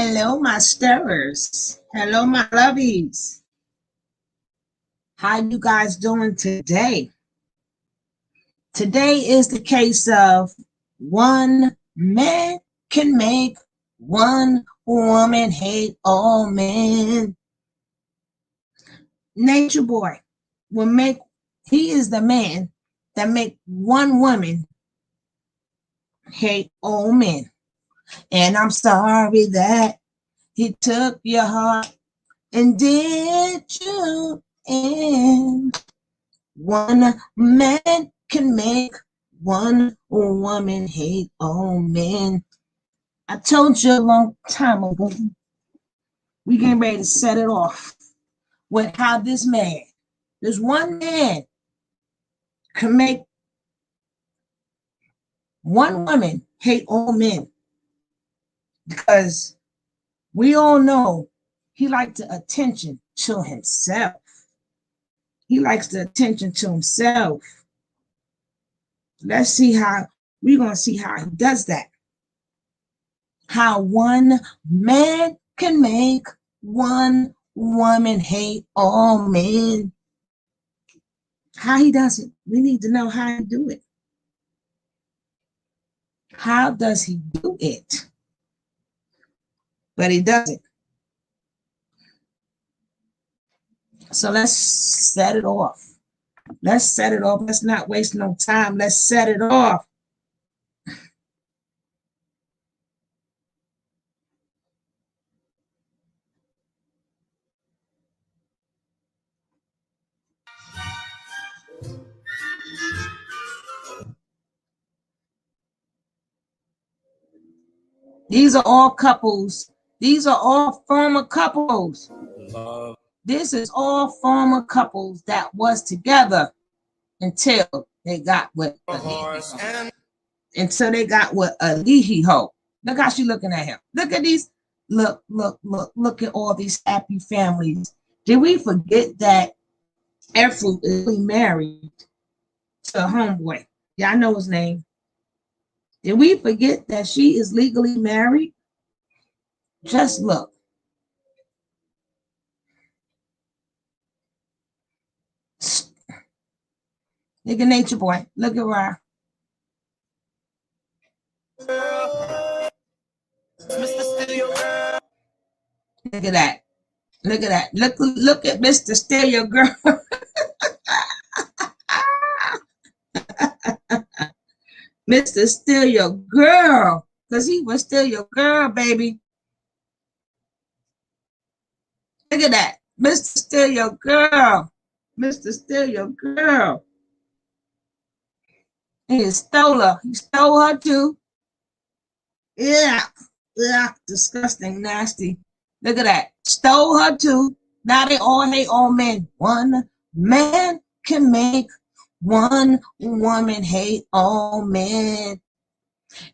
Hello, my stirrers. Hello, my lovies. How you guys doing today? Today is the case of one man can make one woman hate all men. Natureboy will make, he is the man that make one woman hate all men. And I'm sorry that he took your heart and did you in. One man can make one woman hate all men. I told you a long time ago, we getting ready to set it off with how this one man can make one woman hate all men. Because we all know he likes the attention to himself. He likes the attention to himself. Let's see how, we're going to see how he does that. How one man can make one woman hate all men. How he does it. We need to know how he do it. How does he do it? But he does it. So let's set it off. Let's set it off. Let's not waste no time. Let's set it off. These are all couples. These are all former couples. This is all former couples that was together until they got with Alihiho. Look how she looking at him. Look at these. Look at all these happy families. Did we forget that Airfruit is really married to a homeboy? Yeah, I know his name. Did we forget that she is legally married? Just look. Look at Natureboy. Look at Ra. Look at that. Look at that. Look at Mr. Stereo Girl. Mr. Stereo Girl. Because he was still your girl, baby. Look at that. Mr. Stereo Girl. Mr. Stereo Girl. He stole her. He stole her too. Yeah. Yeah. Disgusting. Nasty. Look at that. Stole her too. Now they all hate all men. One man can make one woman hate all men.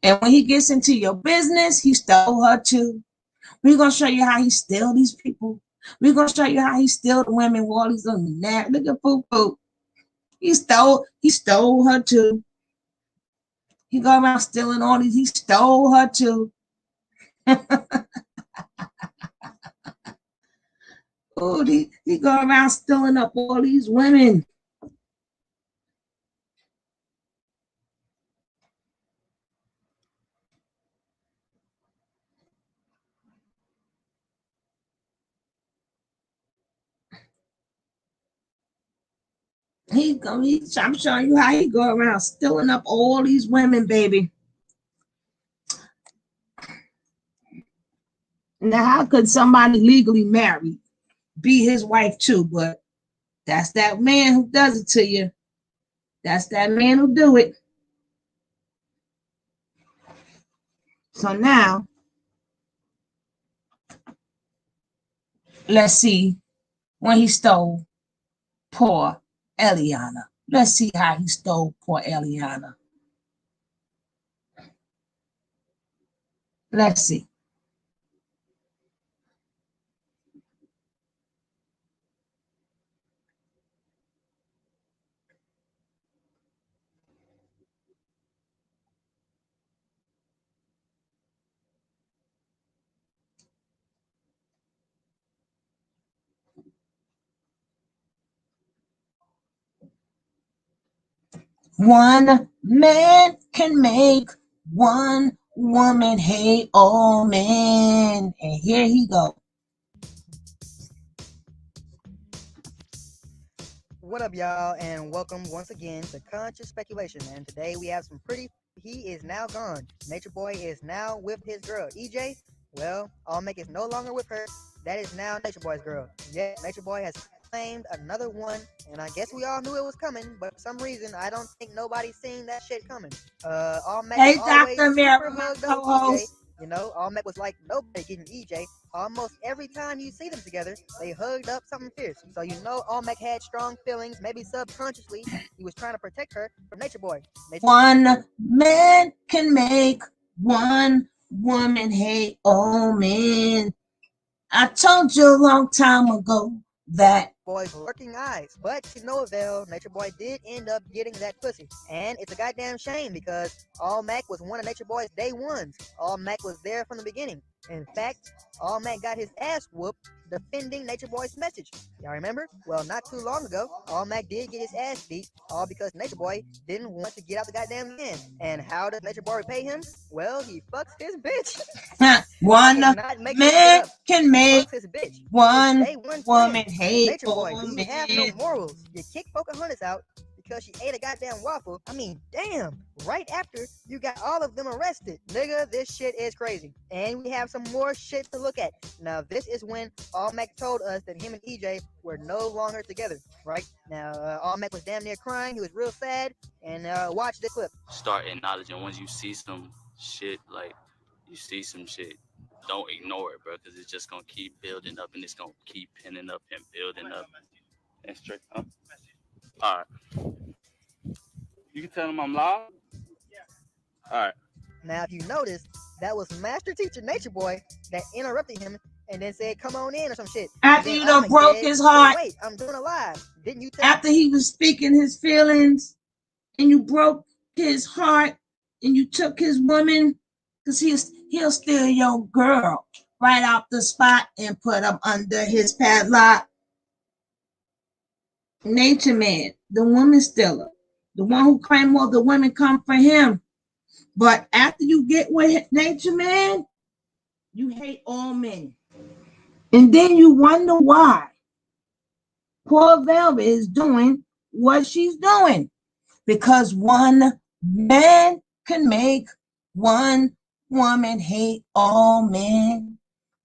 And when he gets into your business, he stole her too. We're going to show you how he steal these people. We're going to show you how he steal the women while he's on the Look at Poo Poo. He stole her too. He go around stealing all these. He stole her too. Oh, he go around stealing up all these women. I'm showing you how he go around stealing up all these women, baby. Now, how could somebody legally married be his wife too? But that's that man who does it to you. That's that man who do it. So now, let's see when he stole poor Eliana. Let's see how he stole poor Eliana. Let's see. One man can make one woman hate all men. And here he go. What up, y'all, and welcome once again to Conscious Speculation. And today we have some pretty. He is now gone. Nature Boy is now with his girl, EJ. Well, Almec is no longer with her. That is now Nature Boy's girl. Yet Nature Boy has claimed another one, and I guess we all knew it was coming, but for some reason I don't think nobody's seen that shit coming. Almec Hey, was always Dr. super Mary, my hugged up with EJ. co-host. You know, Almec was like nobody getting EJ. Almost every time you see them together, they hugged up something fierce. So you know Almec had strong feelings, maybe subconsciously. He was trying to protect her from Nature Boy. One man can make one woman hate all men. I told you a long time ago that Boy's lurking eyes. But to no avail, Nature Boy did end up getting that pussy. And it's a goddamn shame because All Mac was one of Nature Boy's day ones. All Mac was there from the beginning. In fact, All Mac got his ass whooped defending Nature Boy's message. Y'all remember? Well, not too long ago, All Mac did get his ass beat, all because Nature Boy didn't want to get out the goddamn land. And how does Nature Boy repay him? Well, he fucks his bitch. I one am not making this shit man up. can He make fucks his bitch. His one day one woman friend. hate Nature Boy, all do you have no men. morals? You kick Pocahontas out because she ate a goddamn waffle. I mean, damn. Right after you got all of them arrested. Nigga, this shit is crazy. And we have some more shit to look at. Now, this is when Almec told us that him and EJ were no longer together, right? Now, Almec was damn near crying. He was real sad. And watch the clip. Start acknowledging once you see some shit, like you see some shit, don't ignore it, bro, because it's just gonna keep building up and it's gonna keep pinning up and building up. And straight up. All right. You can tell them I'm live. All right. Now, if you notice, that was Master Teacher Nature Boy that interrupted him and then said, "Come on in" or some shit. And After then you done Almec broke said, his "But heart, wait, I'm doing a live. Didn't you tell?" after he was speaking his feelings, and you broke his heart, and you took his woman, because he'll steal your girl right off the spot and put him under his padlock. Nature man, the woman stealer, the one who claimed all the women come for him. But after you get with nature man, you hate all men. And then you wonder why poor Velvet is doing what she's doing. Because one man can make one woman hate all men.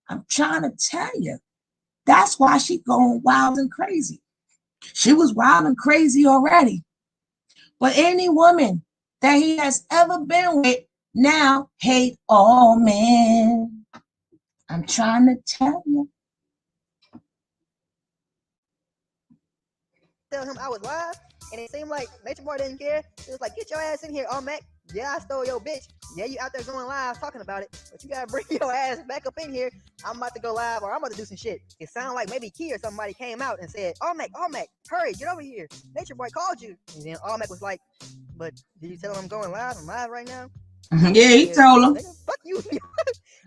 I'm trying to tell you. That's why she going wild and crazy. She was wild and crazy already. But any woman that he has ever been with now hate all men. I'm trying to tell you. Tell him I was live, and it seemed like Nature Boy didn't care. It was like, "Get your ass in here, Mac. Yeah, I stole your bitch. Yeah, you out there going live talking about it, but you gotta bring your ass back up in here. I'm about to go live, or I'm about to do some shit." It sounded like maybe Key or somebody came out and said, Mac, hurry, get over here. Nature Boy called you." And then Mac was like, "But did you tell him I'm going live? I'm live right now." Yeah, he told him. Nigga, fuck you.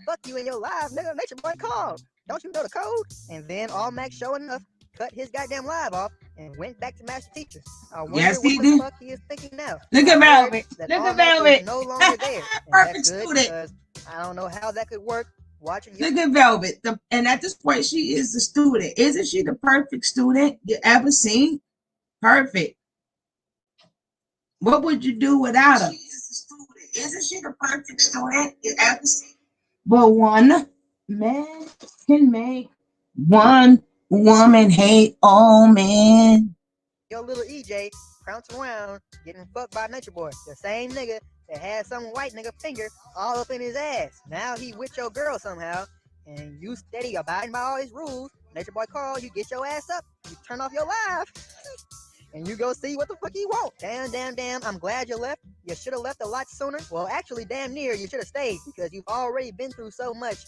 Fuck you in your live, nigga. Nature Boy called. Don't you know the code? And then Mac, sure enough, cut his goddamn live off and went back to Master Teacher. I wonder Yes, what he the did. fuck he is thinking now. Look at Velvet. That Look at Mac is Velvet. no longer there. And Perfect that's good student. because I don't know how that could work watching you. Look at Velvet. And at this point, she is the student. Isn't she the perfect student you ever seen? Perfect. What would you do without her? She is the student. Isn't she the perfect student you ever seen? But one man can make one woman hate all men. Your little EJ prancing around getting fucked by Nature Boy, the same nigga that had some white nigga finger all up in his ass. Now he with your girl somehow, and you steady abiding by all his rules. Nature Boy call, you get your ass up, you turn off your live, and you go see what the fuck he want. Damn, I'm glad you left. You should have left a lot sooner. Well, actually, damn near, you should have stayed because you've already been through so much.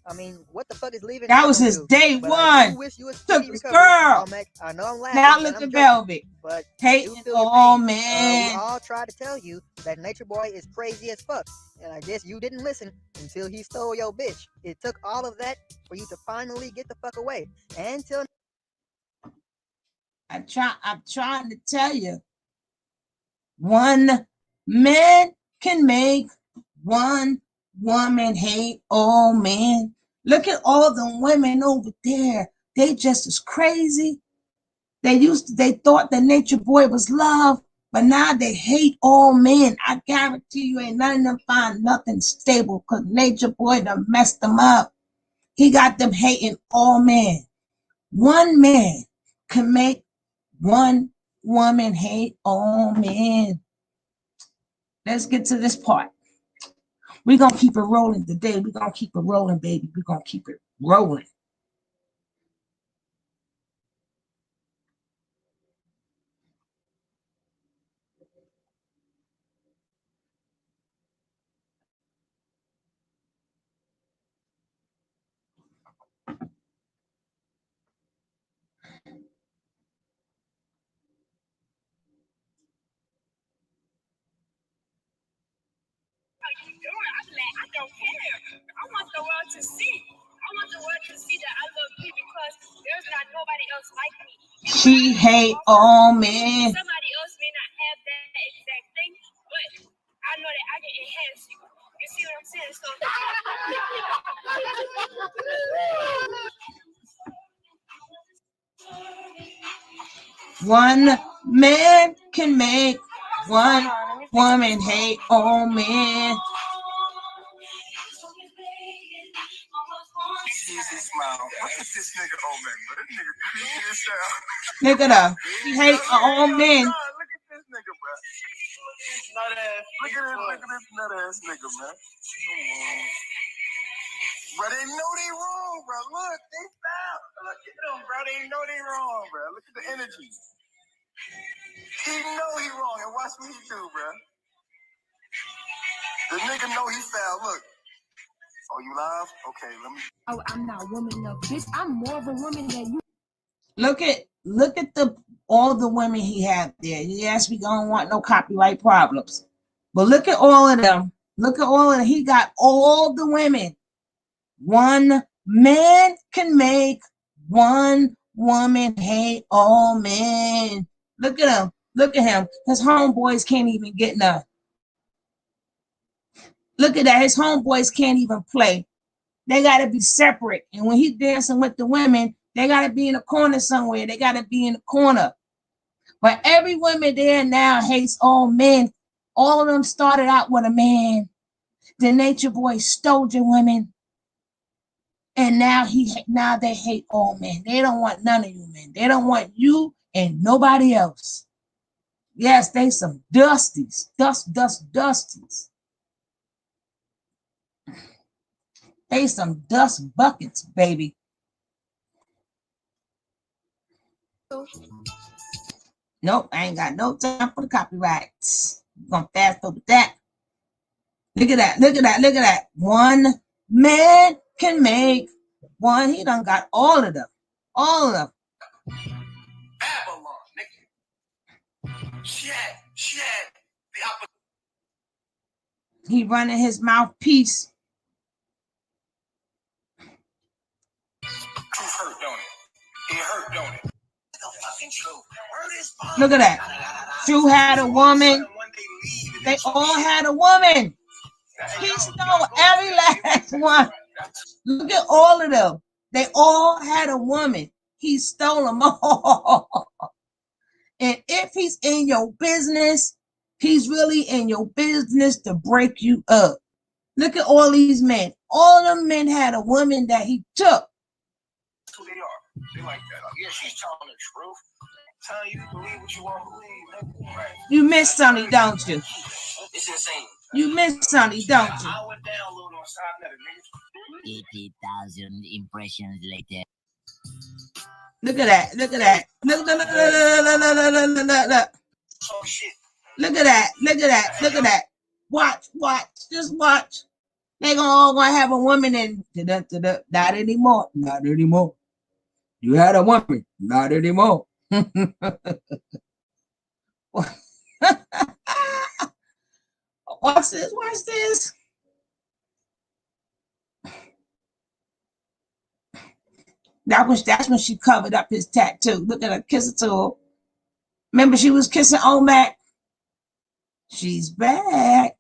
I mean, what the fuck is leaving? That was his day but one. I do wish you a Took speedy his recovery. girl. I know I'm laughing. Now look at Velvet. But hating all we men. all tried to tell you that Nature Boy is crazy as fuck. And I guess you didn't listen until he stole your bitch. It took all of that for you to finally get the fuck away. Until I'm trying to tell you. One man can make one woman hate all men. Look at all the women over there. They just as crazy. They thought that Nature Boy was love, but now they hate all men. I guarantee you ain't none of them find nothing stable because Nature Boy done messed them up. He got them hating all men. One man can make one woman hate all men. Let's get to this part. We're going to keep it rolling today. We're going to keep it rolling, baby. We're going to keep it rolling. I don't care. I want the world to see. I want the world to see that I love me because there's not nobody else like me. She hate all men. Somebody else may not have that exact thing, but I know that I can enhance you. You see what I'm saying? So one man can make one woman hate all men. Look at her. She hate all men. Look at this nigga, bro. Look at this nut ass nigga, man. Bro, they know they wrong, bro. Look, they foul. Look at them, bro. They know they wrong, bro. Look at the energy. He know he wrong, and watch what he do, bro. The nigga know he foul. Look. Oh, you live? Okay, let me. oh, I'm not woman enough, bitch. I'm more of a woman than you. Look at all the women he had there. Yes, we don't want no copyright problems. But look at all of them. Look at all of them. He got all the women. One man can make one woman hate all men. Look at him. Look at him. His homeboys can't even get none. Look at that. His homeboys can't even play. They got to be separate. And when he's dancing with the women, they got to be in a corner somewhere. They got to be in the corner. But every woman there now hates all men. All of them started out with a man. The Nature Boy stole your women. And now they hate all men. They don't want none of you men. They don't want you and nobody else. Yes, they some dusties. Dusties. They some dust buckets, baby. Nope, I ain't got no time for the copyrights. I'm gonna fast over that. Look at that. One man can make one. He done got all of them. All of them. Babylon, nigga. Shit. He running his mouthpiece. Truth hurt, don't it? It hurt, don't it? Look at that. True had a woman. They all had a woman. He stole every last one. Look at all of them. They all had a woman. He stole them all. And if he's in your business, he's really in your business to break you up. Look at all these men. All of them men had a woman that he took. That's who they are. They like that. Yeah, she's telling the truth. Telling you to believe what you want to believe. Right. You miss Sonny, don't you? It's insane. You miss Sonny, don't you? I went down a little on side nigga. 80,000 impressions later. Look at that. Look. Oh shit. Look at that. Watch. Just watch. They all gonna have a woman and not anymore. You had a woman, not anymore. Watch this. That's when she covered up his tattoo. Look at her kissing to her. Remember she was kissing Omac? She's back.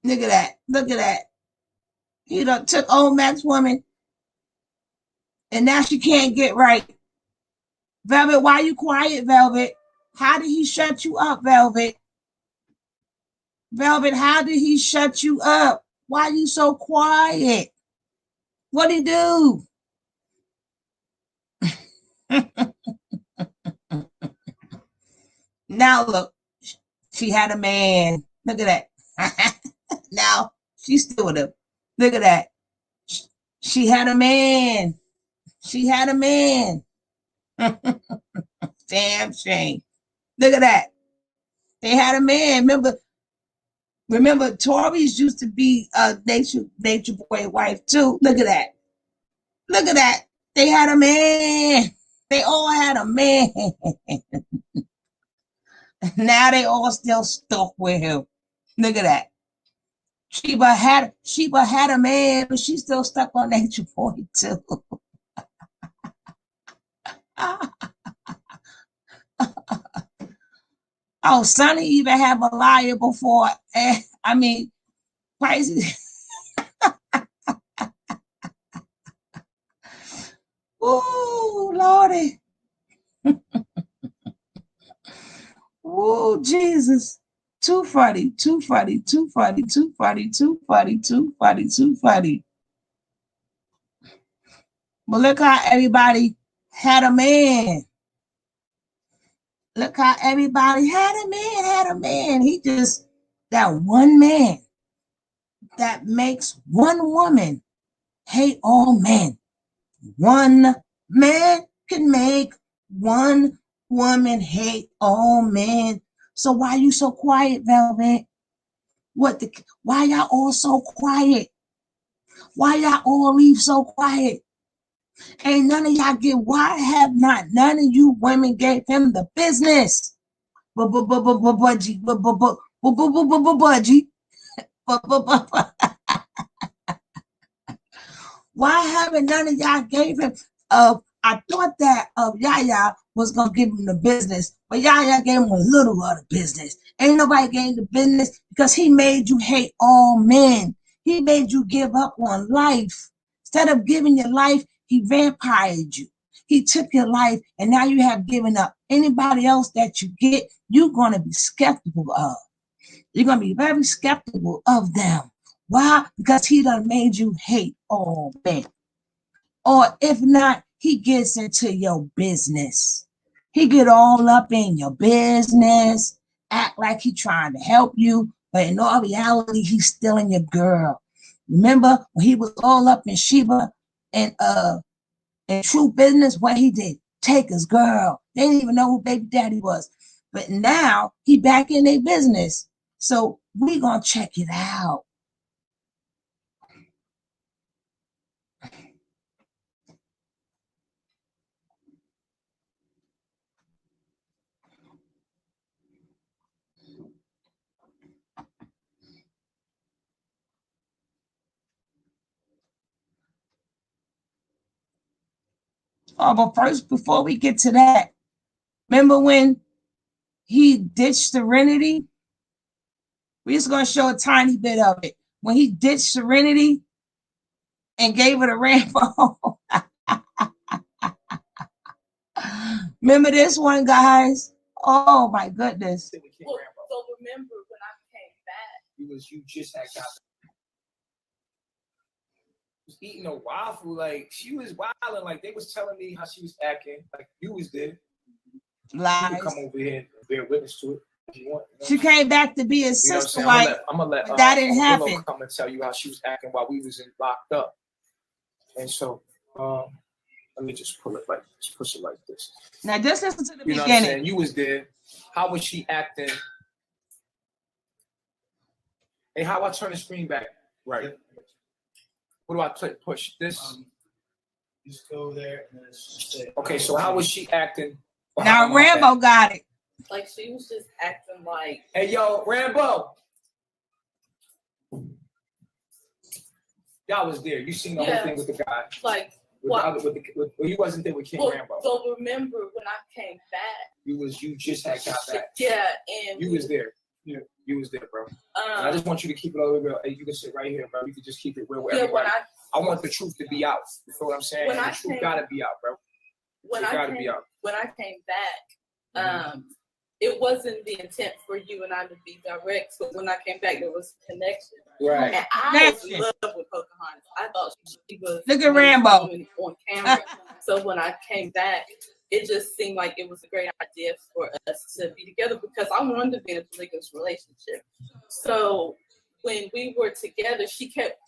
Look at that. Look at that. He done took old Mac's woman and now she can't get right. Velvet, why you quiet, Velvet? How did he shut you up, Velvet? Velvet, how did he shut you up? Why you so quiet? What'd he do? Now look, she had a man. Look at that. Now she's still with him. Look at that. She had a man. She had a man. Damn shame. Look at that. They had a man. Remember, Tori's used to be a nature boy wife too. Look at that. Look at that. They had a man. They all had a man. Now they all still stuck with him. Look at that. Sheba had a man, but she's still stuck on Nature Boy too. Oh, Sonny even had a liar before. I mean, crazy. Ooh, Lordy. Ooh, Jesus. Too funny, too funny, too funny, too funny, too funny, too funny, too funny. But look how everybody had a man. Look how everybody had a man. He just, that one man that makes one woman hate all men. One man can make one woman hate all men. So why you so quiet, Velvet? Why y'all all so quiet? Why y'all all leave so quiet? Ain't none of y'all why have not none of you women gave him the business? Budgie. Why haven't none of y'all gave him I thought that Yaya was gonna give him the business, but Yaya gave him a little of the business. Ain't nobody gave the business because he made you hate all men. He made you give up on life. Instead of giving your life, he vampired you. He took your life, and now you have given up. Anybody else that you get, you're gonna be skeptical of. You're gonna be very skeptical of them. Why? Because he done made you hate all men. Or if not, he gets into your business. He get all up in your business, act like he trying to help you, but in all reality, he's stealing your girl. Remember when he was all up in Sheba and in True Business, what he did? Take his girl. They didn't even know who baby daddy was. But now he back in their business. So we gonna check it out. Oh, but first, before we get to that, remember when he ditched Serenity? We're just going to show a tiny bit of it. When he ditched Serenity and gave her to Rambo. Remember this one, guys? Oh, my goodness. Well, so remember when I came back, you just had got was eating a waffle, like she was wilding, like they was telling me how she was acting, like you was there. Lies. You come over here and bear witness to it if you want. She came back to be his sister wife. I'm gonna let that didn't happen. Come and tell you how she was acting while we was locked up. And so let me just push it like this. Now just listen to the beginning. What I'm saying? You was there. How was she acting? Hey, how I turn the screen back? Right. What do I push? This? Just go there and then stay. Okay, so how was she acting? Now Rambo got it. like she was just acting like, hey, yo, Rambo. Y'all was there. You seen the whole thing with the guy. Like You wasn't there with King Rambo. So remember when I came back? You just had got back. Yeah, and you was there. Yeah, you was there, bro. And I just want you to keep it all the way real. Hey, you can sit right here, bro. You can just keep it real with everybody. I want the truth to be out. You feel what I'm saying? The truth gotta be out, bro. When I came back, it wasn't the intent for you and I to be direct. So when I came back, there was a connection. Right. And I was in love with Pocahontas. I thought she was look at Rambo on camera. So when I came back, it just seemed like it was a great idea for us to be together because I wanted to be in a polygamous relationship. So when we were together, she kept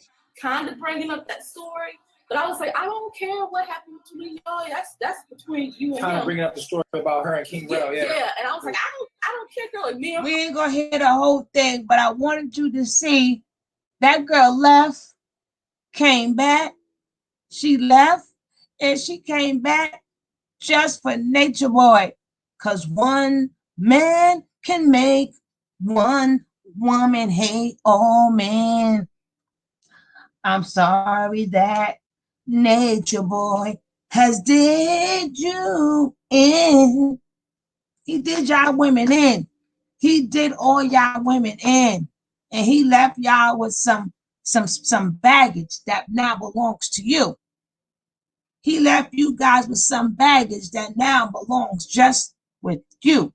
kind of bringing up that story. But I was like, I don't care what happened between y'all. That's between you and him. Kind of bringing up the story about her and King Rel, yeah. Yeah, and I was like, I don't care, girl. Like, me and we ain't gonna hear the whole thing, but I wanted you to see that girl left, came back. She left, and she came back just for Natureboy, cause one man can make one woman hate all men. I'm sorry that Natureboy has did you in. He did y'all women in. He did all y'all women in. And he left y'all with some baggage that now belongs to you. He left you guys with some baggage that now belongs just with you.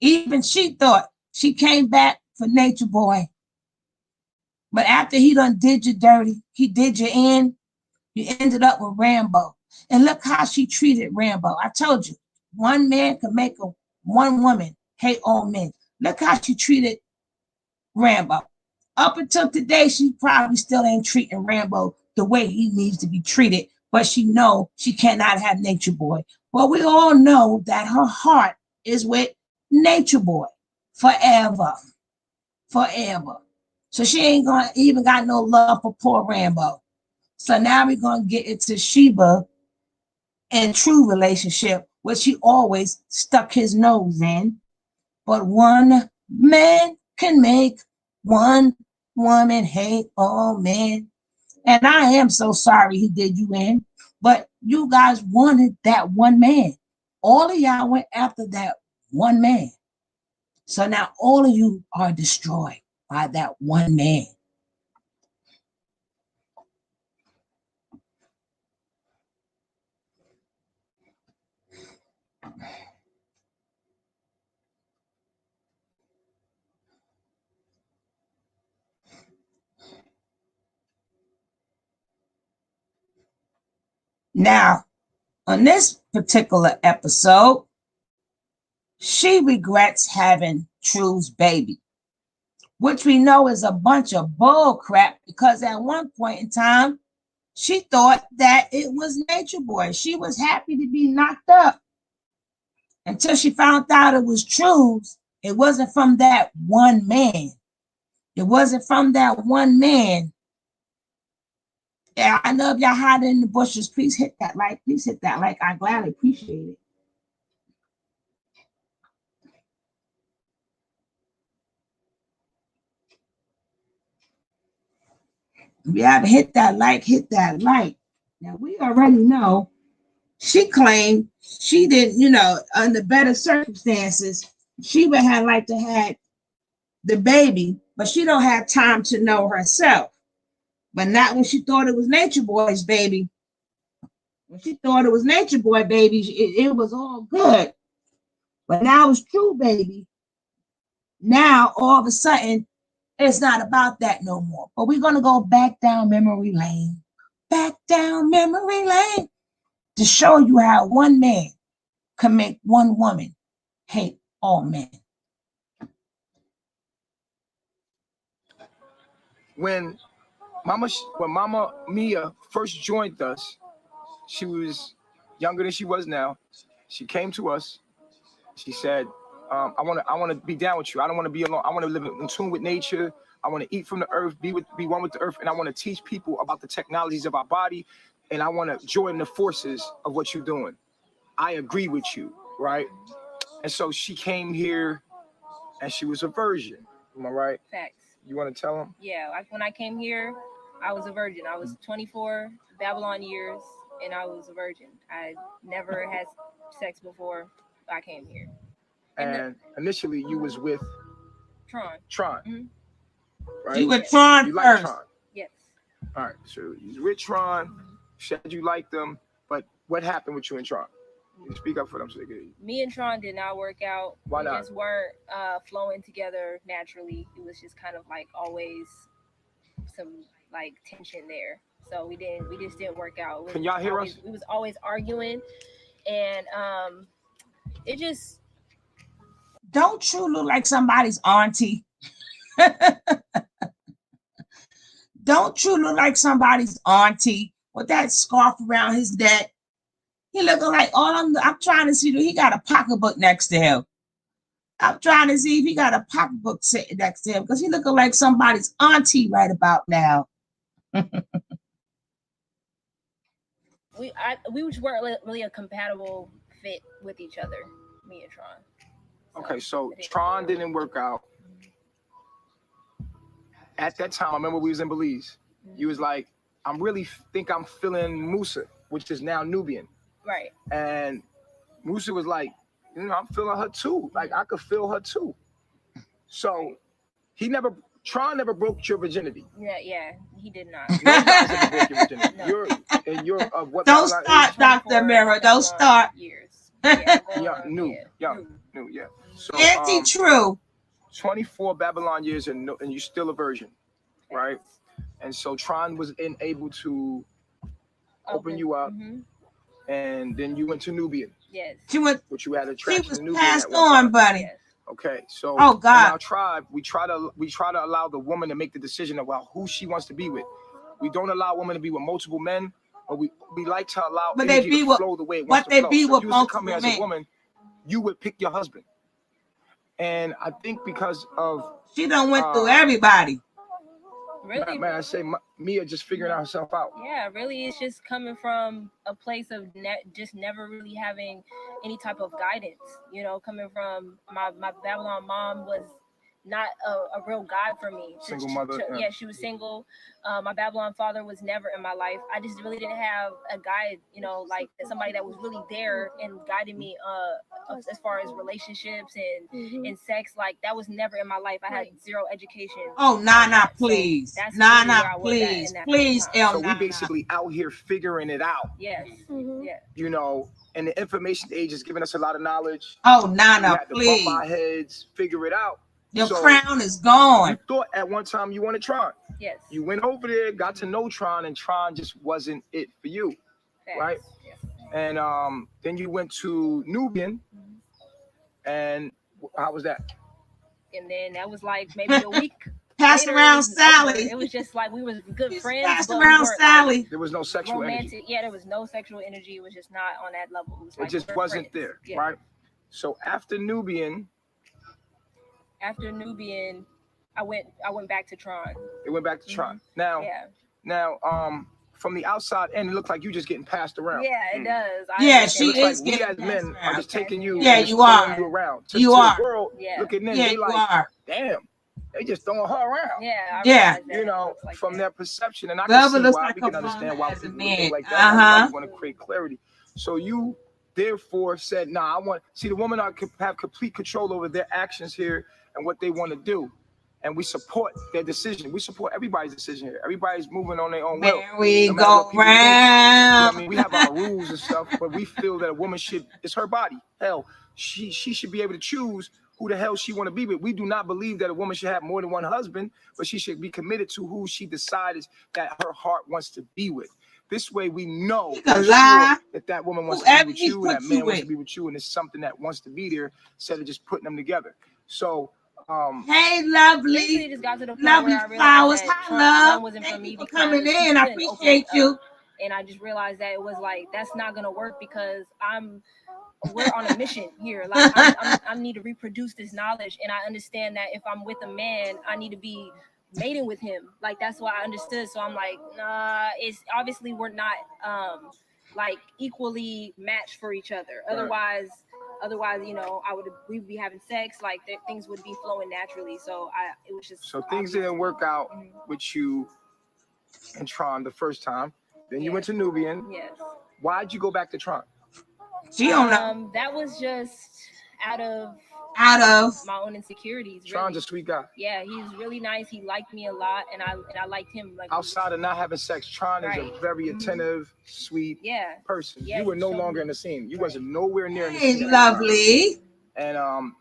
Even she thought she came back for Natureboy. But after he done did you dirty, he did you in, you ended up with Rambo. And look how she treated Rambo. I told you, one man could make one woman hate all men. Look how she treated Rambo. Up until today, she probably still ain't treating Rambo the way he needs to be treated, but she know she cannot have Natureboy. Well, we all know that her heart is with Natureboy forever. Forever. So she ain't gonna even got no love for poor Rambo. So now we're gonna get into Sheba and true relationship, which he always stuck his nose in. But one man can make one woman hate all men. And I am so sorry he did you in, but you guys wanted that one man. All of y'all went after that one man. So now all of you are destroyed by that one man. Now, on this particular episode, she regrets having True's baby, which we know is a bunch of bull crap because at one point in time, she thought that it was Natureboy. She was happy to be knocked up until she found out it was True's. It wasn't from that one man. It wasn't from that one man. Yeah, I know if y'all hiding in the bushes, please hit that like. Please hit that like. I gladly appreciate it. If you haven't hit that like, hit that like. Now, we already know she claimed she didn't, under better circumstances, she would have liked to have the baby, but she don't have time to know herself. But not when she thought it was Natureboy's baby. When she thought it was Natureboy baby, it was all good. But now it's True baby. Now all of a sudden, it's not about that no more. But we're gonna go back down memory lane. Back down memory lane to show you how one man can make one woman hate all men. When Mama Mia first joined us, she was younger than she was now. She came to us. She said, I want to be down with you. I don't want to be alone. I want to live in tune with nature. I want to eat from the earth, be one with the earth, and I want to teach people about the technologies of our body, and I want to join the forces of what you're doing. I agree with you, right? And so she came here, and she was a virgin. Am I right? Facts. You want to tell them? Yeah, like when I came here, I was a virgin. I was 24 Babylon years. and I was a virgin. I never had sex before I came here. And initially, you was with Tron. Tron, right? You with Tron You first. like Tron. Yes. All right, so you with Tron, said you liked them, but what happened with you and Tron? You speak up for them so they can hear you. Me and Tron did not work out. Why we not? just weren't flowing together naturally. It was just kind of like always some like tension there. So we just didn't work out. Can y'all hear us? We was always arguing, and it just. Don't you look like somebody's auntie? Don't you look like somebody's auntie with that scarf around his neck? He looking like I'm trying to see, he got a pocketbook next to him. I'm trying to see if he got a pocketbook sitting next to him because he looking like somebody's auntie right about now. We just weren't really a compatible fit with each other, me and Tron. Okay, so Tron didn't work out. At that time, I remember we was in Belize. You was like, I'm feeling Musa, which is now Nubian. Right. And Musa was like, I'm feeling her too. Like, I could feel her too. So Tron never broke your virginity. Yeah, he did not. No guys ever broke your virginity. No. You're of what? Don't start, Dr. Mira. Don't start. Years. New. Yeah. So, Anti-true. 24 Babylon years and you're still a virgin, right? And so Tron was able to open you up, and then you went to Nubian. Yes. Which you had attraction to Nubian. Passed on, buddy. Yes. Okay, so oh God, in our tribe, we try to allow the woman to make the decision about who she wants to be with. We don't allow women to be with multiple men, but we like to allow energy to flow the way it wants to flow. So if you was to come here as a woman, you would pick your husband. And I think because of she done went through everybody. Really, man, I say Mia just figuring out herself out. Yeah, really, it's just coming from a place of just never really having any type of guidance. Coming from my Babylon mom was not a real guide for me. Single mother. Yeah, she was single. My Babylon father was never in my life. I just really didn't have a guide, like somebody that was really there and guiding me as far as relationships and sex. Like that was never in my life. I had zero education. Oh, Nana, please. So Nana, please. So we basically out here figuring it out. Yes. Yeah. And the information age is giving us a lot of knowledge. Oh, Nana, we had to please. bump our heads, figure it out. Your crown is gone. You thought at one time you wanted Tron. Yes. You went over there, got to know Tron, and Tron just wasn't it for you. Yes. Right? Yes. And then you went to Nubian. And how was that? And then that was like maybe a week. Passing around Sally. It was just like we were good friends. Passing around Sally. There was no sexual energy. Yeah, there was no sexual energy. It was just not on that level. It just wasn't there, right? So after Nubian, I went back to Tron. It went back to Tron. Now, from the outside end, it looked like you just getting passed around. Yeah, it does. Yeah, she is. Like we as men are just taking you. Yeah, you are. You around. You are. The world, looking in, yeah, they like, damn, they just throwing her around. Yeah. From their perception, and I can see why we can understand why people think like that. Want to create clarity. So you therefore said, "Nah, I want see the woman have complete control over their actions here and what they want to do." And we support their decision. We support everybody's decision here. Everybody's moving on their own will. There we go round. We have our rules and stuff, but we feel that a woman it's her body. Hell, she should be able to choose who the hell she want to be with. We do not believe that a woman should have more than one husband, but she should be committed to who she decides that her heart wants to be with. This way we know for sure that woman wants to be with you, that man wants to be with you, and it's something that wants to be there instead of just putting them together. So hey, lovely, just got to the point lovely where I flowers. Hi, love. Thank you for coming in. I appreciate you. And I just realized that it was like that's not gonna work because we're on a mission here. Like I need to reproduce this knowledge, and I understand that if I'm with a man, I need to be mating with him. Like that's what I understood. So I'm like, nah, it's obviously we're not like equally matched for each other. Otherwise, we'd be having sex, like things would be flowing naturally. So it was just so things didn't work out with you and Tron the first time. Then you went to Nubian. Yes. Why'd you go back to Tron? She don't know. That was just out of my own insecurities. Tron's really. a sweet guy. Yeah, he's really nice. He liked me a lot, and I liked him. Like, outside of not having sex, Tron is a very attentive, sweet person. Yeah, you were no longer in the scene. You wasn't nowhere near in the scene. Lovely. And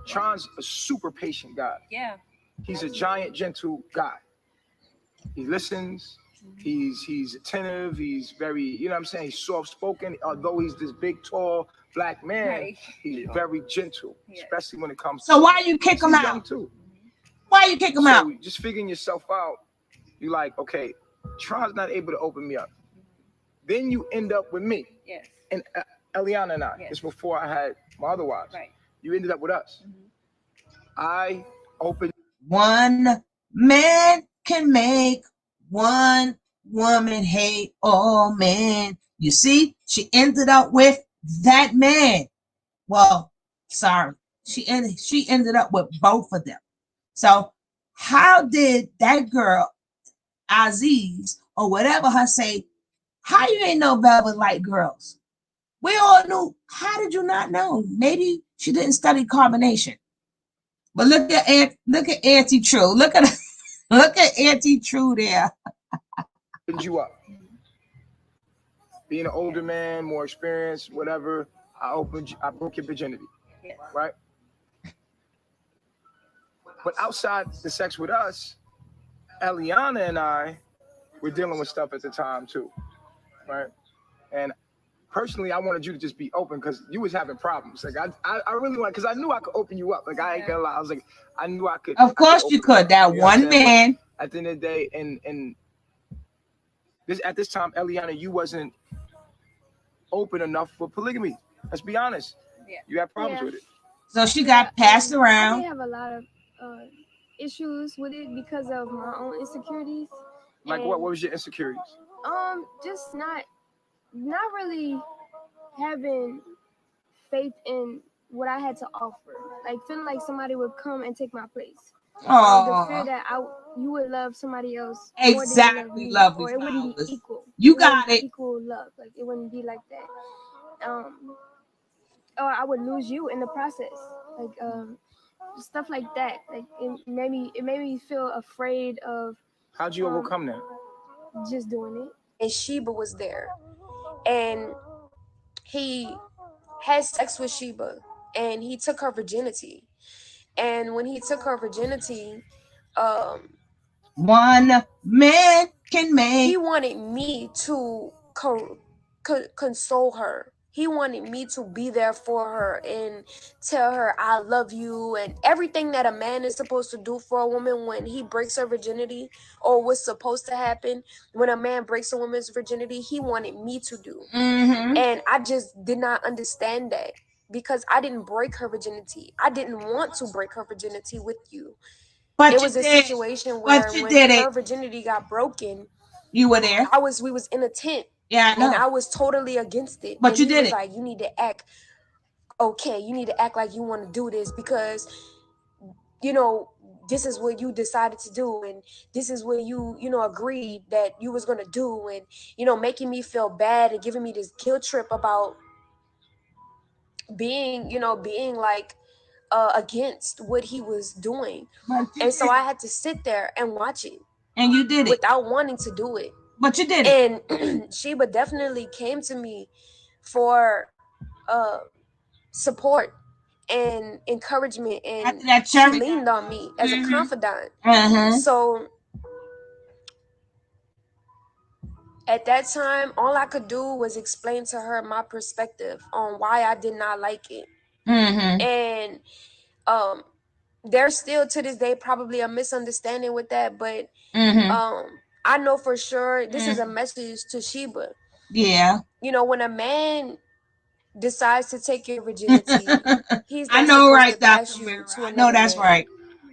Tron's a super patient guy. Yeah. He's a giant, gentle guy. He listens. He's attentive. He's very, you know what I'm saying? He's soft-spoken. Although he's this big, tall, black man, he's very gentle, especially when it comes to... So why you kick him out? Too. Why you kick him out? Just figuring yourself out, you like, okay, Tron's not able to open me up. Then you end up with me. Yes. And Eliana and I. It's before I had my other wives. Right. You ended up with us. I opened... One man can make one woman hate all men. You see, she ended up with that man. Well, sorry. She ended up with both of them. So how did that girl, Aziz, or whatever her say, how you ain't know Velvet like girls? We all knew. How did you not know? Maybe she didn't study carbonation. But look at Auntie True. Look at Auntie True there. Opened you up. Being an older man, more experienced, whatever, I broke your virginity. Yes. Right? But outside the sex with us, Eliana and I were dealing with stuff at the time too. Right? And personally, I wanted you to just be open because you was having problems. Like I really want, because I knew I could open you up. Like I ain't gonna lie. I was like, I knew I could. Of course you could. That one man. At the end of the day, and this at this time, Eliana, you wasn't open enough for polygamy. Let's be honest. Yeah. You had problems with it. So she got passed around. I have a lot of issues with it because of my own insecurities. Like what? What was your insecurities? Just not really having faith in what I had to offer. Like feeling like somebody would come and take my place. The fear that you would love somebody else. Exactly, lovely. Or it wouldn't be equal. You got it. Equal love. Like it wouldn't be like that. Or I would lose you in the process. Like stuff like that. Like it made me feel afraid of. How'd you overcome that? Just doing it. And Sheba was there. And he had sex with Sheba and he took her virginity. And when he took her virginity, one man can make. He wanted me to console her. He wanted me to be there for her and tell her I love you and everything that a man is supposed to do for a woman when he breaks her virginity, or what's supposed to happen when a man breaks a woman's virginity, he wanted me to do. And I just did not understand that because I didn't break her virginity. I didn't want to break her virginity with you. But it was a situation where when her virginity got broken, you were there. We was in a tent. Yeah, I know. And I was totally against it. But you did it. Like, you need to act okay. You need to act like you want to do this because, you know, this is what you decided to do. And this is what you agreed that you was going to do. And, you know, making me feel bad and giving me this guilt trip about being like against what he was doing. And so I had to sit there and watch it. And you did it. Without wanting to do it. But you did it. And Sheba definitely came to me for support and encouragement, and she leaned on me as a confidant. So at that time, all I could do was explain to her my perspective on why I did not like it. And there's still to this day probably a misunderstanding with that, but I know for sure this is a message to Sheba. Yeah. You know, when a man decides to take your virginity, he's not supposed to pass you to another man. That's right.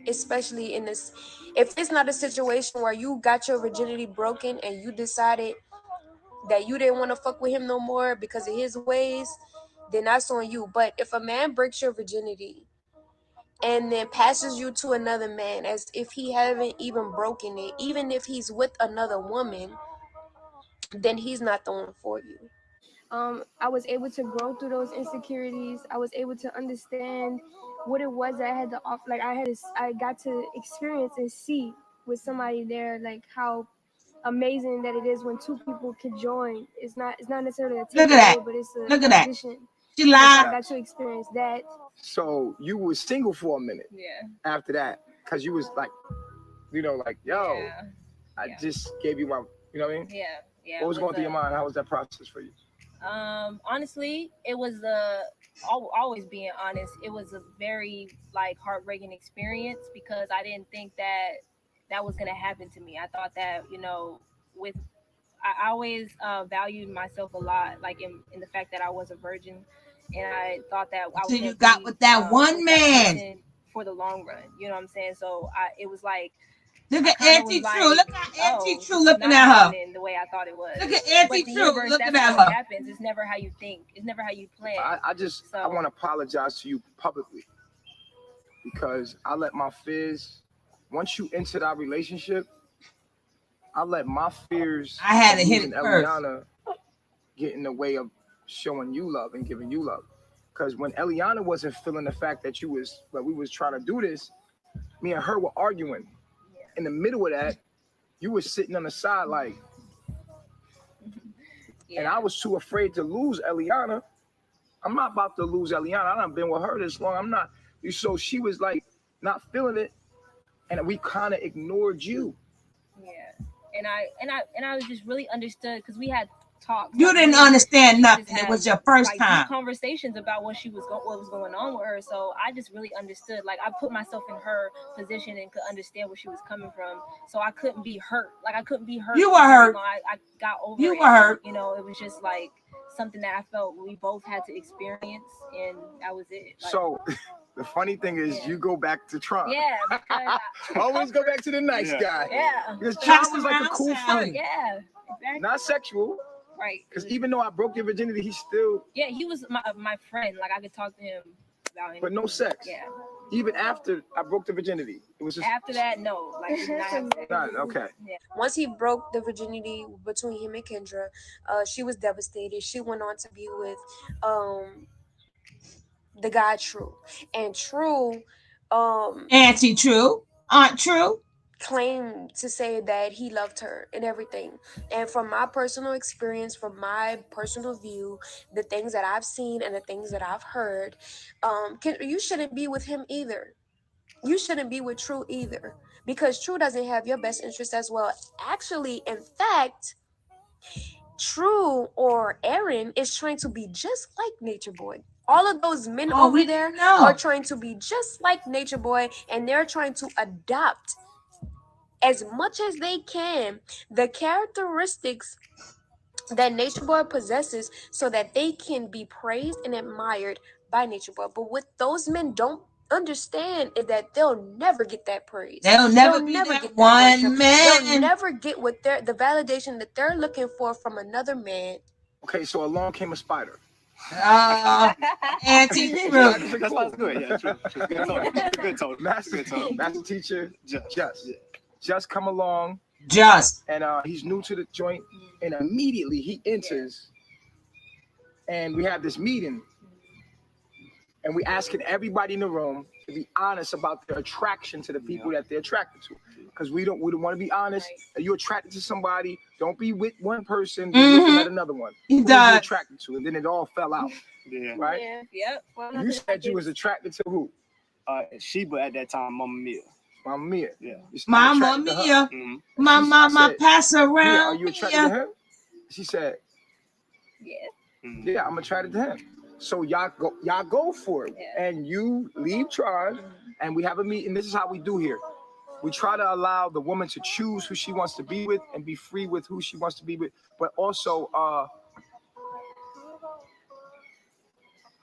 Especially in this, if it's not a situation where you got your virginity broken and you decided that you didn't want to fuck with him no more because of his ways, then that's on you. But if a man breaks your virginity and then passes you to another man as if he haven't even broken it, even if he's with another woman, then he's not the one for you. I was able to grow through those insecurities. I was able to understand what it was that I had to offer. Like I got to experience and see with somebody there, like how amazing that it is when two people can join. It's not necessarily a Look at that. but it's a Look at that. addition. She So lied. I got to experience that. So you were single for a minute. Yeah. After that, because you was like, you know, like, yo, Yeah. I just gave you my, you know what I mean? Yeah. Yeah. What was going through your mind? How was that process for you? Honestly, it was always being honest. It was a very like heartbreaking experience because I didn't think that was gonna happen to me. I thought that with I always valued myself a lot, like in the fact that I was a virgin, and I thought that I was Until gonna you got be with that one with that man. person for the long run. You know what I'm saying? So it was like. Look I at kinda Auntie was True. like, Look at Auntie oh, True this is looking not at her. happening the way I thought it was. Look at Auntie But the True universe, looking that's at not what her. happens. It's never how you think. It's never how you plan. I So- want to apologize to you publicly because I let my fears, once you entered our relationship, I let my fears I had to of hit losing it first. Eliana get in the way of showing you love and giving you love. Because when Eliana wasn't feeling the fact that we was trying to do this, me and her were arguing. In the middle of that, you were sitting on the side like, and I was too afraid to lose Eliana. I'm not about to lose Eliana. I done been with her this long. I'm not. So she was like not feeling it, and we kind of ignored you. Yeah, and I was just really understood because we had talks. You didn't understand nothing. It was your first like, time. Deep conversations about what was going on with her. So I just really understood. Like I put myself in her position and could understand where she was coming from. So I couldn't be hurt. Like I couldn't be hurt. You were hurt. I got over You it. were hurt. You know, it was just like something that I felt we both had to experience, and that was it. Like, So the funny thing is, you go back to Tron. yeah, because always go back to the nice guy. Yeah, Because Tron was like a cool friend. Yeah, exactly. Not sexual. Right. Because even though I broke your virginity, he still. Yeah, he was my friend. Like I could talk to him about anything. But no sex. Yeah. Even after I broke the virginity, it was just. After that, no. Like we did not have sex. Not, okay. Yeah. Once he broke the virginity between him and Kendra, she was devastated. She went on to be with the guy True. And True Auntie True. Aunt True. claimed to say that he loved her and everything. And from my personal experience, from my personal view, the things that I've seen and the things that I've heard, you shouldn't be with him either. You shouldn't be with True either, because True doesn't have your best interest as well. Actually, in fact, True or Aaron is trying to be just like Natureboy. All of those men over there are trying to be just like Natureboy, and they're trying to adopt as much as they can the characteristics that Natureboy possesses so that they can be praised and admired by Natureboy. But what those men don't understand is that they'll never get that praise. They'll never get that one man. They'll never get what the validation that they're looking for from another man. Okay, so along came a spider. Auntie True. That's why it's good. Yeah, true. Good talk. Master teacher, just come along. Just. And he's new to the joint, and immediately he enters, and we have this meeting, and we asking everybody in the room to be honest about their attraction to the people that they're attracted to, because we don't want to be honest. Are you attracted to somebody? Don't be with one person, be looking at another one. Who are you attracted to? And then it all fell out. Yeah. Right. Yeah. Yep. Well, You said you was attracted to who? Sheba at that time, Mama Mia. Mama Mia. Yeah. Mama Mia. My mama pass around. Mia, are you attracted to him? She said, yeah. Yeah, I'm attracted to him. So y'all go for it. Yeah. And you leave Tron, and we have a meeting. This is how we do here. We try to allow the woman to choose who she wants to be with and be free with who she wants to be with, but also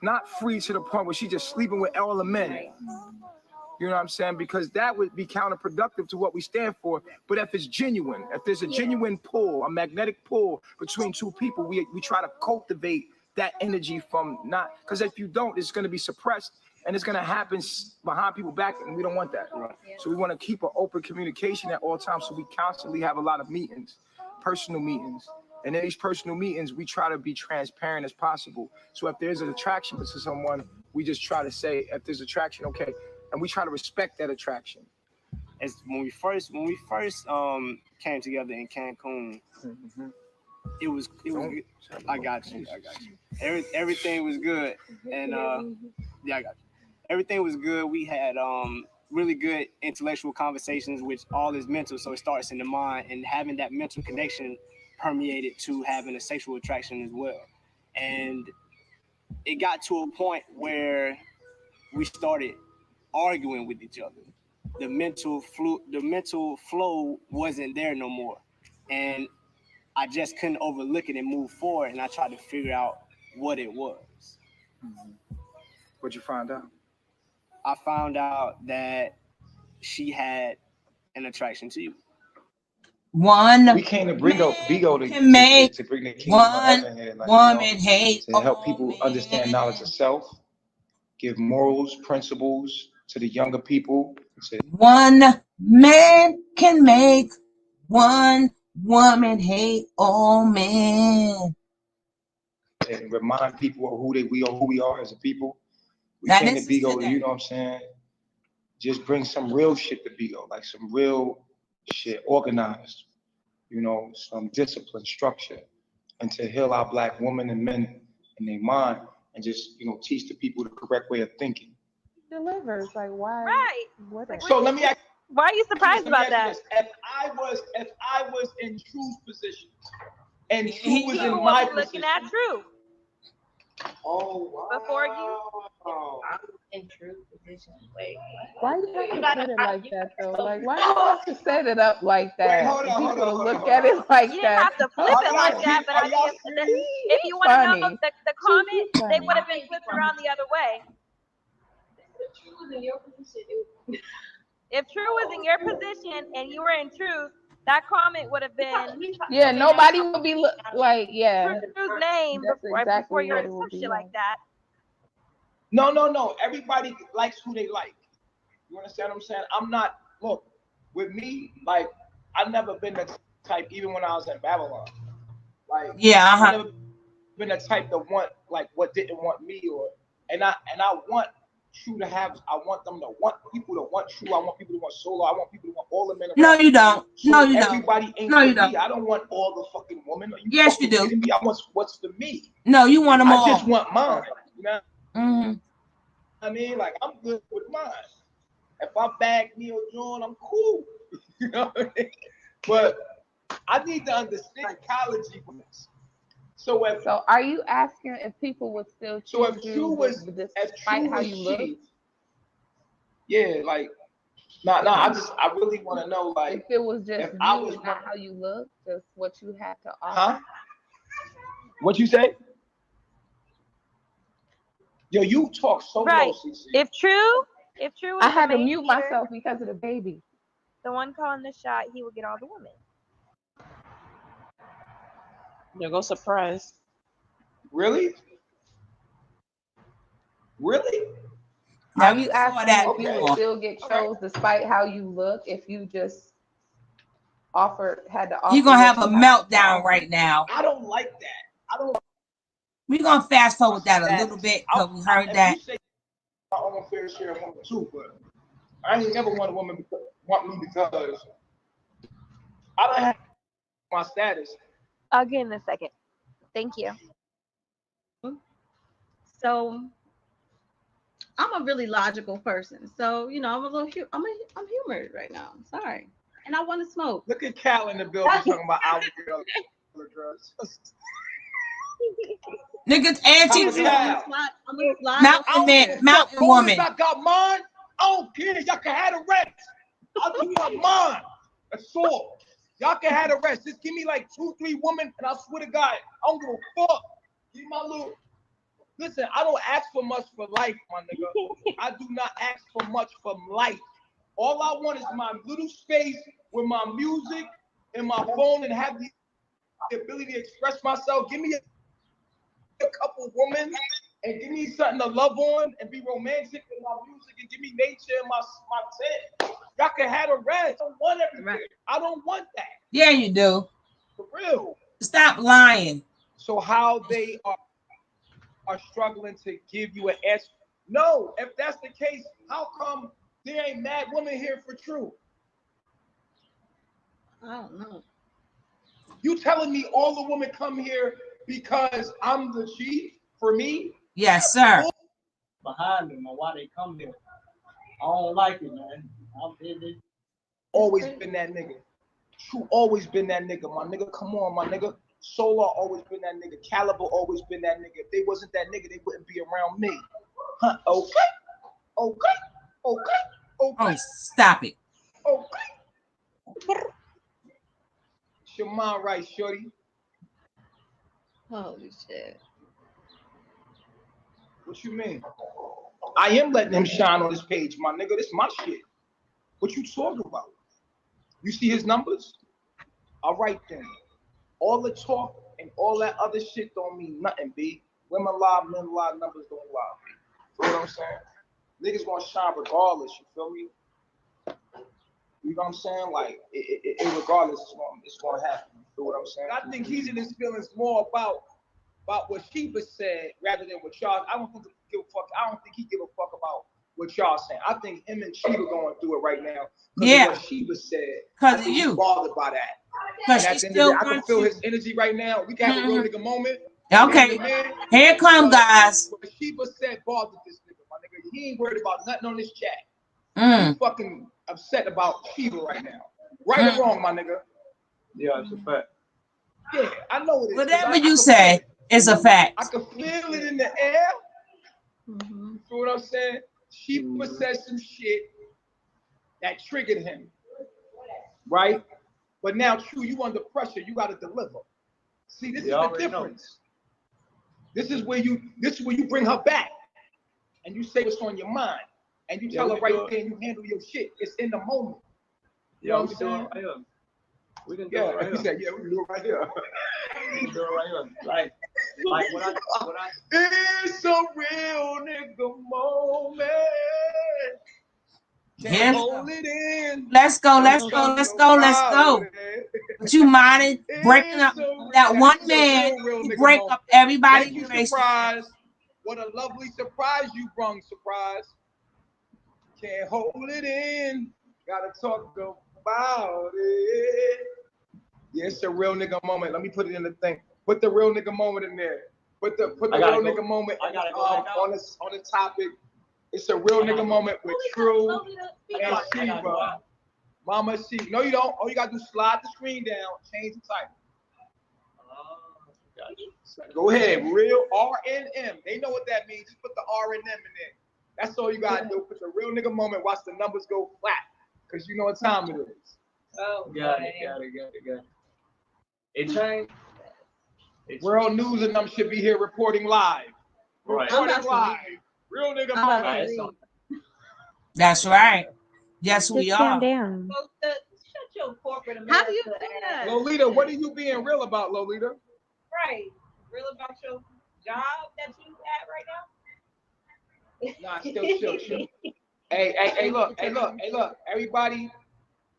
not free to the point where she's just sleeping with all the men. Right. You know what I'm saying? Because that would be counterproductive to what we stand for. But if it's genuine, if there's a genuine pull, a magnetic pull between two people, we try to cultivate that energy from not, because if you don't, it's going to be suppressed and it's going to happen behind people's back, and we don't want that. Right. Yeah. So we want to keep an open communication at all times. So we constantly have a lot of meetings, personal meetings, And in these personal meetings, we try to be transparent as possible. So if there's an attraction to someone, we just try to say, if there's attraction, okay, and we try to respect that attraction. As when we first came together in Cancun, it was I got you. Everything was good, and yeah, I got you. Everything was good. We had really good intellectual conversations, which all is mental, so it starts in the mind, and having that mental connection permeated to having a sexual attraction as well. And it got to a point where we started arguing with each other. The mental flow wasn't there no more, and I just couldn't overlook it and move forward. And I tried to figure out what it was. What'd you find out? I found out that she had an attraction to you. One we came to bring up Bigo to bring the kingdom of one heaven here, like, woman hate to help people understand knowledge of self, give morals, principles to the younger people. One man can make one woman hate all men. And remind people of who we are as a people. We Now, came this to is Bigo, today. you know what I'm saying? Just bring some real shit to Bigo, like some real shit, organized, you know, some discipline, structure, and to heal our Black women and men in their mind, and just, you know, teach the people the correct way of thinking. Delivers, like, why? Right. What? So let me ask. Why are you surprised about that? If I was in True's position, and True was in People my will be looking at True. Oh, wow. Before you. I'm in true position. Wait, why you have to set it like that though? Like, why you have to set it up like that? Wait, hold on, look at it like you that. didn't have to flip it like that, but I think if you want to know the comment, they would have been flipped around the other way. If True was in your position and you were in Truth, that comment would have been. Yeah, nobody would be like, yeah. True's name before you're in some shit like that. No. Everybody likes who they like. You understand what I'm saying? I'm not, look, with me, like, I've never been the type, even when I was in Babylon. Like, I've never been the type to want, like, what didn't want me, and I want True to have, I want them to want people to want True. I want people to want Solo. I want people to want all the men. No, you don't. So no, you everybody don't. Ain't no, you for don't. Me. I don't want all the fucking women. Yes, you do. Me? I want what's for me. No, you want them all. I just want mine. You know? Mm-hmm. I mean, like, I'm good with mine. If I bag Neil John, I'm cool. You know what I mean? But I need to understand psychology with this. So are you asking if people would still choose if True was despite how you look? Yeah, like I really want to know, like, if it was just if you, I was not how you look, just what you had to offer. Huh? What you say? Yo, you talk so right. low, CC. If True was I had to mute myself because of the baby. The one calling the shot, he would get all the women. There go surprise. Really? Now you asking that if you would still get chose despite how you look if you just had to offer. You're gonna have a meltdown right now. I don't like that. We're gonna fast forward that a little bit because we heard that. You say my own fair share of women too, but I ain't never want a woman want me because I don't have my status. I'll get in a second. Thank you. So I'm a really logical person. So, you know, I'm humored right now. Sorry. And I want to smoke. Look at Cal in the building talking about our girls. Niggas anti mountain woman. I got mine. I don't care. Y'all can have the rest. I'll give you mine. That's all. Y'all can have the rest. Just give me like 2-3 women, and I swear to God, I don't give a fuck. Give me my little. Listen, I don't ask for much for life, my nigga. I do not ask for much from life. All I want is my little space with my music and my phone and have the ability to express myself. Give me a couple women and give me something to love on and be romantic with my music and give me nature and my tent. Y'all can have the rest. I don't want everything. I don't want that. Yeah, you do. For real. Stop lying. So how they are struggling to give you an answer? No, if that's the case, how come there ain't mad women here for True? I don't know. You telling me all the women come here because I'm the chief for me? Yes, sir. Behind them, or why they come here. I don't like it, man. Always been that nigga. True, always been that nigga. My nigga, come on, my nigga. Solar always been that nigga. Caliber always been that nigga. If they wasn't that nigga, they wouldn't be around me. Huh? Okay. Oh, stop it. Okay. It's your mind right, shorty. Holy shit. What you mean? I am letting him shine on this page, my nigga. This my shit. What you talking about? You see his numbers? All right then. All the talk and all that other shit don't mean nothing, B. Women lie, men lie, numbers don't lie, B. You know what I'm saying? Niggas gonna shine regardless, you feel me? You know what I'm saying? Like, regardless, it's gonna happen. You feel what I'm saying? I think he's in his feelings more about what Sheba said rather than what y'all. I don't think he give a fuck. I don't think he give a fuck about what y'all saying. I think him and Sheba going through it right now. Yeah. Of what Sheba said. Because of you. Bothered by that. Because she still I can feel his energy right now. We can have a real nigga moment. Okay. Here come, guys. What Sheba said bothered this nigga, my nigga. He ain't worried about nothing on this chat. He's fucking upset about Sheba right now. Right or wrong, my nigga? Yeah, it's a fact. Yeah, I know it is. Whatever you say is a fact. I can feel it in the air. You feel what I'm saying? Sheba said some shit that triggered him. Right? But now, True, you under pressure. You got to deliver. See, this is the difference. This is where you bring her back, and you say what's on your mind, and you tell her right there, and you handle your shit. It's in the moment. You know what I'm saying? We can do it right here. He said, yeah, we can do it right here. We can do it right here. Like when I It's a real nigga moment. Yes. Hold it in. Let's go. But you minded breaking up that one man, you break up everybody's relationship. Surprise. What a lovely surprise you brung, surprise. Can't hold it in. Gotta talk about it. Yeah, it's a real nigga moment. Let me put it in the thing. Put the real nigga moment in there. Put the real nigga moment on the topic. It's a real nigga moment with True and Sheba. Mama Sheba. No, you don't. All you gotta do is slide the screen down, change the title. Go ahead. Real R&M. They know what that means. Just put the R&M in there. That's all you gotta do. Put the real nigga moment. Watch the numbers go flat. Because you know what time it is. Oh, got it. It changed. World News and them should be here reporting live. Reporting live. Real nigga moment. That's right. Yes, we are. Down. Shut your corporate America. How do you do that? Lolita, what are you being real about, Lolita? Right. Real about your job that you at right now? Nah, still chill. Hey, look. Everybody,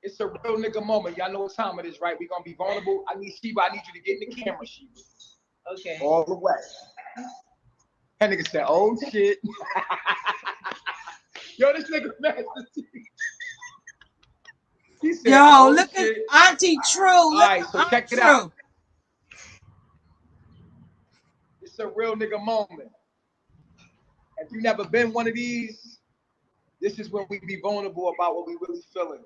it's a real nigga moment. Y'all know what time it is, right? We're going to be vulnerable. I need Sheba. I need you to get in the camera, Sheba. Okay. All the way. That nigga said, oh, shit. Yo, this nigga Master T. He said, yo, look at Auntie True. All right, so check it out. It's a real nigga moment. If you never been one of these, this is when we be vulnerable about what we really feeling.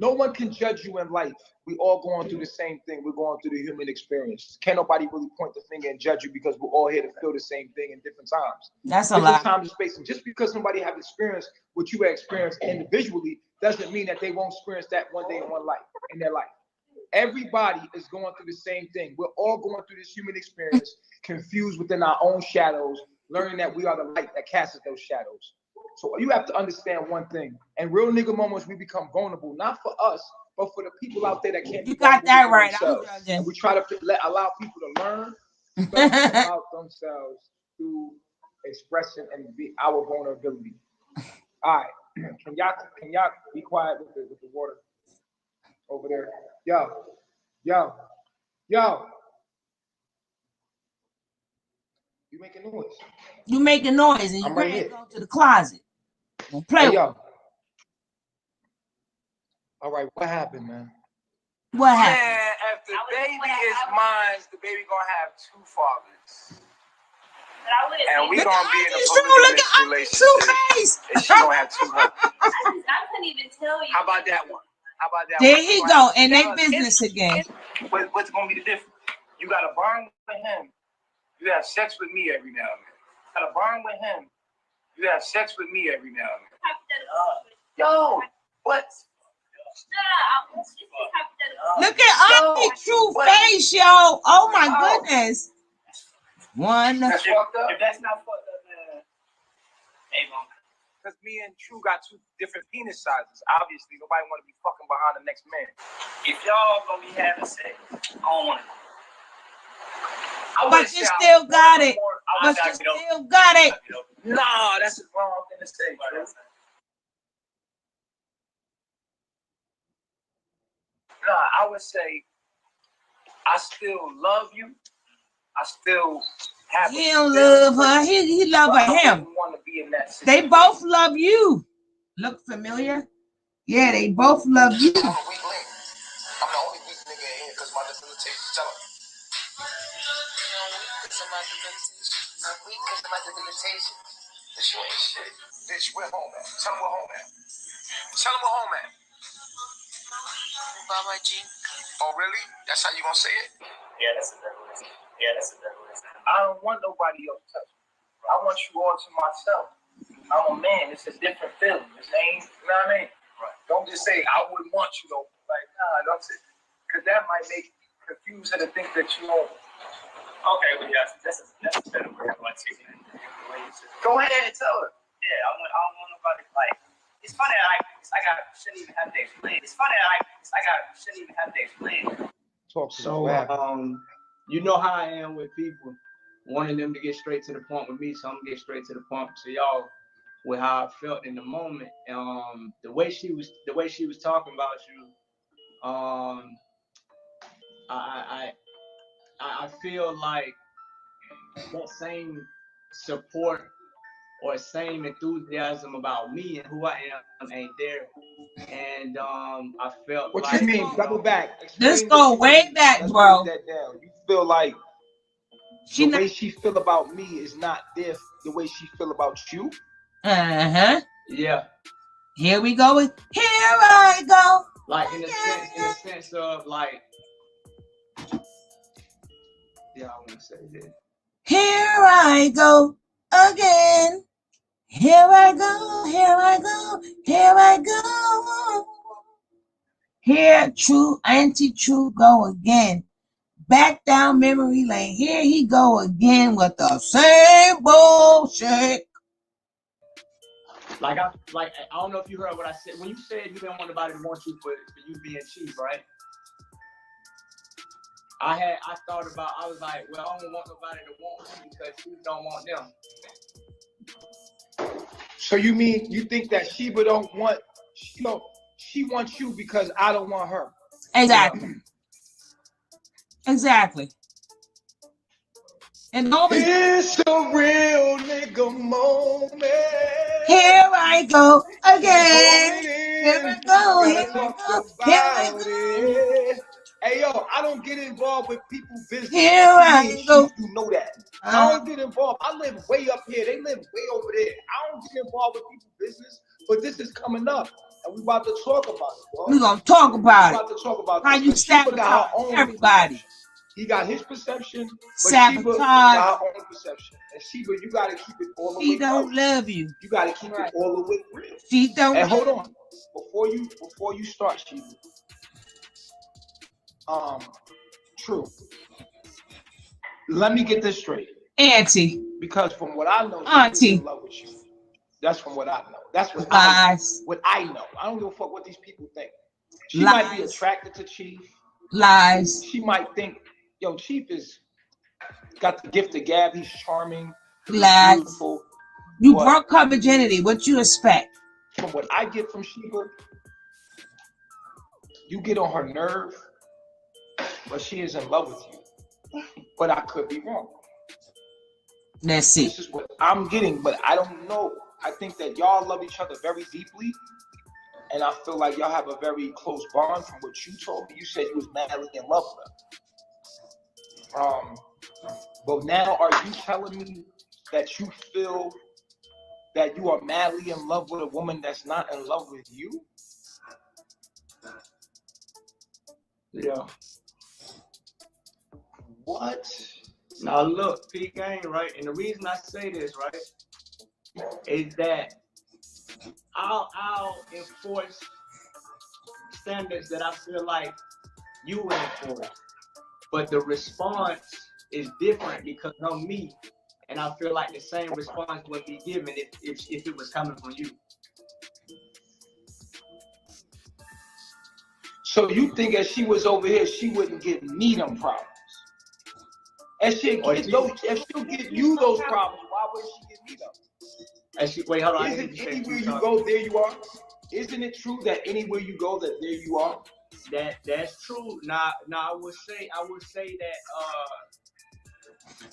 No one can judge you in life. We all going through the same thing. We're going through the human experience. Can't nobody really point the finger and judge you because we're all here to feel the same thing in different times. That's a different lot. Times and space. And just because somebody have experienced what you have experienced individually doesn't mean that they won't experience that one day in their life. Everybody is going through the same thing. We're all going through this human experience, confused within our own shadows, learning that we are the light that casts those shadows. So you have to understand one thing. And real nigga moments, we become vulnerable, not for us, but for the people out there that can't. You got that right. I'm judging. And we try to allow people to learn about themselves through expression and our vulnerability. All right, can y'all be quiet with the water over there? Yo. You making noise. You making noise and you I'm right can't here. go to the closet. Don't play Hey, with yo. All right, what happened, man? what happened? Man, if the baby is mine, the baby gonna have 2 fathers. And we gonna be in a polygamous relationship. And she gonna have 2 husbands. I couldn't even tell you. How about that one? How about that There one? he go, and they business again. What's gonna be the difference? You got to bond with him. You have sex with me every now and then. You got to bond with him. You have sex with me every now and then. Yo, what? Look at Auntie True face, yo. Oh my goodness. One. That's fucked up. If that's not fucked up, man. Hey, mom. Because me and True got 2 different penis sizes. Obviously, nobody want to be fucking behind the next man. If y'all gonna be having sex, I don't want to. But you still got it. But you still got it. Nah, that's the wrong thing to say, bro. Nah, I would say I still love you. I still have. He don't love her. He love her him. They both love you. Look familiar? Yeah, they both love you. I'm the only weak nigga in here because my debilitation. Tell him. I'm weak because of my debilitation. Bitch, you ain't shit. Bitch, where home at? Tell him where home at. Tell him where home at. Baba G. Oh, really? That's how you gonna say it? Yeah, that's a better way. Yeah, that's a better way. I don't want nobody else to touch me. I want you all to myself. I'm a man. It's a different feeling. It's ain't, you know what I mean? Right. Don't just say, I wouldn't want you, though. Like, nah, don't say, because that might make confuse her to think that you don't. Okay, well, yeah, that's a better way of articulating it. Go ahead and tell her. Yeah, I don't want nobody, like, it's funny that shouldn't even have to explain. It's funny that shouldn't even have to explain. So, you know how I am with people, wanting them to get straight to the point with me, so I'm gonna get straight to the point to y'all with how I felt in the moment. The way she was talking about you, I feel like that same support or same enthusiasm about me and who I am ain't there. And I felt what like, you mean? Double back. Let's go way back, bro. That down. You feel like the way she feel about me is not the way she feel about you? Uh-huh. Yeah. Here we go. Here I go. Like in a sense of like, yeah, I want to say this. Here I go again. Here I go. Here I go. Here I go. Here, True, Auntie True go again. Back down memory lane. Here he go again with the same bullshit. Like I don't know if you heard what I said. When you said you didn't want nobody to want you for you being cheap, right? I was like, well, I don't want nobody to want me because she don't want them. So you mean you think that Sheba don't want, she wants you because I don't want her? Exactly. Exactly. And always, it's a real nigga moment. Here I go again. Here I go. Here I go. Hey yo, I don't get involved with people's business. Here I go. You know that. I don't get involved. I live way up here. They live way over there. I don't get involved with people's business. But this is coming up, and we about to talk about it. Bro. We're gonna talk about it. About to talk about how you sabotage everybody. He got his perception, but sabotage. Sheba got her own perception. And Sheba, you gotta keep it all the way. She don't love you. You gotta keep it all the way real. She don't. And hold on, before you start, Sheba. True. Let me get this straight, Auntie. Because from what I know, Auntie, she's in love with you. That's from what I know. That's what lies. I know. I don't give a fuck what these people think. She might be attracted to Chief. Lies. She might think, yo, Chief is got the gift of gab. He's charming. Lies. Beautiful. You broke her virginity. What you expect? From what I get from Sheba, you get on her nerve, but she is in love with you. But I could be wrong. Let's see. This is what I'm getting, but I don't know. I think that y'all love each other very deeply, and I feel like y'all have a very close bond. From what you told me, you said you was madly in love with her. But now, are you telling me that you feel that you are madly in love with a woman that's not in love with you? Yeah. What? Now look, P Gang, right? And the reason I say this, right, is that I'll enforce standards that I feel like you would enforce. But the response is different because I'm me. And I feel like the same response would be given if it was coming from you. So you think if she was over here, she wouldn't give me them problems? And she'll get those, if she'll give you those problems, why wouldn't she give me them? And wait, hold on. Isn't anywhere you go, there you are? Isn't it true that anywhere you go, that there you are? That's true. Now I would say that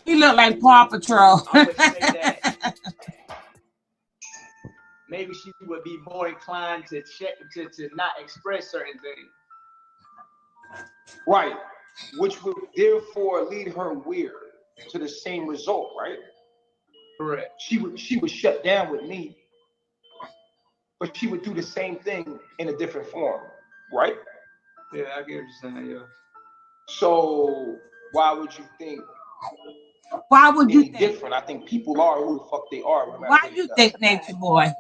He look like Paw Patrol. I would say that maybe she would be more inclined to not express certain things. Right. Which would therefore lead her where? To the same result, right? Correct. She would shut down with me, but she would do the same thing in a different form, right? Yeah, I get what you're saying, yeah. So why would you think? Why would you think different? I think people are who the fuck they are. No why you think, Nature Boy?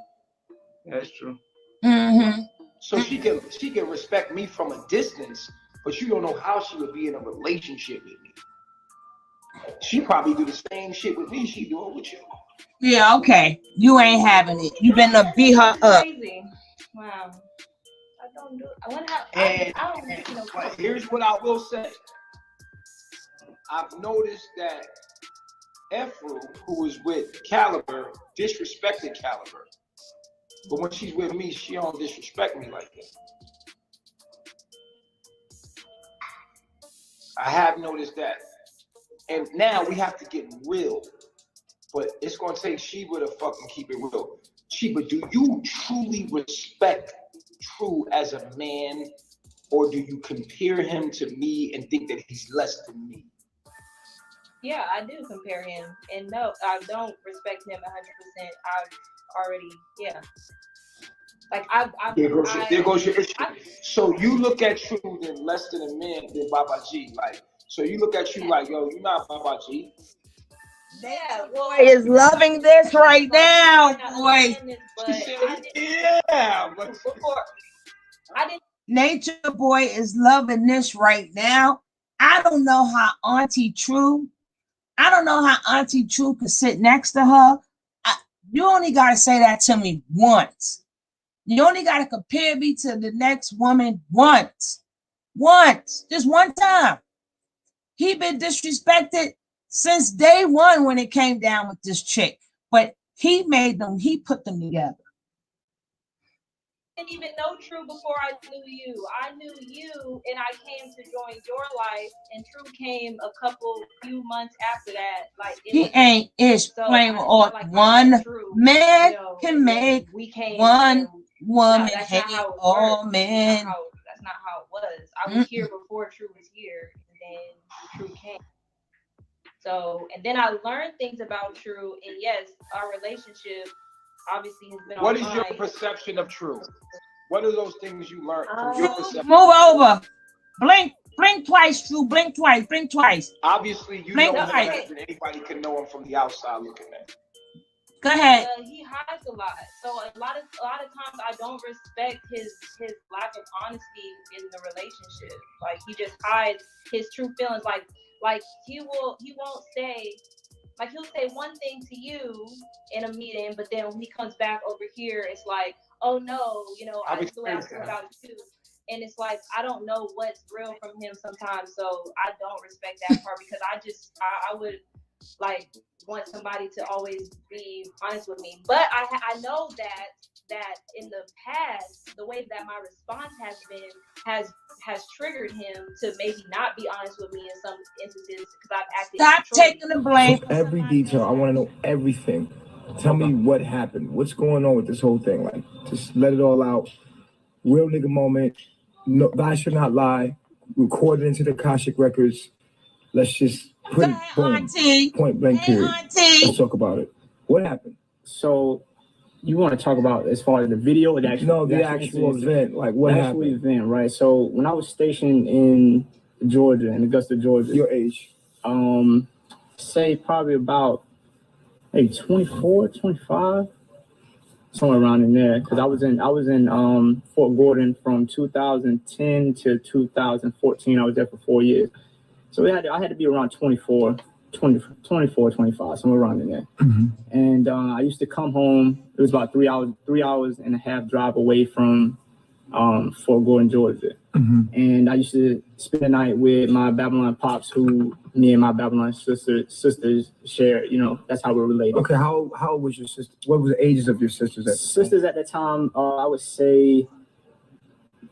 That's true. Mm-hmm. So she can respect me from a distance, but you don't know how she would be in a relationship with me. She probably do the same shit with me she doing with you. Yeah, okay. You ain't having it. You been to beat her up. Crazy. Wow. I don't do. I wonder how. And I don't, you know. But here's what I will say. I've noticed that Efru, who was with Caliber, disrespected Caliber. But when she's with me, she don't disrespect me like that. I have noticed that. And now we have to get real. But it's going to take Sheba to fucking keep it real. Sheba, do you truly respect True as a man? Or do you compare him to me and think that he's less than me? Yeah, I do compare him. And no, I don't respect him 100%. I've already, yeah. Like, There goes your issue. So you look at True than less than a man than Baba G. Like, so you look at you like, yo, you're not Baba G. Yeah, well, Boy is loving this right now, boy. Yeah, but before I didn't. Nature Boy is loving this right now. I don't know how Auntie True could sit next to her. You only got to say that to me once. You only got to compare me to the next woman once. Just one time. He been disrespected since day one when it came down with this chick. But he put them together. I didn't even know True before I knew you. I knew you and I came to join your life, and True came a few months after that. Like, he ain't playing with all one man can make one woman hate all men. That's not how it was. I was here before True was here, and then True came. So, and then I learned things about True, and yes, our relationship obviously has been. What is your perception of True? What are those things you learned from your perception? Move over. Blink twice, True. Blink twice. Obviously, you know him better than anybody can know him from the outside looking at. Go ahead. He hides a lot, so a lot of times I don't respect his lack of honesty in the relationship. Like, he just hides his true feelings. Like he won't say. Like, he'll say one thing to you in a meeting, but then when he comes back over here, it's like, oh no, I just the way I feel about you. And it's like, I don't know what's real from him sometimes, so I don't respect that part because I would like want somebody to always be honest with me. But I know that in the past, the way that my response has has triggered him to maybe not be honest with me in some instances because I've acted. Stop taking the blame. So every detail, I want to know everything. Tell me what happened. What's going on with this whole thing? Like, just let it all out. Real nigga moment. No, guys should not lie. Recorded into the Akashic records. Let's just put it, boom, point blank period. Let's talk about it. What happened? So, you want to talk about as far as the video or the actual? No, the actual event. Like, what happened? The actual event, right? So, when I was stationed in Georgia, in Augusta, Georgia. Your age? Say probably about maybe 24, 25, somewhere around in there. Because I was in Fort Gordon from 2010 to 2014. I was there for 4 years. So I had to be around 24, 25, somewhere around in there. Mm-hmm. And I used to come home. It was about 3 hours and a half drive away from Fort Gordon, Georgia. Mm-hmm. And I used to spend the night with my Babylon pops, who me and my Babylon sisters share. You know, that's how we're related. Okay, how old was your sister? What was the ages of your sisters at the time? Sisters at the time, I would say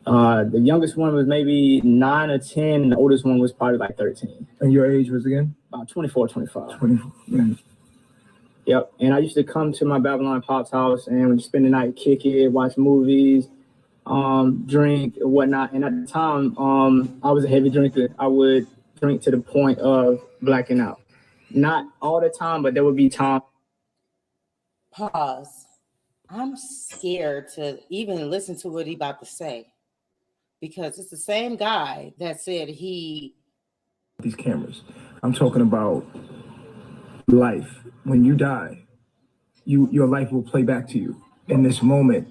the youngest one was maybe 9 or 10, and the oldest one was probably like 13. And your age was again? About 24, 25. 24. Yeah. Yep. And I used to come to my Babylon Pop's house and we'd spend the night, kick it, watch movies, drink and whatnot. And at the time, I was a heavy drinker. I would drink to the point of blacking out. Not all the time, but there would be times. Pause. I'm scared to even listen to what he about to say, because it's the same guy that said he. These cameras. I'm talking about life. When you die, your life will play back to you. In this moment,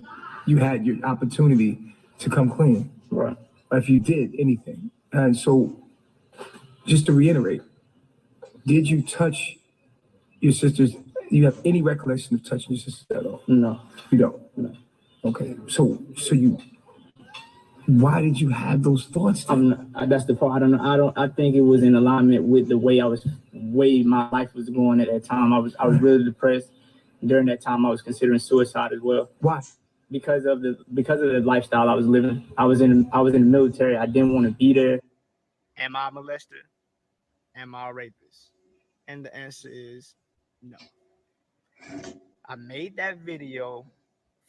you had your opportunity to come clean. Right. If you did anything. And so, just to reiterate, did you touch your sisters? Do you have any recollection of touching your sisters at all? No. You don't? No. Okay. So you. Why did you have those thoughts? That's the part. I think it was in alignment with the way my life was going at that time. I was really depressed. During that time, I was considering suicide as well. Why? Because of the lifestyle I was living. I was in the military. I didn't want to be there. Am I a molester? Am I a rapist? And the answer is no. I made that video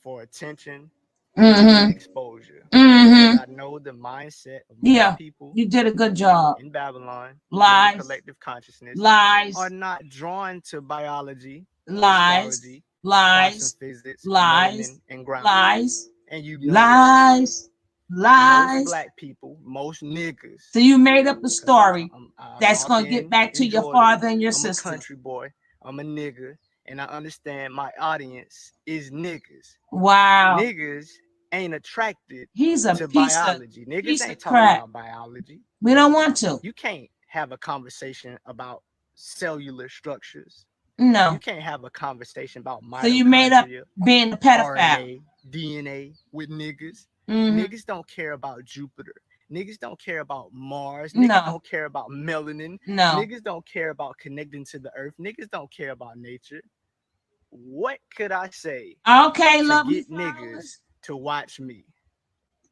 for attention. Mm-hmm. Exposure. Mm-hmm. I know the mindset of most people. You did a good job. In Babylon, lies, collective consciousness, lies, are not drawn to biology, lies, astrology, lies, physics, lies, and ground. lies, and you know lies, lies. Most black people, most niggas. So you made up a story that's gonna get back to your father and your sister. I'm a country boy. I'm a nigga. And I understand my audience is niggas. Wow. Niggas ain't attracted to biology. Niggas ain't talking about biology. We don't want to. You can't have a conversation about cellular structures. No. You can't have a conversation about mitochondria. So you made up being a pedophile. RNA, DNA with niggas. Mm-hmm. Niggas don't care about Jupiter. Niggas don't care about Mars. Niggas don't care about melanin. No. Niggas don't care about connecting to the earth. Niggas don't care about nature. What could I say to get niggas to watch me?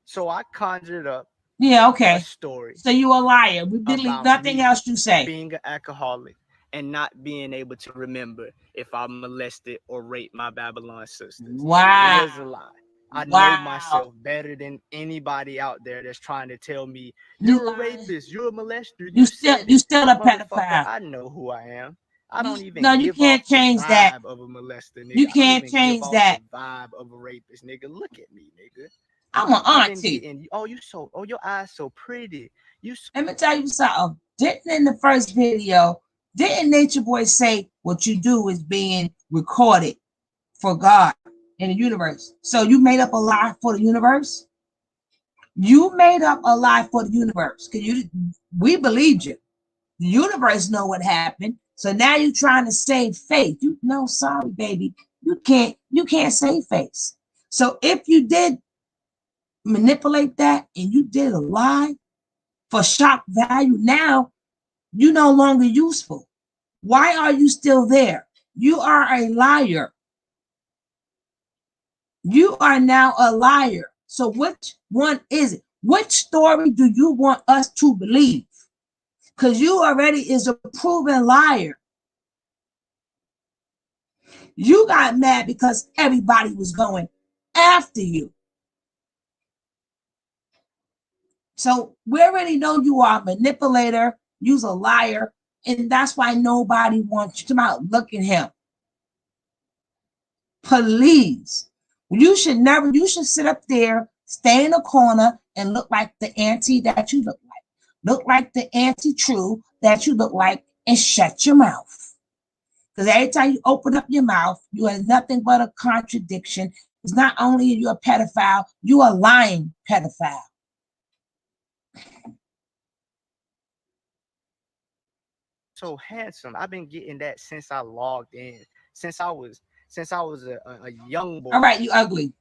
So I conjured up a story. So you a liar. We believe nothing else you say. Being an alcoholic and not being able to remember if I molested or raped my Babylon sisters. Wow. It was a lie. I know myself better than anybody out there that's trying to tell me you're a rapist, you're a molester. You still a pedophile. I know who I am. I don't even. No, you can't change that. Of a molester, nigga. You can't change that. The vibe of a rapist, nigga. Look at me, nigga. I'm an auntie. Your eyes so pretty. Let me tell you something. Didn't in the first video, didn't Natureboy say what you do is being recorded for God in the universe? So you made up a lie for the universe. You made up a lie for the universe. We believed you. The universe know what happened. So now you're trying to save face. Sorry, baby. You can't save face. So if you did manipulate that and you did a lie for shock value, now you're no longer useful. Why are you still there? You are a liar. You are now a liar. So which one is it? Which story do you want us to believe? Because you already is a proven liar. You got mad because everybody was going after you. So we already know you are a manipulator, you're a liar, and that's why nobody wants you to come out. Look at him. Please. You should sit up there, stay in the corner, and look like the auntie that you look like. Look like the auntie true that you look like, and shut your mouth. Because every time you open up your mouth, you are nothing but a contradiction. It's not only you're a pedophile, you are a lying pedophile. So handsome. I've been getting that since I logged in. Since I was a young boy. All right, you ugly.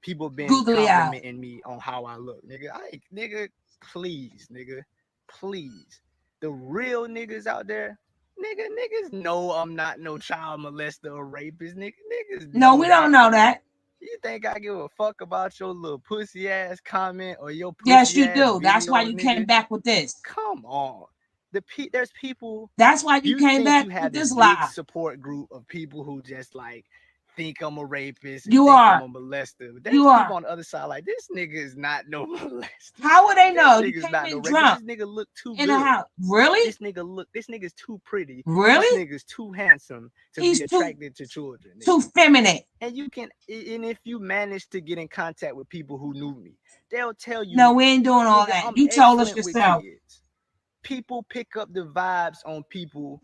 People been Googly complimenting me on how I look, nigga. Nigga, please, nigga, please. The real niggas out there, niggas know I'm not no child molester or rapist, niggas. No, we don't know that. You think I give a fuck about your little pussy ass comment or your pussy yes, you ass do. video, That's why you nigga? came back with this. Come on. There's people. That's why you came back you have with this big lie. support group of people who just like think I'm a rapist. You think are. I'm a molester. But there's You people are. on the other side like this nigga is not no molester. How would they know? This You nigga's came not in no drunk rapist. This nigga look too in good. a house. Really? This nigga's too pretty. Really? This nigga's too handsome to He's be attracted to children. Too feminine. And if you manage to get in contact with people who knew me, they'll tell you. No, we ain't doing all that. I'm You told us excellent with yourself. kids. People pick up the vibes on people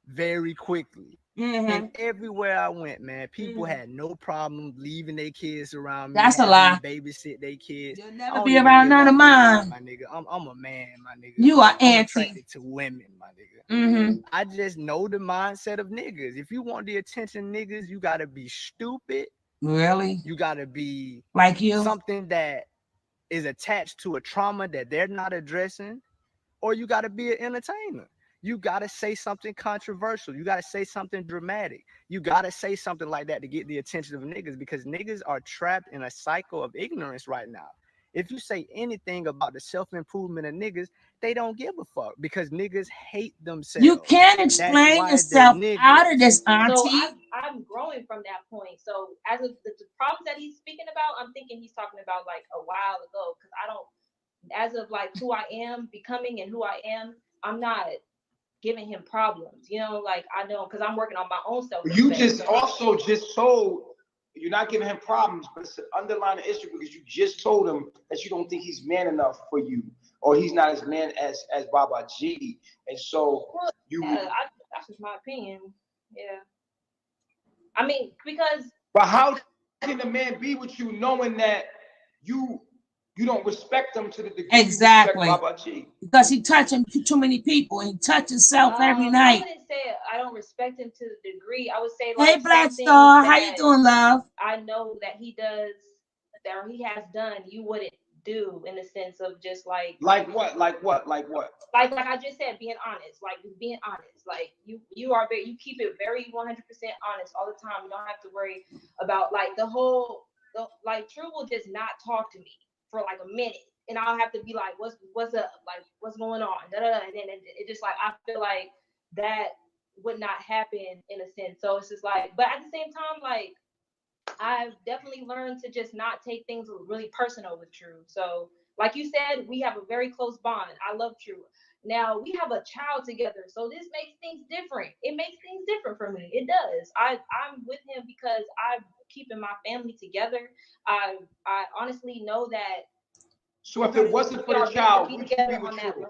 very quickly. And everywhere I went, man, people had no problem leaving their kids around me. That's a lie. Babysit their kids. You'll never be around none of mine. My nigga, I'm a man, my nigga. You are I'm auntie. attracted to women, my nigga. I just know the mindset of niggas. If you want the attention, niggas, you gotta be stupid. Really? You gotta be like you. Something that is attached to a trauma that they're not addressing, or you gotta be an entertainer. You gotta say something controversial. You gotta say something dramatic. You gotta say something like that to get the attention of niggas, because niggas are trapped in a cycle of ignorance right now. If you say anything about the self-improvement of niggas, they don't give a fuck because niggas hate themselves. You can't explain yourself out of this, auntie. So I'm growing from that point. So as of the problems that he's speaking about, I'm thinking he's talking about like a while ago, because I don't, as of like who I am becoming and who I am, I'm not giving him problems, you know, like I know, because I'm working on my own self. You just also just told, you're not giving him problems, but it's an underlying issue because you just told him that you don't think he's man enough for you, or he's not as man as Baba G. And so that's just my opinion. Yeah. I mean, because. But how can a man be with you knowing that you don't respect him to the degree exactly. you respect Baba G? Because he touching too many people. He touches himself every night. I wouldn't say I don't respect him to the degree. I would say like, hey, Black Star, how you doing, love? I know that he does, that he has done, you wouldn't do, in the sense of just like. Like what? Like I just said, being honest. Like being honest. Like you keep it very 100% honest all the time. You don't have to worry about like like True will just not talk to me for like a minute, and I'll have to be like, what's up, like what's going on, and then it just like, I feel like that would not happen in a sense. So it's just like, but at the same time, like I've definitely learned to just not take things really personal with True. So like you said, we have a very close bond. I love True. Now we have a child together, so this makes things different. It makes things different for me. It does. I'm with him because I'm keeping my family together. I honestly know that. So if it wasn't for the child, would you be with True?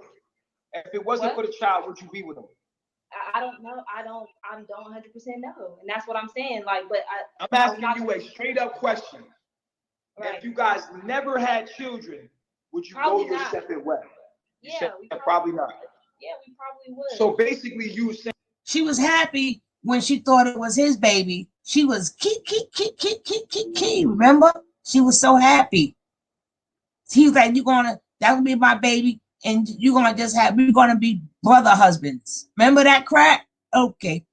If it wasn't for the child, would you be with him? I don't know. I don't 100% know, and that's what I'm saying. Like, but I'm asking you a straight up question. Right. If you guys never had children, would you probably go your not. separate way? Yeah, probably not. Yeah, we probably would. So basically, you were saying she was happy when she thought it was his baby. She was key. Remember? She was so happy. He was like, that will be my baby, and we're gonna be brother husbands. Remember that crap? Okay.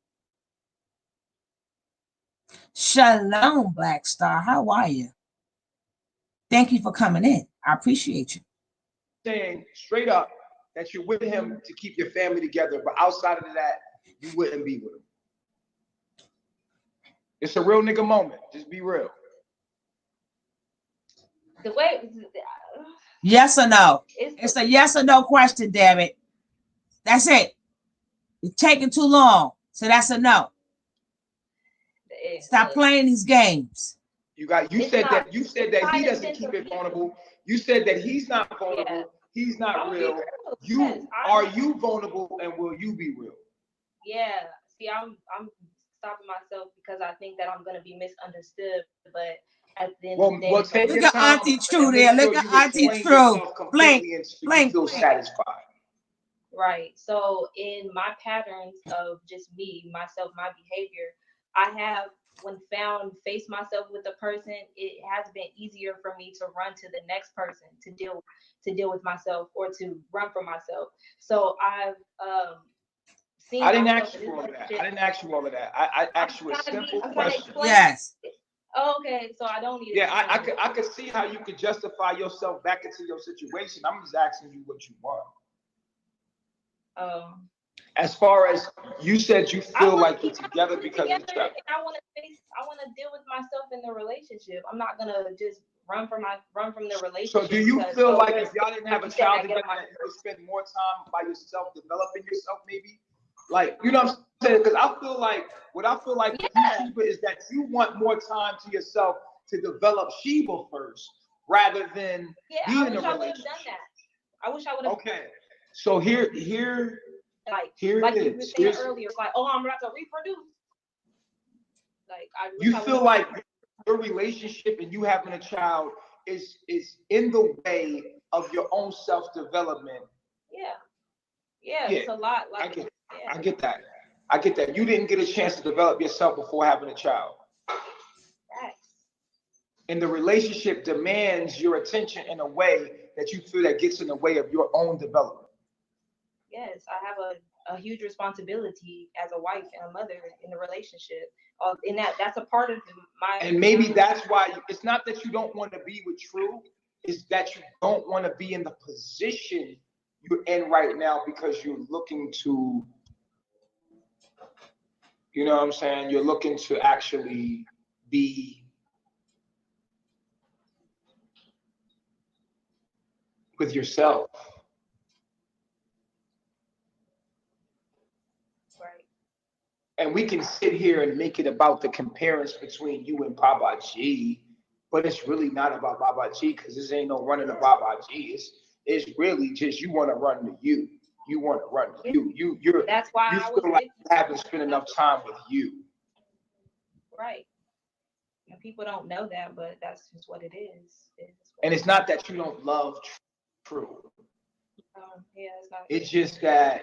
Shalom, Black Star. How are you? Thank you for coming in. I appreciate you. saying straight up that you're with him to keep your family together, but outside of that, you wouldn't be with him. It's a real nigga moment. Just be real. The way. Yes or no? It's a yes or no question, damn it. That's it. You're taking too long. So that's a no. Stop playing these games. You said that he doesn't keep it vulnerable. You said that he's not vulnerable. Yeah. He's not real. Are you vulnerable, and will you be real? Yeah. See, I'm stopping myself because I think that I'm gonna be misunderstood, but at the end of the day, look at Auntie True there. Look at Auntie True. Blink. Feel satisfied. Right. So in my patterns of just me, myself, my behavior, I have when face myself with a person, it has been easier for me to run to the next person to deal with myself or to run from myself. So I've seen. I didn't ask you all of that. I didn't ask you all of that. I asked you a simple question. Yes. Oh, okay, so I don't need. Yeah, I could see how you could justify yourself back into your situation. I'm just asking you what you want. As far as you said, you feel like you're together because of each other. I want to deal with myself in the relationship. I'm not gonna just run from the relationship. So do you feel like if y'all didn't have a child together, that you would spend more time by yourself, developing yourself, maybe? Like, you know what I'm saying? Because I feel like with you, Sheba, is that you want more time to yourself to develop Sheba first, rather than being in a relationship. I wish I would have done that. I wish I would have. Okay, so here you were saying earlier, it's like, oh, I'm about to reproduce. Like, you feel like your relationship and you having a child is in the way of your own self-development. Yeah, it's a lot. Like, I get that. You didn't get a chance to develop yourself before having a child. Right. And the relationship demands your attention in a way that you feel that gets in the way of your own development. Yes, I have a huge responsibility as a wife and a mother in the relationship. And that's a part of my. And maybe that's why it's not that you don't want to be with True, it's that you don't want to be in the position you're in right now because you're looking to, you know what I'm saying? You're looking to actually be with yourself. Right. And we can sit here and make it about the comparison between you and Baba G, but it's really not about Baba G because this ain't no running to Baba G. It's really just you want to run to you. You want to run to you. That's why you feel like you haven't spent enough time with you. Right. And people don't know that, but that's just what it is. And it's not that you don't love True. Yeah, it's not.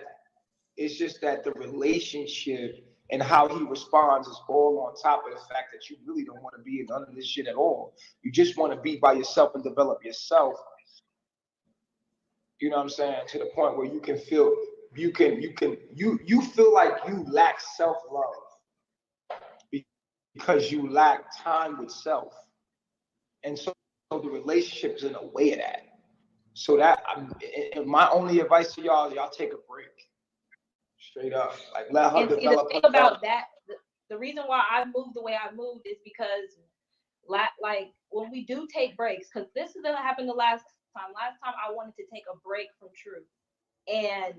It's just that the relationship and how he responds is all on top of the fact that you really don't want to be in none of this shit at all. You just want to be by yourself and develop yourself. You know what I'm saying? To the point where you can feel you feel like you lack self-love because you lack time with self. And so the relationship is in the way of that. So that my only advice to y'all is y'all take a break. Straight up. Like let her develop. The thing about that, the reason why I moved the way I moved is because like when we do take breaks, because this is what happened the last time. Last time I wanted to take a break from True. And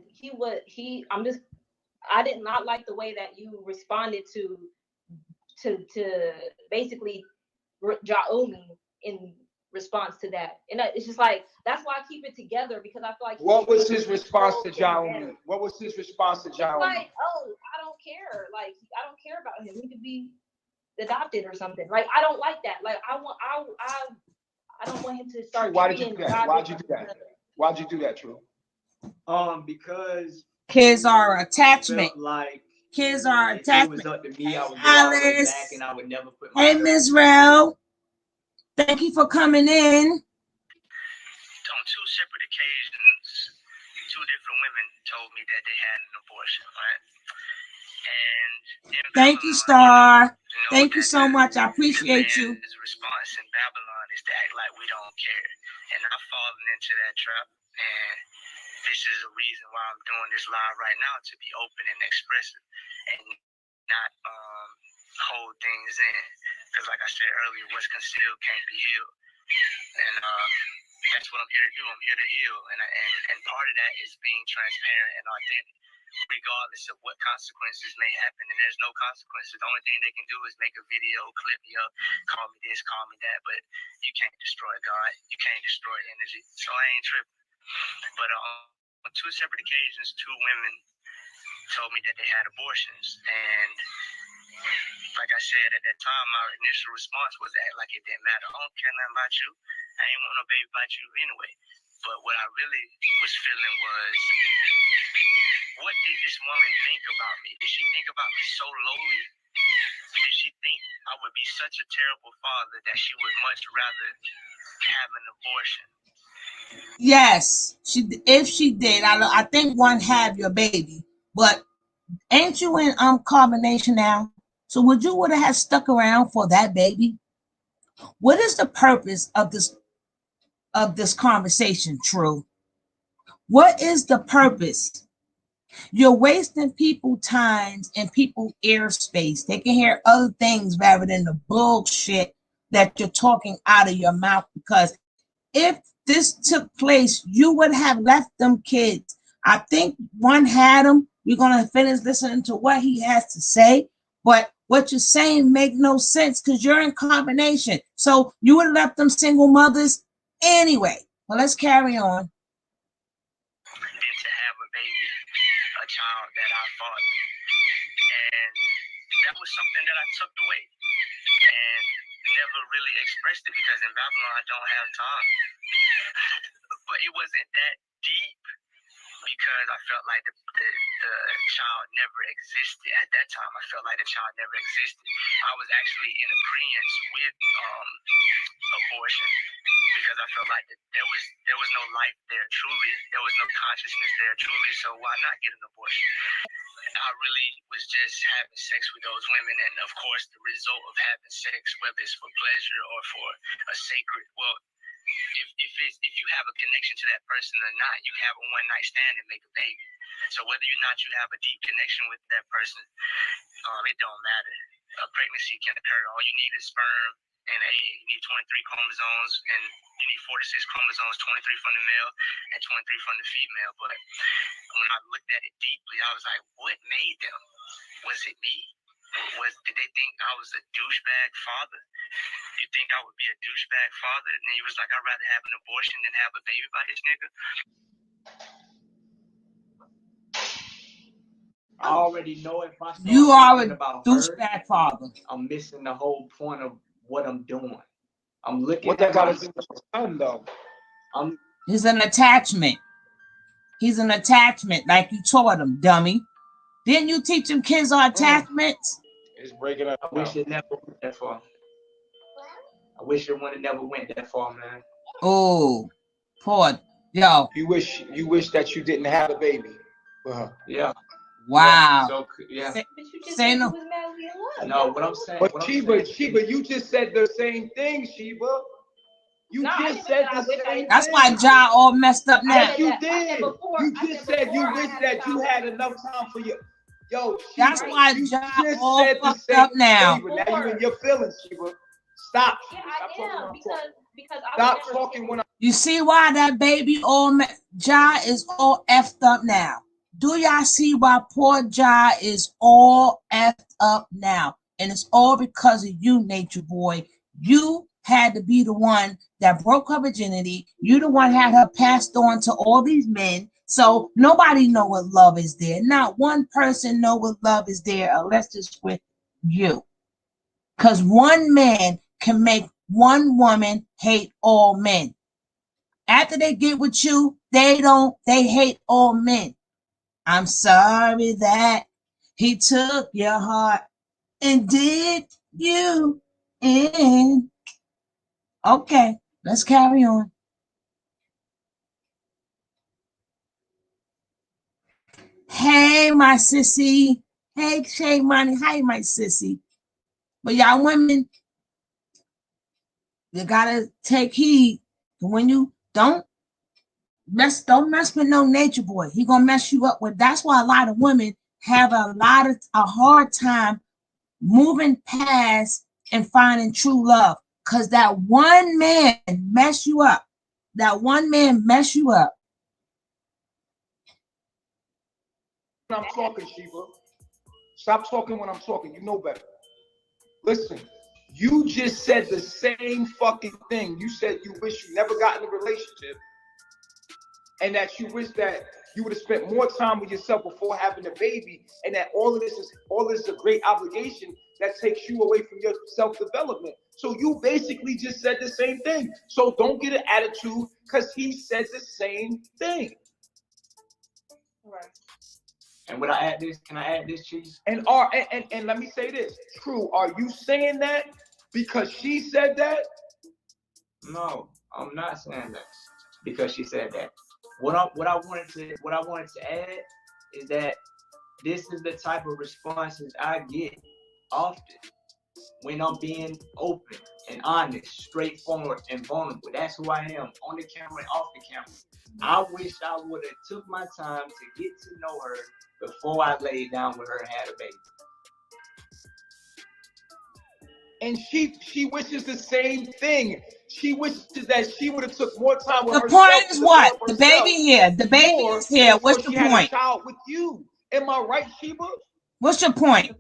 I did not like the way that you responded to basically Jaomi in response to that. And it's just like, that's why I keep it together, because I feel like. What was his response to Jaomi? What was his response to Jaomi? Like, oh, I don't care. Like, I don't care about him. He could be adopted or something. Like, I don't like that. Like, I don't want him to start. Why did you do that? Why'd you do that? Why'd you do that, True? Because kids are attachment. Like kids are attachment. It was up to me. I would go all the way back, and I would never put my. Hey, Ms. Rel. Thank you for coming in. On two separate occasions, two different women told me that they had an abortion, right? And thank you, Star. Thank you so much. I appreciate you. His response in Babylon is to act like we don't care. And I've fallen into that trap. And this is a reason why I'm doing this live right now, to be open and expressive and not hold things in. Because like I said earlier, what's concealed can't be healed. And that's what I'm here to do. I'm here to heal. And part of that is being transparent and authentic, regardless of what consequences may happen. And there's no consequences. The only thing they can do is make a video, clip me up, call me this, call me that. But you can't destroy God. You can't destroy energy. So I ain't tripping. But on two separate occasions, two women told me that they had abortions. And like I said at that time, my initial response was to act like it didn't matter. I don't care nothing about you. I ain't want no baby about you anyway. But what I really was feeling was, what did this woman think about me? Did she think about me so lowly? Did she think I would be such a terrible father that she would much rather have an abortion? Yes, if she did, I think one have your baby, but ain't you in combination now? So would you would have stuck around for that baby? What is the purpose of this conversation, True? What is the purpose? You're wasting people times and people airspace. They can hear other things rather than the bullshit that you're talking out of your mouth. Because if this took place, you would have left them kids. I think one had them. We're gonna finish listening to what he has to say, but what you're saying make no sense because you're in combination. So you would have left them single mothers anyway. Well, let's carry on. Than to have a baby, a child that I fathered. And that was something that I tucked away and never really expressed it, because in Babylon I don't have time. But it wasn't that deep, because I felt like the child never existed. At that time, I felt like the child never existed. I was actually in agreement with abortion, because I felt like there was no life there truly. There was no consciousness there truly. So why not get an abortion? I really was just having sex with those women, and of course, the result of having sex, whether it's for pleasure or for a sacred, well, if you have a connection to that person or not, you can have a one night stand and make a baby. So whether or not you have a deep connection with that person, it don't matter. A pregnancy can occur. All you need is sperm and a egg. You need 23 chromosomes, and you need 46 chromosomes, 23 from the male and 23 from the female. But when I looked at it deeply, I was like, what made them? Was it me? Did they think I was a douchebag father? You think I would be a douchebag father? And he was like, I'd rather have an abortion than have a baby by this nigga. I already know if I start You are thinking a about douchebag father. I'm missing the whole point of what I'm doing. I'm looking What at that got my to do with your son, though? He's an attachment. He's an attachment, like you taught him, dummy. Didn't you teach them kids are attachments? It's breaking up. I wish it never went that far. I wish it would have never went that far, man. Oh, poor yo. You wish that you didn't have a baby with her. Yeah. Wow. So yeah. Say no. No, what I'm saying. But Sheba, you just said the same thing, Sheba. You just said the same thing. That's why Ja all messed up now. Yes, you did. You just said you wish that you had enough time for your. Yo, Sheba, that's why Ja just all said the fucked same up now. Sheba, now you in your feelings, Sheba. Stop. Yeah, Stop I am because I Stop would never talking when I. You see why that baby Ja is all effed up now? Do y'all see why poor Ja is all effed up now? And it's all because of you, Nature Boy. You had to be the one that broke her virginity. You the one had her passed on to all these men. So nobody know what love is there. Not one person know what love is there unless it's with you. Because one man can make one woman hate all men. After they get with you, they hate all men. I'm sorry that he took your heart and did you in. Okay, let's carry on. Hey, my sissy. Hey, Shay Money. Hi, my sissy. But y'all women, you gotta take heed when you don't Don't mess with no nature boy. He gonna mess you up with. That's why a lot of women have a hard time moving past and finding true love. Cause that one man mess you up. That one man mess you up. I'm talking, Sheba. Stop talking when I'm talking. You know better. Listen, you just said the same fucking thing. You said you wish you never got in a relationship and that you wish that you would have spent more time with yourself before having a baby, and that all of this is a great obligation that takes you away from your self-development. So you basically just said the same thing. So don't get an attitude because he said the same thing. Right. And would I add this? Can I add this, Chief? And let me say this. True, are you saying that because she said that? No, I'm not saying that because she said that. What I wanted to add is that this is the type of responses I get often when I'm being open and honest, straightforward, and vulnerable. That's who I am, on the camera and off the camera. I wish I would have took my time to get to know her before I laid down with her and had a baby. And she wishes the same thing. She wishes that she would have took more time with The herself. point is what? The baby here. The baby is here. What's the she had a point? child with you. Am I right, Sheba? What's your point?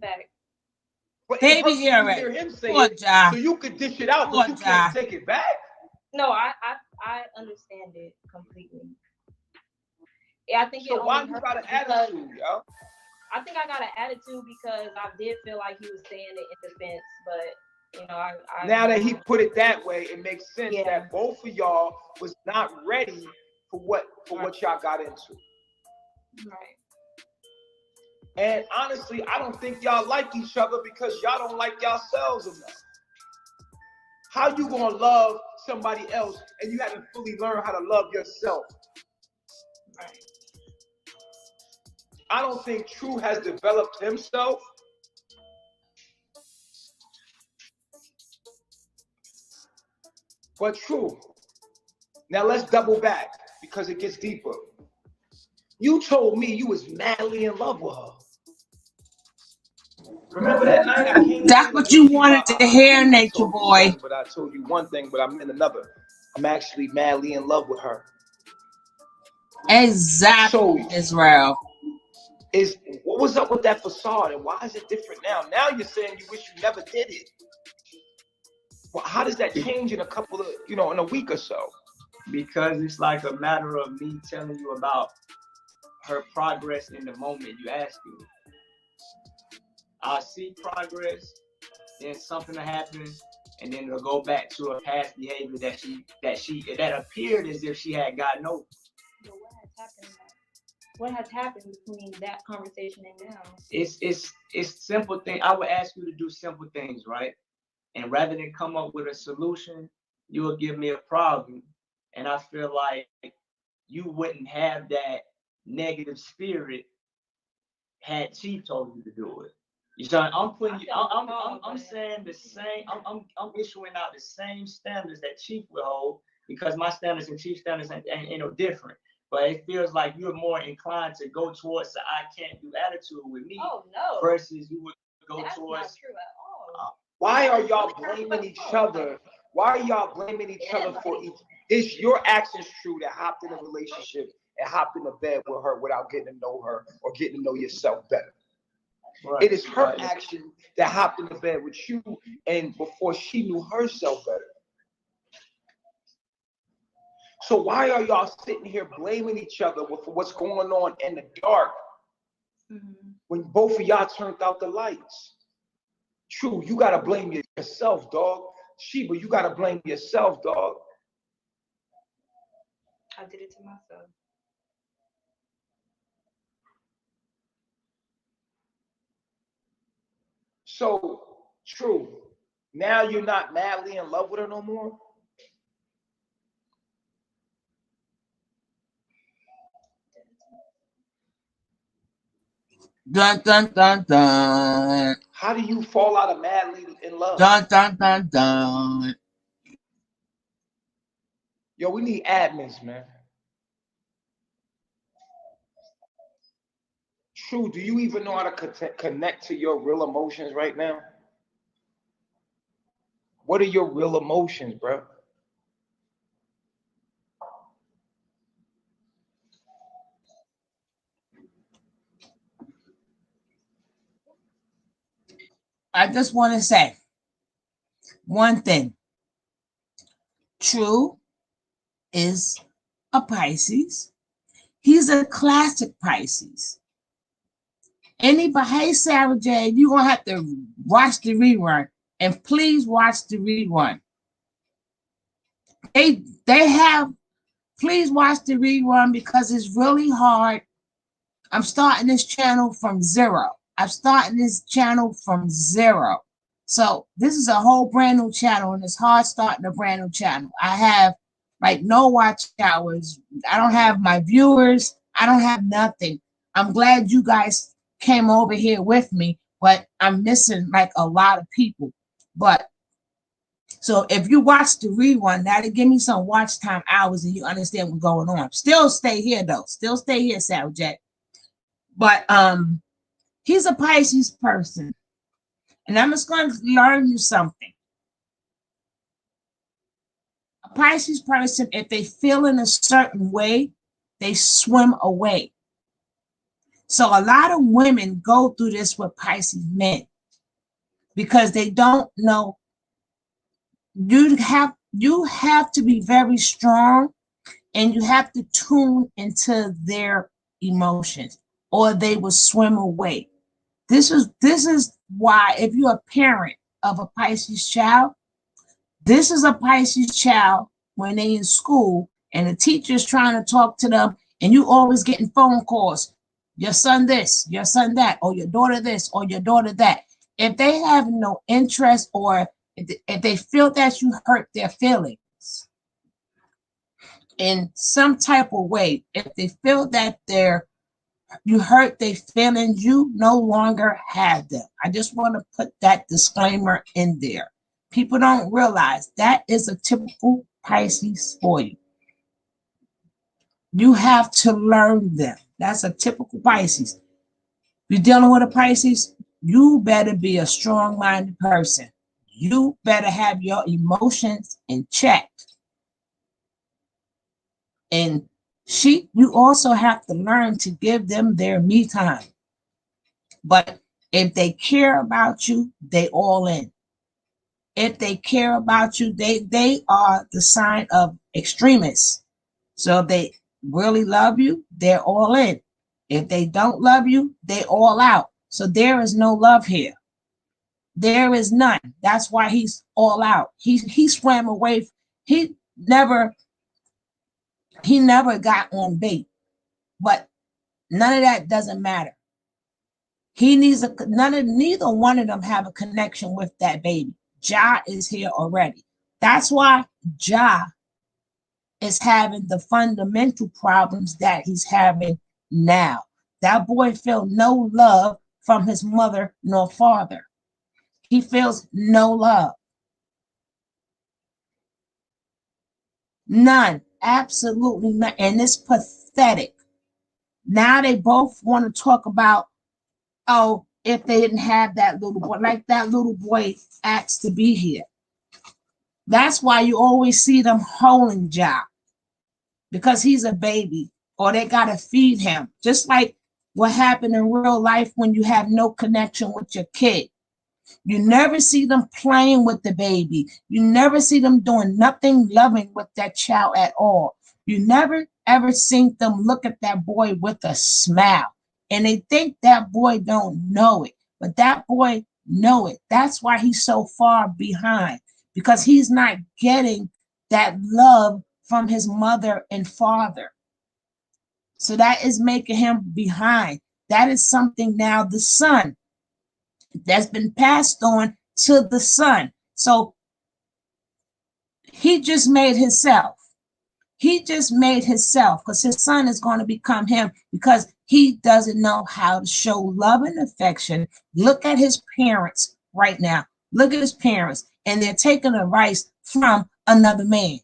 But Baby it here hurts already. to hear him say Poor it, Ja. so you could dish it out, Poor but you Ja. can't take it back. No, I understand it completely. Yeah, I think So it why only you hurt got an because attitude, yo? I think I got an attitude because I did feel like he was saying it in defense, but you know, I Now that he put it that way, it makes sense Yeah. that both of y'all was not ready for what y'all got into. Right. And honestly, I don't think y'all like each other because y'all don't like yourselves enough. How you gonna love somebody else and you haven't fully learned how to love yourself? Right. I don't think True has developed himself. But True. Now let's double back because it gets deeper. You told me you was madly in love with her. Remember that night I came? That's what you wanted to hear, Nature Boy. But I told you one thing, but I meant another. I'm actually madly in love with her. Exactly, Israel. What was up with that facade, and why is it different now? Now you're saying you wish you never did it. Well, how does that change in in a week or so? Because it's like a matter of me telling you about her progress in the moment you ask me. I'll see progress, then something will happen, and then it'll go back to her past behavior that appeared as if she had gotten over. But what has happened between that conversation and now? It's simple thing. I would ask you to do simple things, right? And rather than come up with a solution, you will give me a problem. And I feel like you wouldn't have that negative spirit had Chief told you to do it. You know, I'm saying the same. I'm issuing out the same standards that Chief will hold because my standards and Chief standards ain't no different. But it feels like you're more inclined to go towards the I can't do attitude with me. Oh no. Versus you would go That's towards. not true at all. Why are y'all blaming each other? Why are y'all blaming each other for each? It's your actions, True, that hopped in a relationship and hopped in the bed with her without getting to know her or getting to know yourself better. Right. It is her action that hopped in the bed with you and before she knew herself better. So why are y'all sitting here blaming each other for what's going on in the dark when both of y'all turned out the lights? True, you gotta blame yourself, dog. Sheba, you gotta blame yourself, dog. I did it to myself. So, True, now you're not madly in love with her no more? Dun dun dun dun. How do you fall out of madly in love? Dun dun dun dun. Yo, we need admins, man. True, do you even know how to connect to your real emotions right now? What are your real emotions, bro? I just want to say one thing. True is a Pisces. He's a classic Pisces. Anybody, hey Sarah J, you're gonna have to watch the rerun, and please watch the rerun. They have, please watch the rerun because it's really hard. I'm starting this channel from zero. I'm starting this channel from zero. So this is a whole brand new channel, and it's hard starting a brand new channel. I have like no watch hours. I don't have my viewers. I don't have nothing. I'm glad you guys came over here with me, but I'm missing like a lot of people. But so if you watch the rerun, that'll give me some watch time hours and you understand what's going on. Still stay here though. Still stay here, Sarah Jack. But he's a Pisces person. And I'm just going to learn you something. A Pisces person, if they feel in a certain way, they swim away. So a lot of women go through this with Pisces men because they don't know. You have to be very strong, and you have to tune into their emotions or they will swim away. This is why if you're a parent of a Pisces child, this is a Pisces child when they in school and the teacher's trying to talk to them and you always getting phone calls. Your son this, your son that, or your daughter this, or your daughter that. If they have no interest or if they feel that you hurt their feelings in some type of way, if they feel that you hurt their feelings, you no longer have them. I just want to put that disclaimer in there. People don't realize that is a typical Pisces for you. You have to learn them. That's a typical Pisces. If you're dealing with a Pisces, you better be a strong-minded person. You better have your emotions in check. And you also have to learn to give them their me time. But if they care about you, they all in. If they care about you, they are the sign of extremists. So if they really love you, they're all in. If they don't love you, they all out. So there is no love here. There is none. That's why he's all out. He swam away. He never got on bait. But none of that doesn't matter. He needs neither one of them have a connection with that baby. Ja is here already. That's why Ja is having the fundamental problems that he's having now. That boy felt no love from his mother nor father. He feels no love. None. Absolutely none. And it's pathetic. Now they both want to talk about, oh, if they didn't have that little boy, like that little boy asked to be here. That's why you always see them holding Ja, because he's a baby, or they got to feed him. Just like what happened in real life when you have no connection with your kid. You never see them playing with the baby. You never see them doing nothing loving with that child at all. You never ever seen them look at that boy with a smile. And they think that boy don't know it, but that boy know it. That's why he's so far behind, because he's not getting that love from his mother and father. So that is making him behind. That is something now the son that's been passed on to the son. So he just made himself. He just made himself, because his son is going to become him, because he doesn't know how to show love and affection. Look at his parents right now. Look at his parents, and they're taking advice from another man.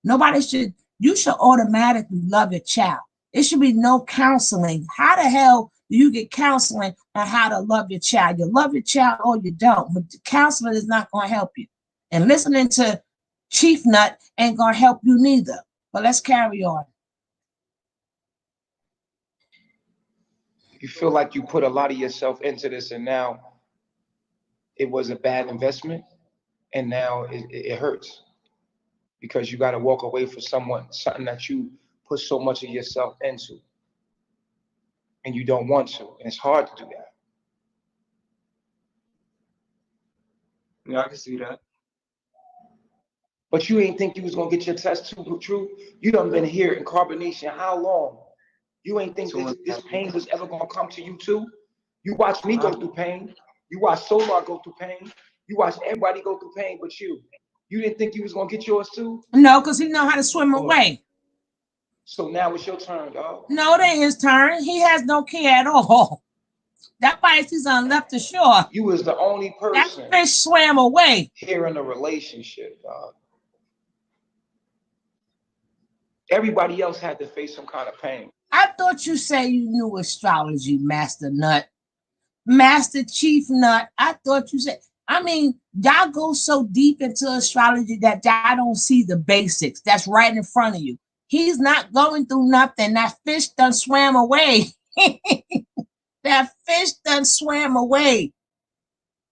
You should automatically love your child. It should be no counseling. How the hell you get counseling on how to love your child. You love your child or you don't, but the counseling is not going to help you. And listening to Chief Nut ain't going to help you neither. But let's carry on. You feel like you put a lot of yourself into this and now it was a bad investment and now it hurts because you got to walk away from something that you put so much of yourself into and you don't want to, and it's hard to do that. Yeah, I can see that. But you ain't think you was gonna get your test too true. You done been here in carbonation how long? You ain't think this pain was ever gonna come to you too? You watch me go through pain. You watch Solar go through pain. You watch everybody go through pain but you. You didn't think you was gonna get yours too? No, because he know how to swim away. So now it's your turn, dog. No, it ain't his turn. He has no care at all. That Pisces on left the shore. You was the only person. That fish swam away. Here in a relationship, dog. Everybody else had to face some kind of pain. I thought you said you knew astrology, Master Nut. Master Chief Nut. I thought you said, I mean, y'all go so deep into astrology that y'all don't see the basics that's right in front of you. He's not going through nothing. That fish done swam away. That fish done swam away.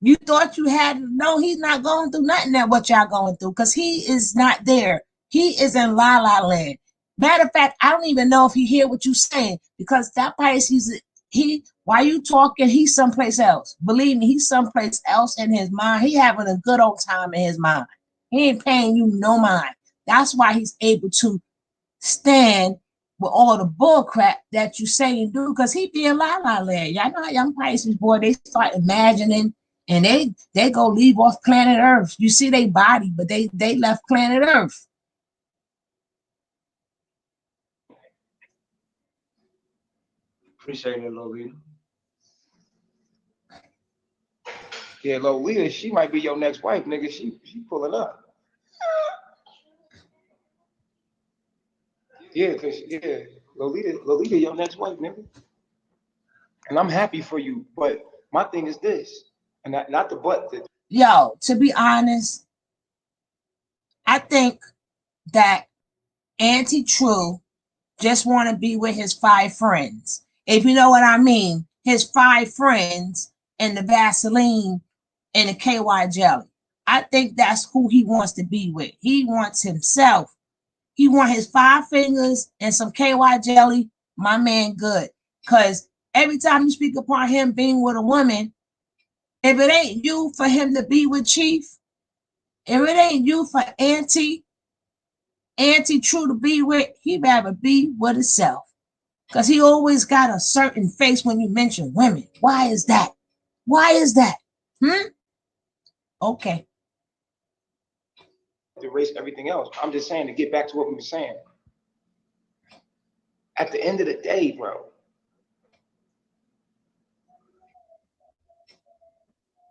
You thought you had to know he's not going through nothing that what y'all going through because he is not there. He is in La La Land. Matter of fact, I don't even know if he hear what you saying because that Pisces, while you talking, he's someplace else. Believe me, he's someplace else in his mind. He having a good old time in his mind. He ain't paying you no mind. That's why he's able to stand with all the bull crap that you say and do because he be in La La Land. Y'all know how young Pisces, boy, they start imagining and they go leave off planet Earth. You see they body, but they left planet Earth. Appreciate it, Lolita. Yeah, Lolita, she might be your next wife, nigga. She pulling up. Yeah, Lolita, your next wife, nigga. And I'm happy for you, but my thing is this, and not the but. Yo, to be honest, I think that Auntie True just want to be with his 5 friends. If you know what I mean, his 5 friends and the Vaseline and the KY jelly. I think that's who he wants to be with. He wants himself. He want his 5 fingers and some KY jelly. My man, good. Because every time you speak upon him being with a woman, if it ain't you for him to be with Chief, if it ain't you for Auntie True to be with, he'd rather be with himself. Because he always got a certain face when you mention women. Why is that? Why is that? Okay. To erase everything else. I'm just saying to get back to what we were saying. At the end of the day, bro,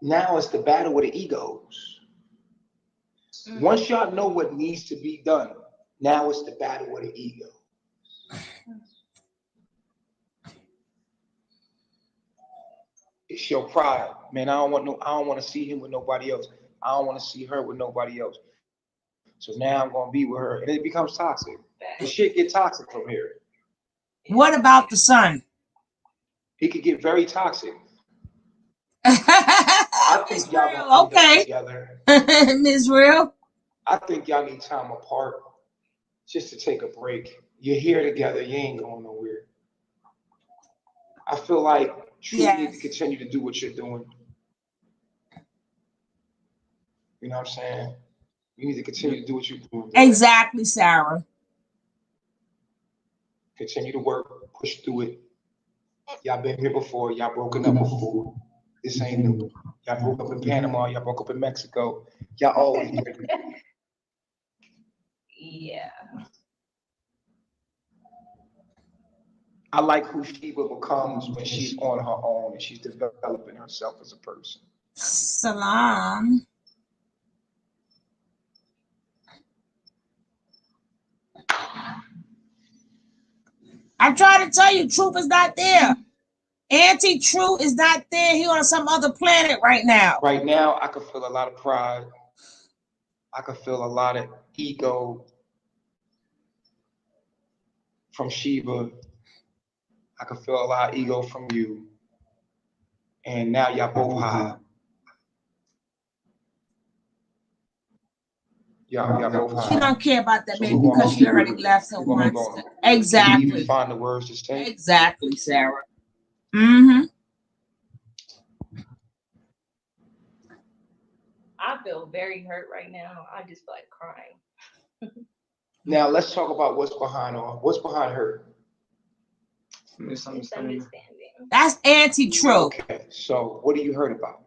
now it's the battle with the egos. Once y'all know what needs to be done, now it's the battle with the ego. It's your pride, man. I don't want to see him with nobody else. I don't want to see her with nobody else. So now I'm gonna be with her, and it becomes toxic. The shit get toxic from here. What about the son? It could get very toxic. I think y'all gonna end up together. Ms. Real. I think y'all need time apart, just to take a break. You're here together. You ain't going nowhere. I feel like you need to continue to do what you're doing. You know what I'm saying? You need to continue to do what you're doing. Exactly, Sarah. Continue to work, push through it. Y'all been here before. Y'all broken up before. This ain't new. Y'all broke up in Panama. Y'all broke up in Mexico. Y'all always do it. Yeah. I like who Sheba becomes when she's on her own and she's developing herself as a person. Salam. I try to tell you, truth is not there. Auntie True is not there. He on some other planet right now. Right now, I could feel a lot of pride. I could feel a lot of ego from Sheba. I could feel a lot of ego from you. And now y'all both high. Y'all both high. She don't care about that So man because she already left him once. Can you Exactly. even find the words to say? Exactly, Sarah. Mm-hmm. I feel very hurt right now. I just feel like crying. Now let's talk about what's behind her. Misunderstanding. That's Auntie True. Okay, so what do you heard about?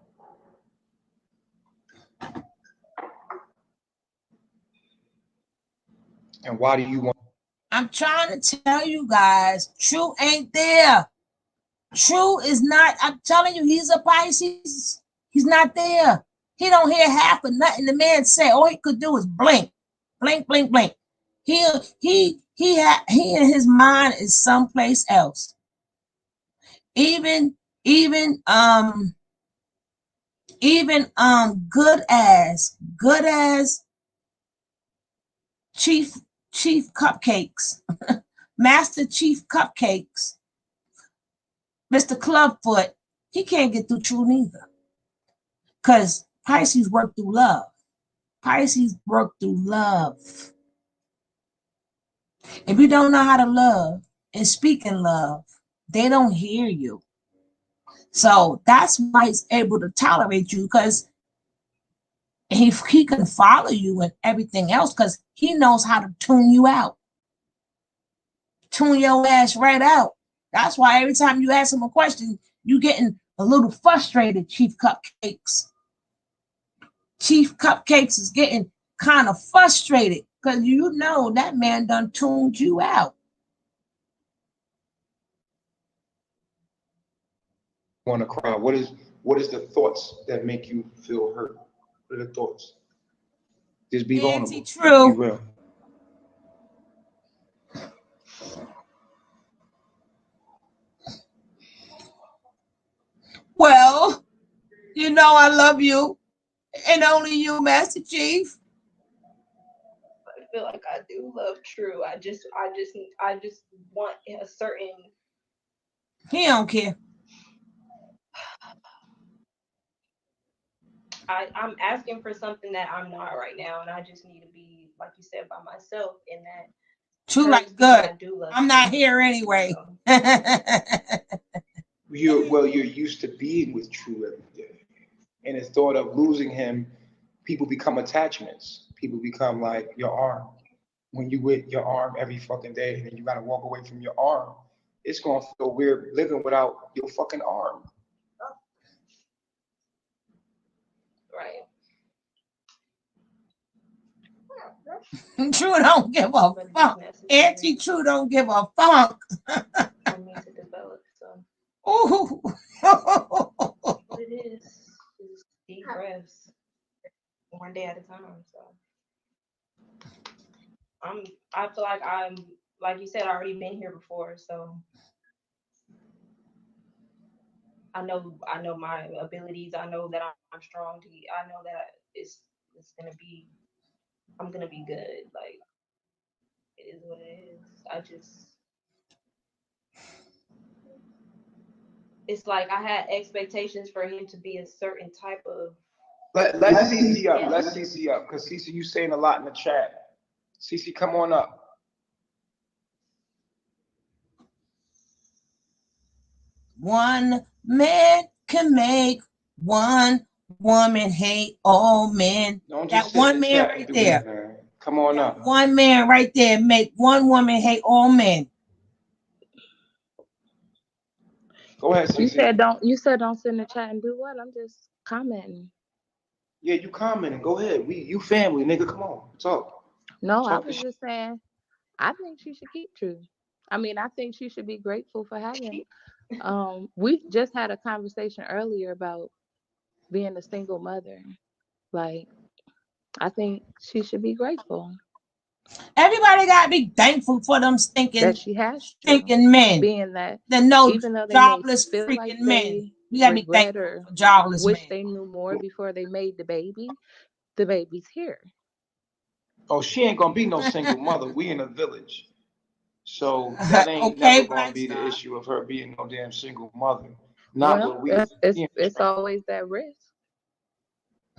And why do you want? I'm trying to tell you guys, True ain't there. True is not. I'm telling you, he's a Pisces. He's not there. He don't hear half of nothing the man say. All he could do is blink, blink, blink, blink. He in his mind is someplace else. Even good as Chief Cupcakes, Master Chief Cupcakes, Mr. Clubfoot, he can't get through True neither. Because Pisces work through love. Pisces work through love. If you don't know how to love and speak in love, they don't hear you. So that's why he's able to tolerate you, because he can follow you and everything else, because he knows how to tune you out. Tune your ass right out. That's why every time you ask him a question, you getting a little frustrated, Chief Cupcakes. Chief Cupcakes is getting kind of frustrated because you know that man done tuned you out. Want to cry? What is the thoughts that make you feel hurt? What are the thoughts? Just be vulnerable. Auntie True. Be real. Well, you know I love you, and only you, Master Chief. I feel like I do love True. I just want a certain. He don't care. I'm asking for something that I'm not right now, and I just need to be, like you said, by myself. In that, True, like good. I'm not here anyway. You're used to being with True every day, and the thought of losing him, people become attachments. People become like your arm. When you with your arm every fucking day, and then you gotta walk away from your arm, it's gonna feel weird living without your fucking arm. Right. True don't give a fuck. Auntie True don't give a fuck. For me to develop, so. Ooh. What it is deep breaths, one day at a time. So I feel like I'm, like you said, I already been here before, so I know my abilities. I know that I'm strong. I know that it's gonna be, I'm gonna be good. Like, it is what it is. It's like I had expectations for him to be a certain type of. Let's CC up. Let's CC up, because CC, you saying a lot in the chat. CC, come on up. One man can make one woman hate all men. Don't That just sit in one the man chat right and do there. that, man. Come on up. One man right there make one woman hate all men. Go ahead, CC. You said don't sit in the chat and do what? I'm just commenting. Yeah, you commenting. Go ahead. You family, nigga. Come on, talk. No, I Talk was just saying, I think she should keep True. I mean, I think she should be grateful for having. We just had a conversation earlier about being a single mother. Like, I think she should be grateful. Everybody gotta be thankful for them that she has to, stinking men. being that The no even though they may jobless feel freaking like men. they We gotta be regret thankful or for jobless wish men. they knew more before they made the baby's here. Oh, she ain't gonna be no single mother. We in a village. So that ain't never gonna be the issue of her being no damn single mother. Not Well, what we. it's always that risk.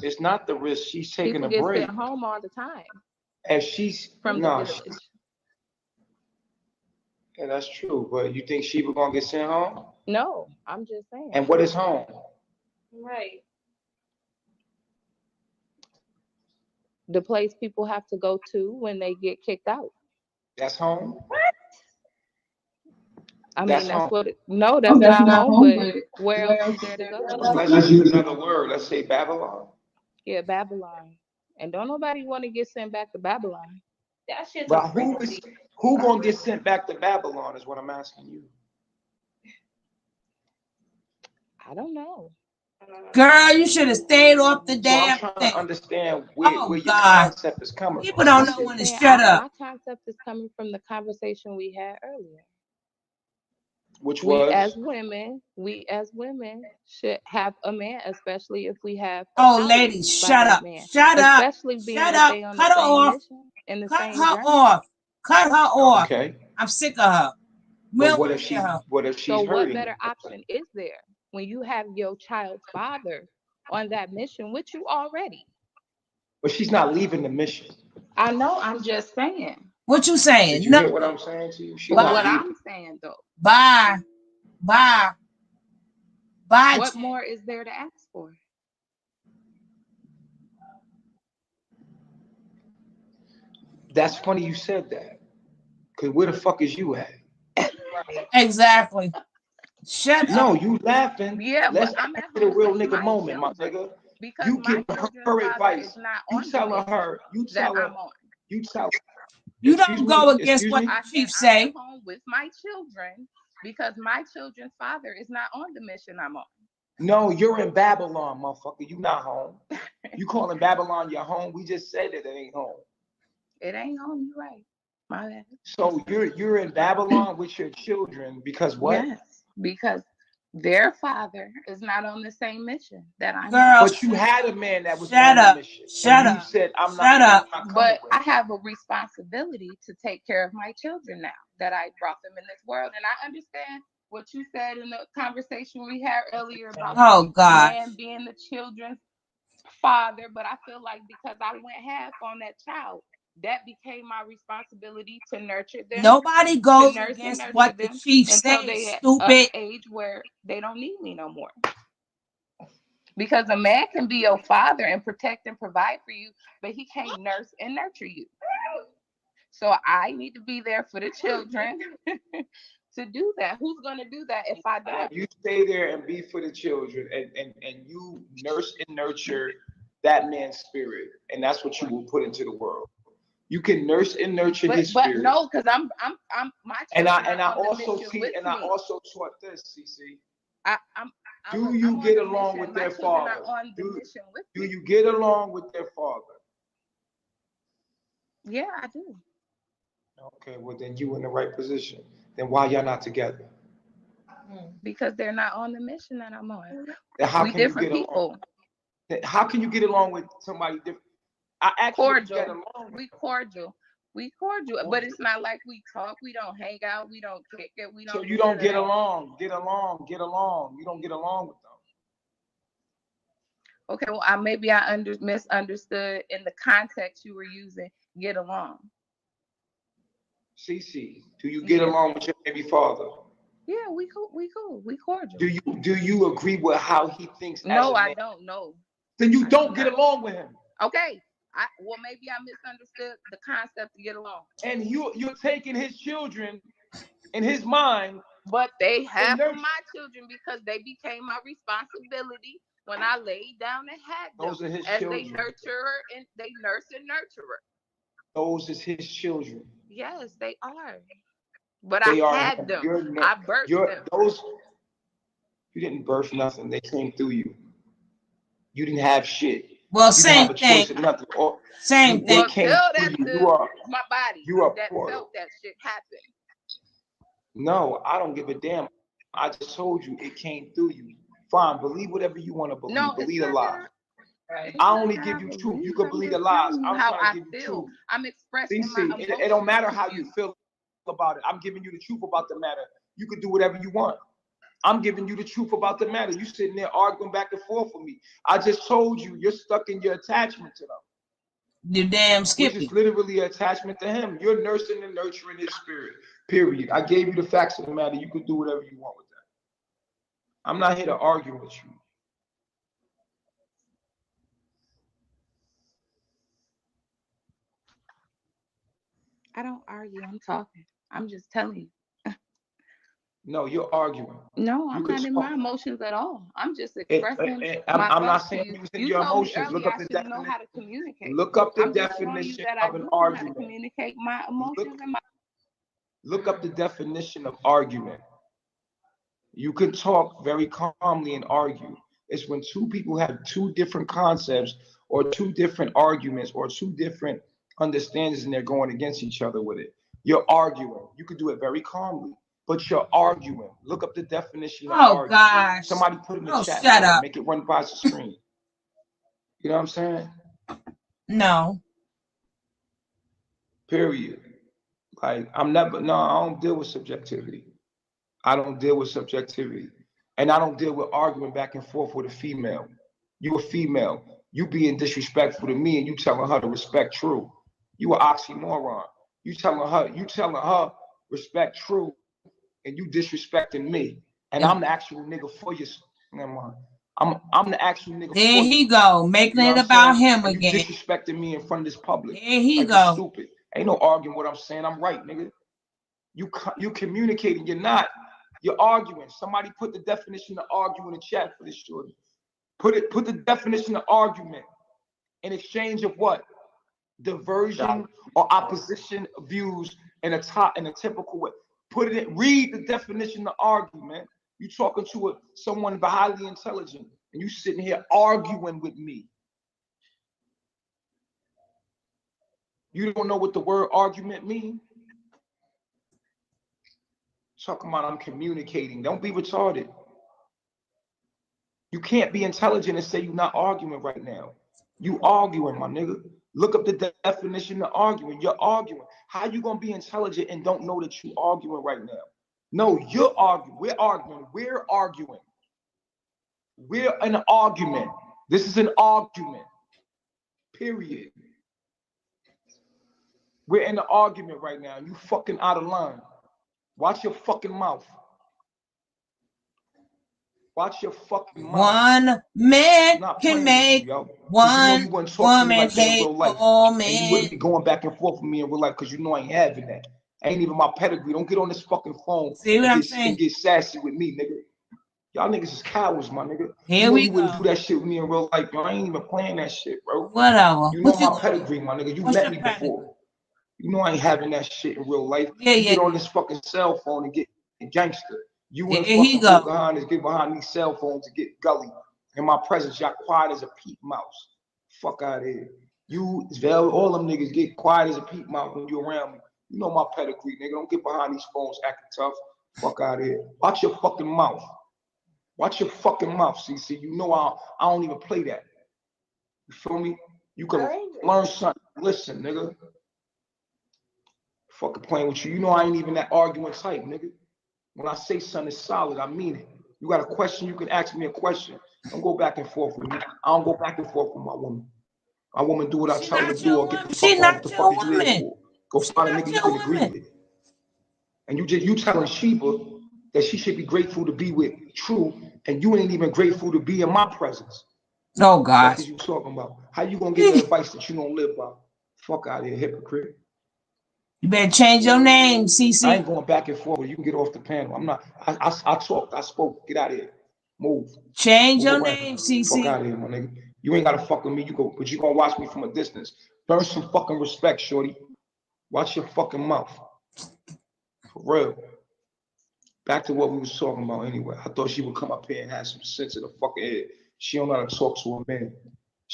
It's not the risk. She's taking People a get break. sent home all the time As she's from the village. Yeah, that's true. But you think Sheba gonna get sent home? No, I'm just saying. And what is home? Right. The place people have to go to when they get kicked out. That's home. I That's mean, that's home. what. No, that's not home. But where else is there to go? Let's use another word. Let's say Babylon. Yeah, Babylon. And don't nobody want to get sent back to Babylon. That shit's But who gonna get sent back to Babylon is what I'm asking you. I don't know. Girl, you should have stayed off the So I'm damn trying thing. to understand where your God. concept is coming People from. don't know when to shut up. My concept is coming from the conversation we had earlier. Which we was? as women should have a man, especially if we have a Oh, child ladies, by shut that up. man. Shut up. Especially being Shut that up. they on Cut the her same off. mission and the Cut same her journey. off. Cut her off. Okay. I'm sick of her. But what if she's So what hurting? better option is there when you have your child's father on that mission with you already? But she's not leaving the mission. I know. I'm just saying. What you saying? Did you hear what I'm saying to you? She's not What leaving. I'm saying though. Bye. What more is there to ask for? That's funny you said that. Cause where the fuck is you at? Exactly. Shut up. No, you laughing. Yeah, Let's but I'm get at to the home real with nigga my moment, my children. nigga. Because You my give children's her father advice. is not You on the telling her. mission You tell that her. I'm on. You tell her. You don't go against what I the chief said I'm say. at home with my children because my children's father is not on the mission I'm on. No, you're in Babylon, motherfucker. You not home. You calling Babylon your home? We just said that it ain't home. It ain't home. You're right. My bad. So you're in Babylon with your children because what? Yes, because their father is not on the same mission that I'm Girl, on. But you had a man that was shut on up. the mission. Shut and up. You said I'm Shut not. up. I'm not But with I have a responsibility to take care of my children now that I brought them in this world. And I understand what you said in the conversation we had earlier about Oh, God. man being the children's father. But I feel like because I went half on that child, that became my responsibility to nurture them. Nobody goes to nurse against and nurture what the them chief until says, they at stupid. an age where they don't need me no more. Because a man can be your father and protect and provide for you, but he can't nurse and nurture you. So I need to be there for the children to do that. Who's going to do that if I don't? You stay there and be for the children, and you nurse and nurture that man's spirit, and that's what you will put into the world. You can nurse and nurture his spirit. But no, because I'm my children and I are on the also mission see with and me. I also taught this, CC. I'm you get on the along mission. with My their children father? are on the mission with Do me. you get along with their father? Yeah, I do. Okay, well then you in the right position. Then why y'all not together? Because they're not on the mission that I'm on. Then how We can you different get people. along? How can you get along with somebody different? I actually Cordial. get along. We cordial. We cordial, but it's not like we talk. We don't hang out. We don't kick it. We don't. So you don't get along. Get along. You don't get along with them. Okay, well, maybe I misunderstood in the context you were using. Get along. CC, do you get along with your baby father? Yeah, we cool. We cool. We cordial. Do you agree with how he thinks? No, I don't know. Then you don't get along with him. Okay. Well, maybe I misunderstood the concept to get along. And you're taking his children in his mind. But they have for my children because they became my responsibility when I laid down and had them. Those are his as children. They nurture her and they nurse and nurture her. Those is his children. Yes, they are. But They I had them. I birthed them. You didn't birth nothing. They came through you. You didn't have shit. Well, You don't have same a choice thing. in nothing. Or Same it thing. Well, came tell through that you. to my body You are that poor. felt that shit happen. No, I don't give a damn. I just told you it came through you. Fine, believe whatever you want to believe. No, it's Believe the not lie. that it's I not only that give I you truth. believe. You can I'm believe the just lies. telling you I'm how trying to I give you feel. truth. I'm expressing my See, emotions. it don't matter to how you feel about it. I'm giving you the truth about the matter. You can do whatever you want. I'm giving you the truth about the matter. You sitting there arguing back and forth with me. I just told you you're stuck in your attachment to them. You damn Which Skippy. is literally an attachment to him. You're nursing and nurturing his spirit. Period. I gave you the facts of the matter. You can do whatever you want with that. I'm not here to argue with you. I don't argue. I'm talking. I'm just telling you. No, you're arguing. No, You I'm could not in talk. my emotions at all. I'm just expressing I'm my not thoughts to saying you. you said You your told me emotions. Look earlier up I the should know definition. how to communicate. Look up the I'm just showing you definition that I of do an know how to argument. communicate my emotions and my. Look up the definition of argument. You can talk very calmly and argue. It's when two people have two different concepts or two different arguments or two different understandings and they're going against each other with it. You're arguing. You can do it very calmly, but you're arguing. Look up the definition of Oh argue. gosh. Somebody put in the Oh, chat shut for it. up. Make it run by the screen. You know what I'm saying? No. Period. Like I don't deal with subjectivity. I don't deal with subjectivity. And I don't deal with arguing back and forth with a female. You a female. You being disrespectful to me and you telling her to respect True. You an oxymoron. You telling her respect True and you disrespecting me. And I'm the actual nigga for you. Never mind. I'm the actual nigga There for he you. go, making You know it what I'm about saying? him And you again. disrespecting me in front of this public. There he Like go. you stupid. Ain't no arguing what I'm saying. I'm right, nigga. You communicating. You're not. You're arguing. Somebody put the definition of argue in the chat for this shorty. Put the definition of argument in exchange of what? Diversion or opposition of views in a typical way. Put it in, read the definition of argument. You talking to someone highly intelligent and you sitting here arguing with me. You don't know what the word argument means? Talking about I'm communicating. Don't be retarded. You can't be intelligent and say you're not arguing right now. You arguing, my nigga. Look up the definition of arguing. You're arguing. How you gonna be intelligent and don't know that you arguing right now? No, you're arguing. We're arguing. We're arguing. We're in an argument. This is an argument. Period. We're in an argument right now. You fucking out of line. Watch your fucking mouth. Watch your fucking mouth. One man can make you one wouldn't talk to me woman like that in hate real life. all And you men. wouldn't be going back and forth with me in real life because you know I ain't having that. Ain't even my pedigree. Don't get on this fucking phone See what I'm and saying? get sassy with me, nigga. Y'all niggas is cowards, my nigga. Here you know we you wouldn't go. do that shit with me in real life, bro. I ain't even playing that shit, bro. Whatever. You know What you my gonna pedigree, my nigga. You What's met your me pedigree? before. You know I ain't having that shit in real life. Yeah, you yeah, get on yeah. this fucking cell phone and get gangster. You There and he fucking go. Pocahontas get behind these cell phones to get gully. In my presence, y'all quiet as a peep mouse. Fuck out of here. You, all them niggas get quiet as a peep mouse when you around me. You know my pedigree, nigga. Don't get behind these phones acting tough. Fuck out of here. Watch your fucking mouth. Watch your fucking mouth, CC. You know I don't even play that. You feel me? You can learn something. Listen, nigga. Fucking playing with you. You know I ain't even that arguing type, nigga. When I say something is solid, I mean it. You got a question, you can ask me a question. Don't go back and forth with me. I don't go back and forth with my woman. My woman do what I tell her to do or get the fuck on. What the fuck is you here for? Go find a nigga you can agree with. And you telling Sheba that she should be grateful to be with True, and you ain't even grateful to be in my presence. Oh What gosh. is you talking about? How you gonna give her advice that you don't live by? Fuck out of here, hypocrite. You better change your name, CC. I ain't going back and forth. You can get off the panel. I'm not. I talked. I spoke. Get out of here. Move. Change Move your around. name, CC. Fuck out of here, my nigga. You ain't gotta fuck with me. You go, but you gonna watch me from a distance. Learn some fucking respect, shorty. Watch your fucking mouth. For real. Back to what we was talking about anyway. I thought she would come up here and have some sense in the fucking head. She don't know how to talk to a man.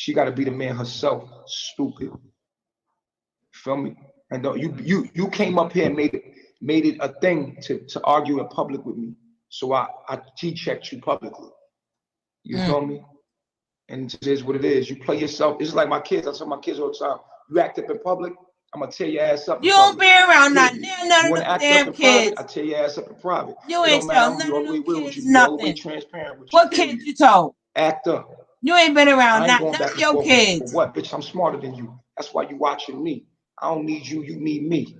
She got to be the man herself. Stupid. Feel me? And you came up here and made it a thing to argue in public with me. So I G-checked you publicly. You feel me? And it is what it is. You play yourself. It's like my kids. I tell my kids all the time. You act up in public, I'm gonna tear your ass up. You don't be around none of You want to them act damn up in kids. private? I tear your ass up in private. You It ain't don't matter. tell I'm gonna be none all of the way them real with kids you. Be all the way nothing. transparent with you. What kids you told? Act up. You ain't been around I ain't going none back of and your forth kids. for what, bitch? I'm smarter than you. That's why you watching me. I don't need you. You need me.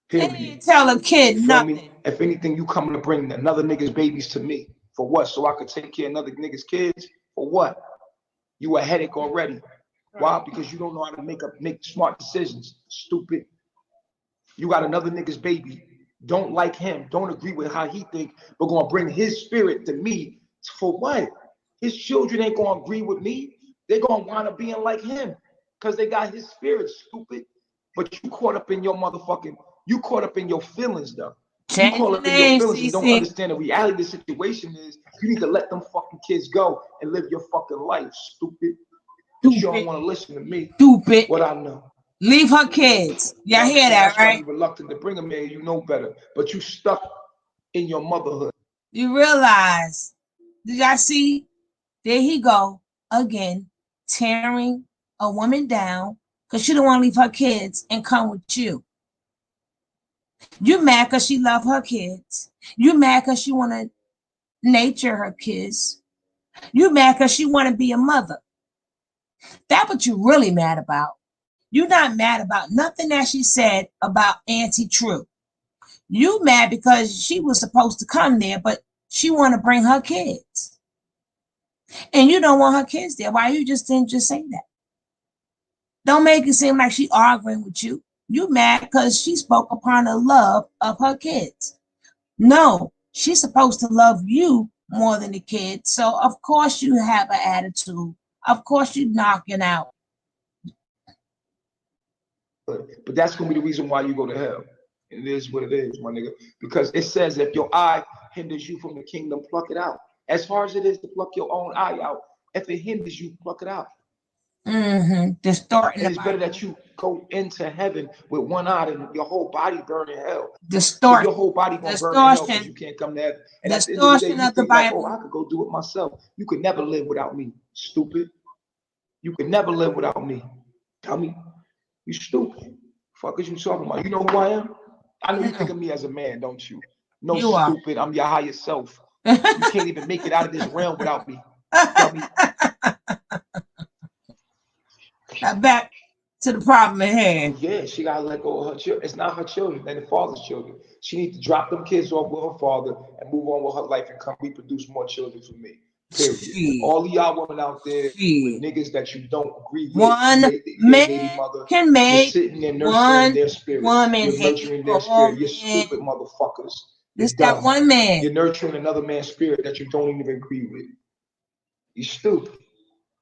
Period. You ain't tell a kid You feel nothing. me? If anything, you coming to bring another nigga's babies to me. For what? So I could take care of another nigga's kids? For what? You a headache already. Why? Because you don't know how to make smart decisions. Stupid. You got another nigga's baby. Don't like him. Don't agree with how he think. But gonna bring his spirit to me. For what? His children ain't gonna agree with me. They're gonna wind up being like him. Because they got his spirit, stupid. But you caught up in your motherfucking, you caught up in your feelings though. You caught up in your feelings and don't understand the reality of the situation is you need to let them fucking kids go and live your fucking life, stupid. But you don't want to listen to me. Stupid. What I know. Leave her kids. Y'all hear that, That's why right? you're reluctant to bring them in. You know better. But you stuck in your motherhood. You realize, did y'all see? There he go again, tearing a woman down because she don't want to leave her kids and come with you. You mad because she love her kids. You mad because she want to nature her kids. You mad because she want to be a mother. That's what you really mad about. You're not mad about nothing that she said about Auntie True. You mad because she was supposed to come there, but she want to bring her kids. And you don't want her kids there. Why you didn't just say that? Don't make it seem like she arguing with you. You mad because she spoke upon the love of her kids. No, she's supposed to love you more than the kids. So of course you have an attitude. Of course you knocking out. But that's gonna be the reason why you go to hell. It is what it is, my nigga. Because it says if your eye hinders you from the kingdom, pluck it out. As hard as it is to pluck your own eye out, if it hinders you, pluck it out. Distorting. And it's better that you go into heaven with one eye than your whole body burn in hell. Distortion. So your whole body gonna burn in hell because you can't come to heaven. And at the end of the day, you think like, oh, I could go do it myself. You could never live without me, stupid. You could never live without me. Dummy. You stupid. Fuck is you talking about? You know who I am? I know you think of me as a man, don't you? No, you stupid. I'm your higher self. You can't even make it out of this realm without me. Dummy. Now back to the problem at hand. Yeah, she gotta let go of her children. It's not her children, they're the father's children. She needs to drop them kids off with her father and move on with her life and come reproduce more children for me. Period. All of y'all women out there with niggas that you don't agree with, one man mother, can make you're sitting there nurturing their spirit. Woman you're nurturing their spirit. You're stupid motherfuckers. This that one man. You're nurturing another man's spirit that you don't even agree with. You stupid.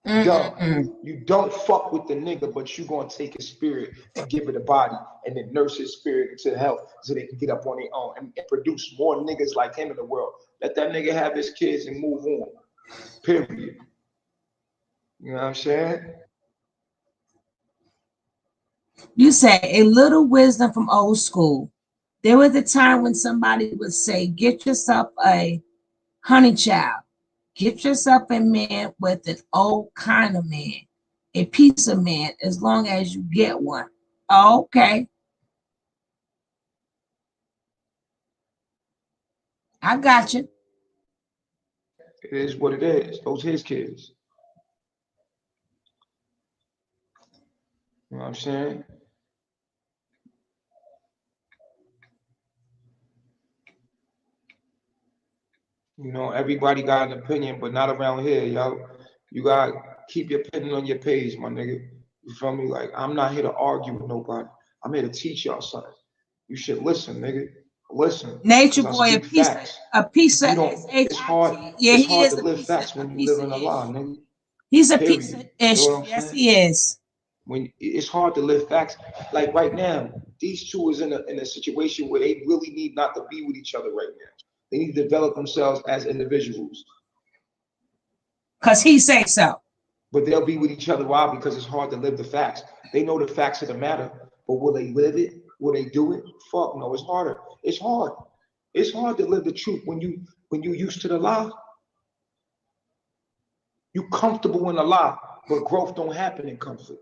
Dumb. You don't fuck with the nigga, but you gonna take his spirit and give it a body and then nurse his spirit into health so they can get up on their own and produce more niggas like him in the world. Let that nigga have his kids and move on. Period. You know what I'm saying? You say a little wisdom from old school. There was a time when somebody would say, get yourself a honey child. Get yourself a man with an old kind of man, a piece of man, as long as you get one. Oh, okay. I got you. It is what it is. Those his kids. You know what I'm saying? You know, everybody got an opinion, but not around here, yo. You gotta keep your opinion on your page, my nigga. You feel me? Like, I'm not here to argue with nobody. I'm here to teach y'all something. You should listen, nigga. Listen. Natureboy, a piece of It's hard. Yeah, it's he hard is to live facts when you live in a lie, nigga. He's a Period. piece of You ish. know what I'm Yes, saying? he is. When it's hard to live facts, like right now, these two is in a situation where they really need not to be with each other right now. They need to develop themselves as individuals. Cause he say so. But they'll be with each other. Why? Because it's hard to live the facts. They know the facts of the matter, but will they live it? Will they do it? Fuck no, it's harder. It's hard. It's hard to live the truth when you used to the lie. You comfortable in the lie, but growth don't happen in comfort.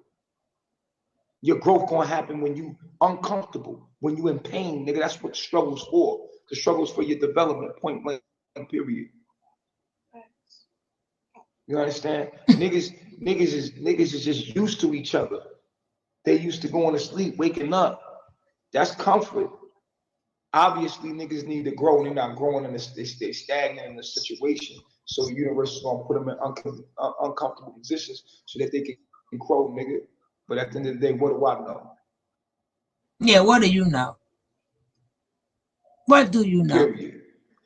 Your growth gonna happen when you uncomfortable, when you in pain, nigga. That's what the struggle's for. The struggle's for your development, point blank, period. You understand? Niggas is just used to each other. They used to going to sleep, waking up. That's comfort. Obviously, niggas need to grow, and they're not growing, and they stay stagnant in the situation. So the universe is gonna put them in uncomfortable positions so that they can grow, nigga. But at the end of the day, what do I know? Yeah, what do you know? What do you know? Period.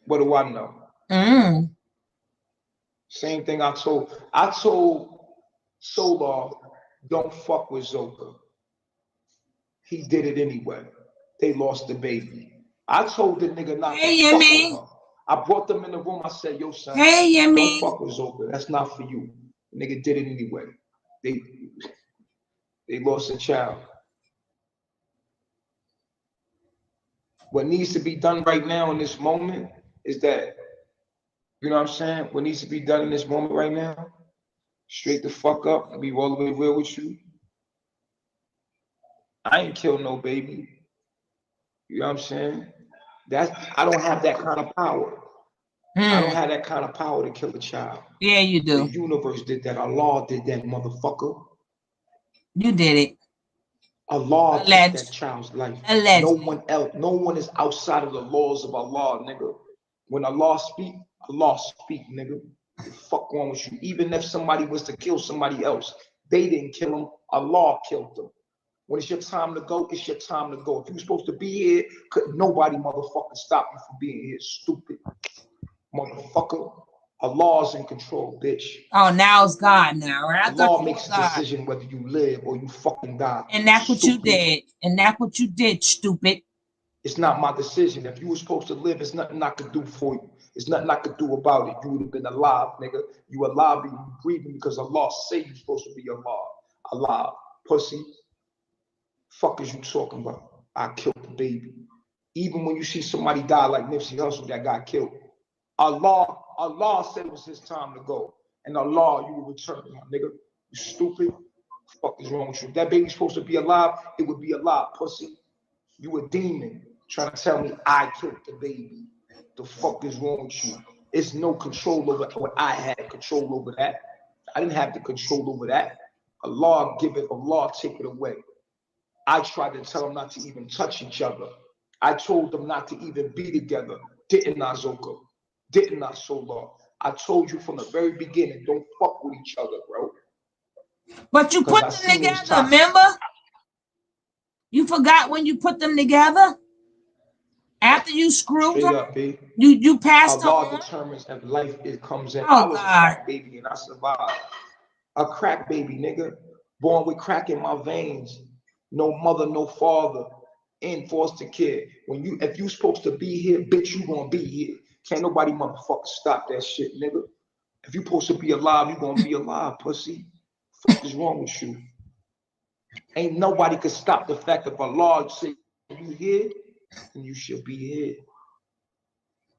What do I know? Same thing I told Solar, don't fuck with Zoka. He did it anyway. They lost the baby. I told the nigga not to fuck with her. I brought them in the room. I said, yo, son, don't fuck with Zoka. That's not for you. The nigga did it anyway. They lost a child. What needs to be done right now in this moment is that, you know what I'm saying? What needs to be done in this moment right now? Straight the fuck up and be all the way real with you. I ain't killed no baby. You know what I'm saying? I don't have that kind of power. I don't have that kind of power to kill a child. Yeah, you do. The universe did that. Allah did that, motherfucker. You did it. Allah took that child's life. No one else. No one is outside of the laws of Allah, nigga. When Allah speak, nigga. What the fuck wrong with you? Even if somebody was to kill somebody else, they didn't kill them. Allah killed them. When it's your time to go, it's your time to go. If you were supposed to be here, could nobody motherfucking stop you from being here, stupid motherfucker. Allah's in control, bitch. Oh, now it's God now, right? Allah makes a decision whether you live or you fucking die. And that's what you did. And that's what you did, stupid. It's not my decision. If you were supposed to live, it's nothing I could do for you. It's nothing I could do about it. You would have been alive, nigga. You alive, you breathing because Allah say you're supposed to be alive. Alive, pussy. Fuck is you talking about? I killed the baby. Even when you see somebody die like Nipsey Hussle that got killed, Allah said it was his time to go. And Allah, you will return, my nigga. You stupid. Fuck is wrong with you? If that baby's supposed to be alive, it would be alive, pussy. You a demon trying to tell me I killed the baby. The fuck is wrong with you? It's no control over what I had control over that. I didn't have the control over that. Allah give it, Allah take it away. I tried to tell them not to even touch each other. I told them not to even be together. Didn't I, Zoka? Didn't I, Solar? I told you from the very beginning, don't fuck with each other, bro. But you put them together, remember? You forgot when you put them together? After you screwed Straight them? up, B. You passed Allah on? determines if life comes in. Oh, I was God. a crack baby and I survived. A crack baby, nigga. Born with crack in my veins. No mother, no father. In foster care. If you supposed to be here, bitch, you gonna be here. Can't nobody motherfucker stop that shit, nigga. If you supposed to be alive, you gonna be alive, pussy. What is wrong with you? Ain't nobody could stop the fact that Allah say you here, and you should be here.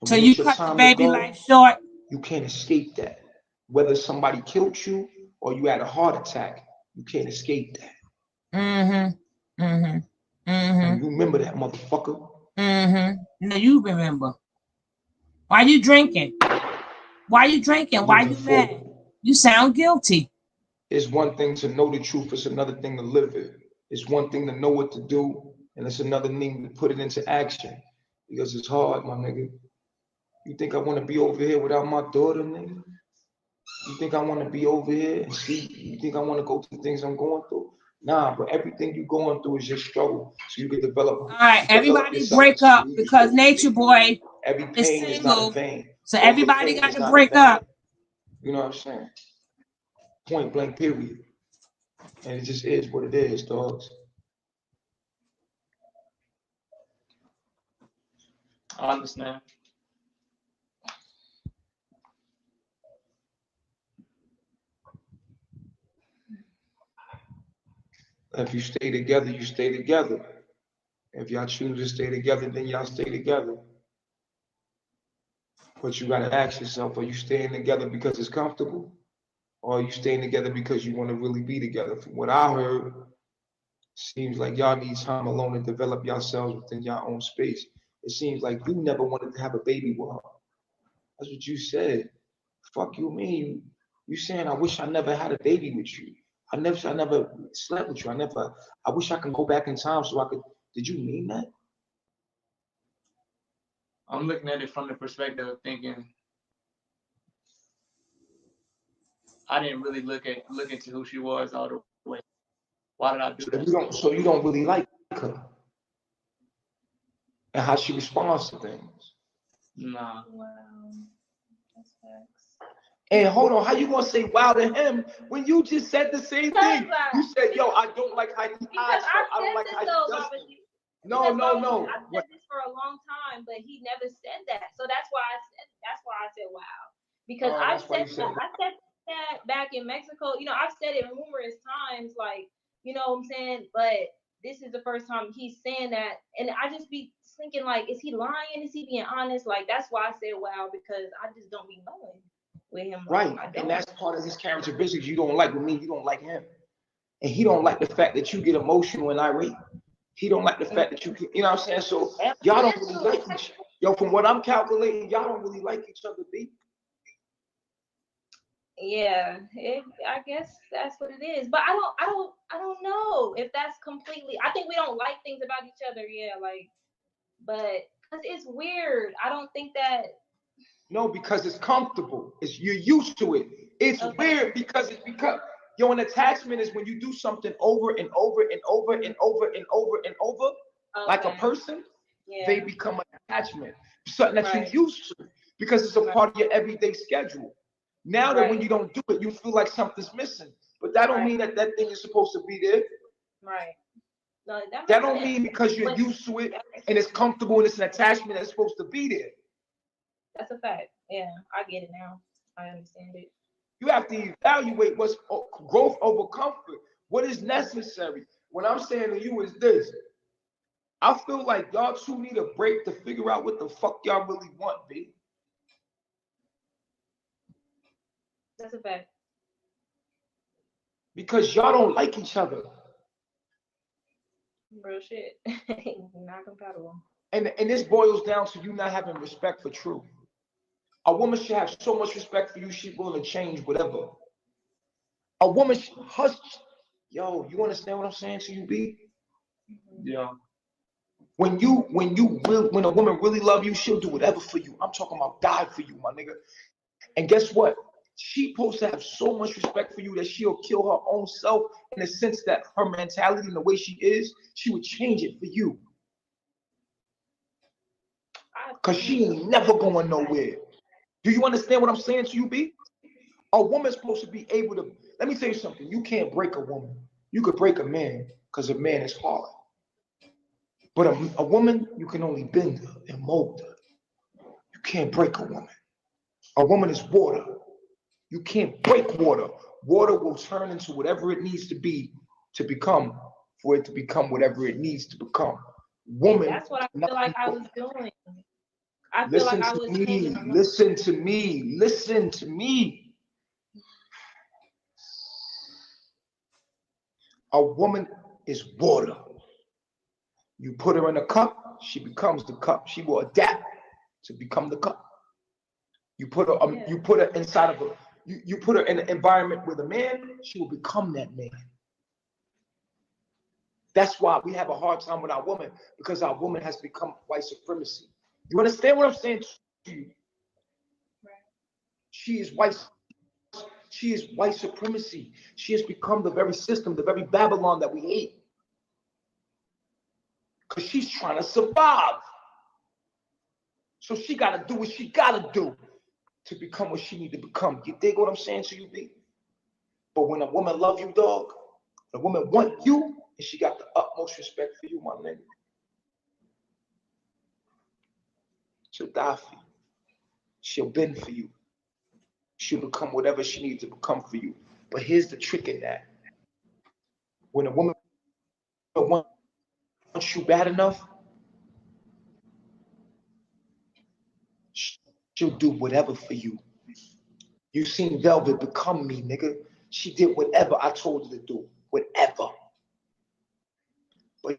And So when you it's your cut the time baby to go, life short? you can't escape that. Whether somebody killed you or you had a heart attack, you can't escape that. And you remember that, motherfucker. No, you remember. Why you drinking? Why you drinking? Why you mad? You sound guilty. It's one thing to know the truth, it's another thing to live it. It's one thing to know what to do, and it's another thing to put it into action. Because it's hard, my nigga. You think I want to be over here without my daughter, nigga? You think I want to be over here and see? You think I want to go through things I'm going through? Nah, but everything you're going through is your struggle, so you can develop. All right, everybody break up because Natureboy every is pain is not in single. vain. So Every everybody pain got is to not in break vain. up. You know what I'm saying? Point blank, period. And it just is what it is, dogs. I understand. If you stay together, you stay together. If y'all choose to stay together, then y'all stay together. But you gotta ask yourself, are you staying together because it's comfortable? Or are you staying together because you want to really be together? From what I heard, seems like y'all need time alone to develop yourselves within your own space. It seems like you never wanted to have a baby with her. That's what you said. Fuck you mean? You saying I wish I never had a baby with you. I never slept with you. I wish I can go back in time so I could. Did you mean that? I'm looking at it from the perspective of thinking I didn't really look into who she was all the way. Why did I do that? So you don't really like her and how she responds to things. Nah. Wow. That's facts. And hold on, how you gonna say wow to him when you just said the same thing? You said, yo, I don't like how he hides stuff. I don't like how he does things. No. I've said this for a long time, but he never said that. So that's why I said wow. Because I said that back in Mexico. You know, I've said it numerous times, like, you know what I'm saying? But this is the first time he's saying that. And I just be thinking, like, is he lying? Is he being honest? Like, that's why I said wow, because I just don't be knowing with him. Right. And that's part of his characteristics you don't like with me. You don't like him. And he don't like the fact that you get emotional and irate. He don't like the fact that you know what I'm saying? So y'all don't really like each other. Yo, from what I'm calculating, y'all don't really like each other, B. Yeah, I guess that's what it is. But I don't know if that's completely. I think we don't like things about each other. Yeah, like, but because it's weird. I don't think that. No, because it's comfortable. You're used to it. It's weird because an attachment is when you do something over and over and over and over and over and over, like a person, they become an attachment. Something that you're used to because it's a part of your everyday schedule. Now that when you don't do it, you feel like something's missing. But that don't mean that thing is supposed to be there. Right. No, that don't mean because you're used to it and it's comfortable and it's an attachment that's supposed to be there. That's a fact. Yeah, I get it now. I understand it. You have to evaluate what's growth over comfort. What is necessary? What I'm saying to you is this. I feel like y'all two need a break to figure out what the fuck y'all really want, B. That's a fact. Because y'all don't like each other. Real shit. Not compatible. And this boils down to you not having respect for truth. A woman should have so much respect for you, she's willing to change whatever. A woman, yo, you understand what I'm saying to you, B? Yeah. When a woman really love you, she'll do whatever for you. I'm talking about die for you, my nigga. And guess what? She's supposed to have so much respect for you that she'll kill her own self in the sense that her mentality and the way she is, she would change it for you. Because she ain't never going nowhere. Do you understand what I'm saying to you, B? A woman's supposed to be able to, let me tell you something. You can't break a woman. You could break a man because a man is hard. But a woman, you can only bend her and mold her. You can't break a woman. A woman is water. You can't break water. Water will turn into whatever it needs to be to become, for it to become whatever it needs to become. Woman. That's what I feel like I was doing. I feel Listen like I to was me. Listen to me. Listen to me. A woman is water. You put her in a cup, she becomes the cup. She will adapt to become the cup. You put her, you put her inside of you put her in an environment with a man, she will become that man. That's why we have a hard time with our woman, because our woman has become white supremacy. You understand what I'm saying to you? She is white supremacy. She has become the very system, the very Babylon that we hate. Because she's trying to survive. So she got to do what she got to do to become what she need to become. You dig what I'm saying to you, B? But when a woman love you, dog, a woman want you, and she got the utmost respect for you, my nigga. She'll die for you. She'll bend for you. She'll become whatever she needs to become for you. But here's the trick in that. When a woman wants you bad enough, she'll do whatever for you. You seen Velvet become me, nigga. She did whatever I told her to do, whatever. But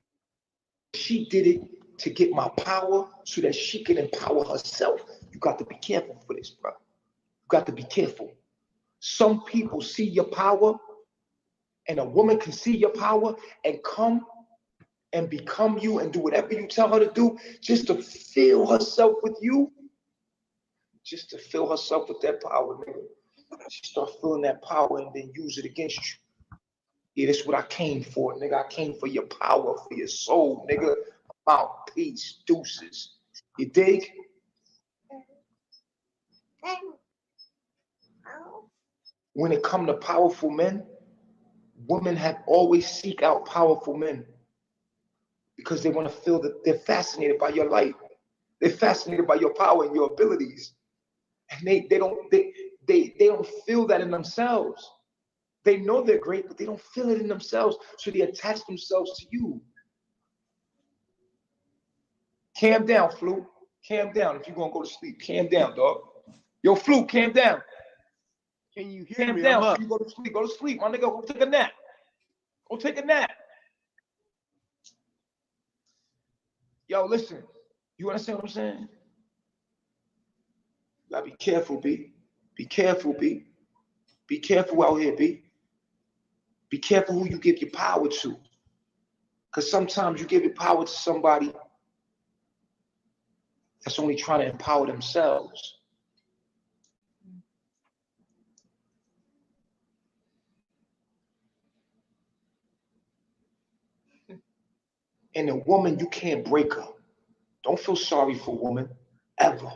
she did it to get my power so that she can empower herself. You got to be careful for this, bro. You got to be careful. Some people see your power, and a woman can see your power and come and become you and do whatever you tell her to do just to fill herself with you. Just to fill herself with that power, nigga. She start feeling that power and then use it against you. Yeah, that's what I came for, nigga. I came for your power, for your soul, nigga. About peace, deuces. You dig? When it comes to powerful men, women have always seek out powerful men because they want to feel that they're fascinated by your light. They're fascinated by your power and your abilities. And they don't feel that in themselves. They know they're great, but they don't feel it in themselves. So they attach themselves to you. Calm down, Flu. Calm down if you're going to go to sleep. Calm down, dog. Yo, Flu, calm down. Can you hear Calm me? down I'm up. so you go to sleep. Go to sleep, my nigga. Go take a nap. Go take a nap. Yo, listen. You understand what I'm saying? You gotta be careful, B. Be careful, B. Be careful out here, B. Be careful who you give your power to. Because sometimes you give your power to somebody that's only trying to empower themselves. And a woman, you can't break her. Don't feel sorry for a woman, ever.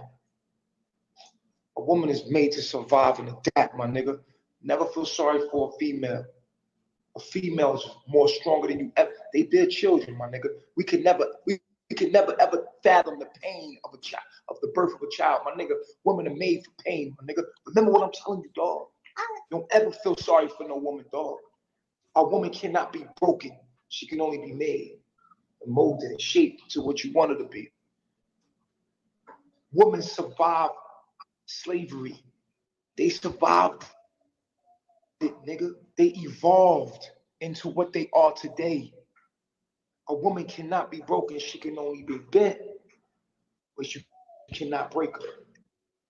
A woman is made to survive and adapt, my nigga. Never feel sorry for a female. A female is more stronger than you ever. They bear children, my nigga. We could never ever fathom the pain of a child, of the birth of a child, my nigga. Women are made for pain, my nigga. Remember what I'm telling you, dog. Don't ever feel sorry for no woman, dog. A woman cannot be broken. She can only be made and molded and shaped to what you want her to be. Women survived slavery. They survived it, nigga. They evolved into what they are today. A woman cannot be broken. She can only be bent, but you cannot break her.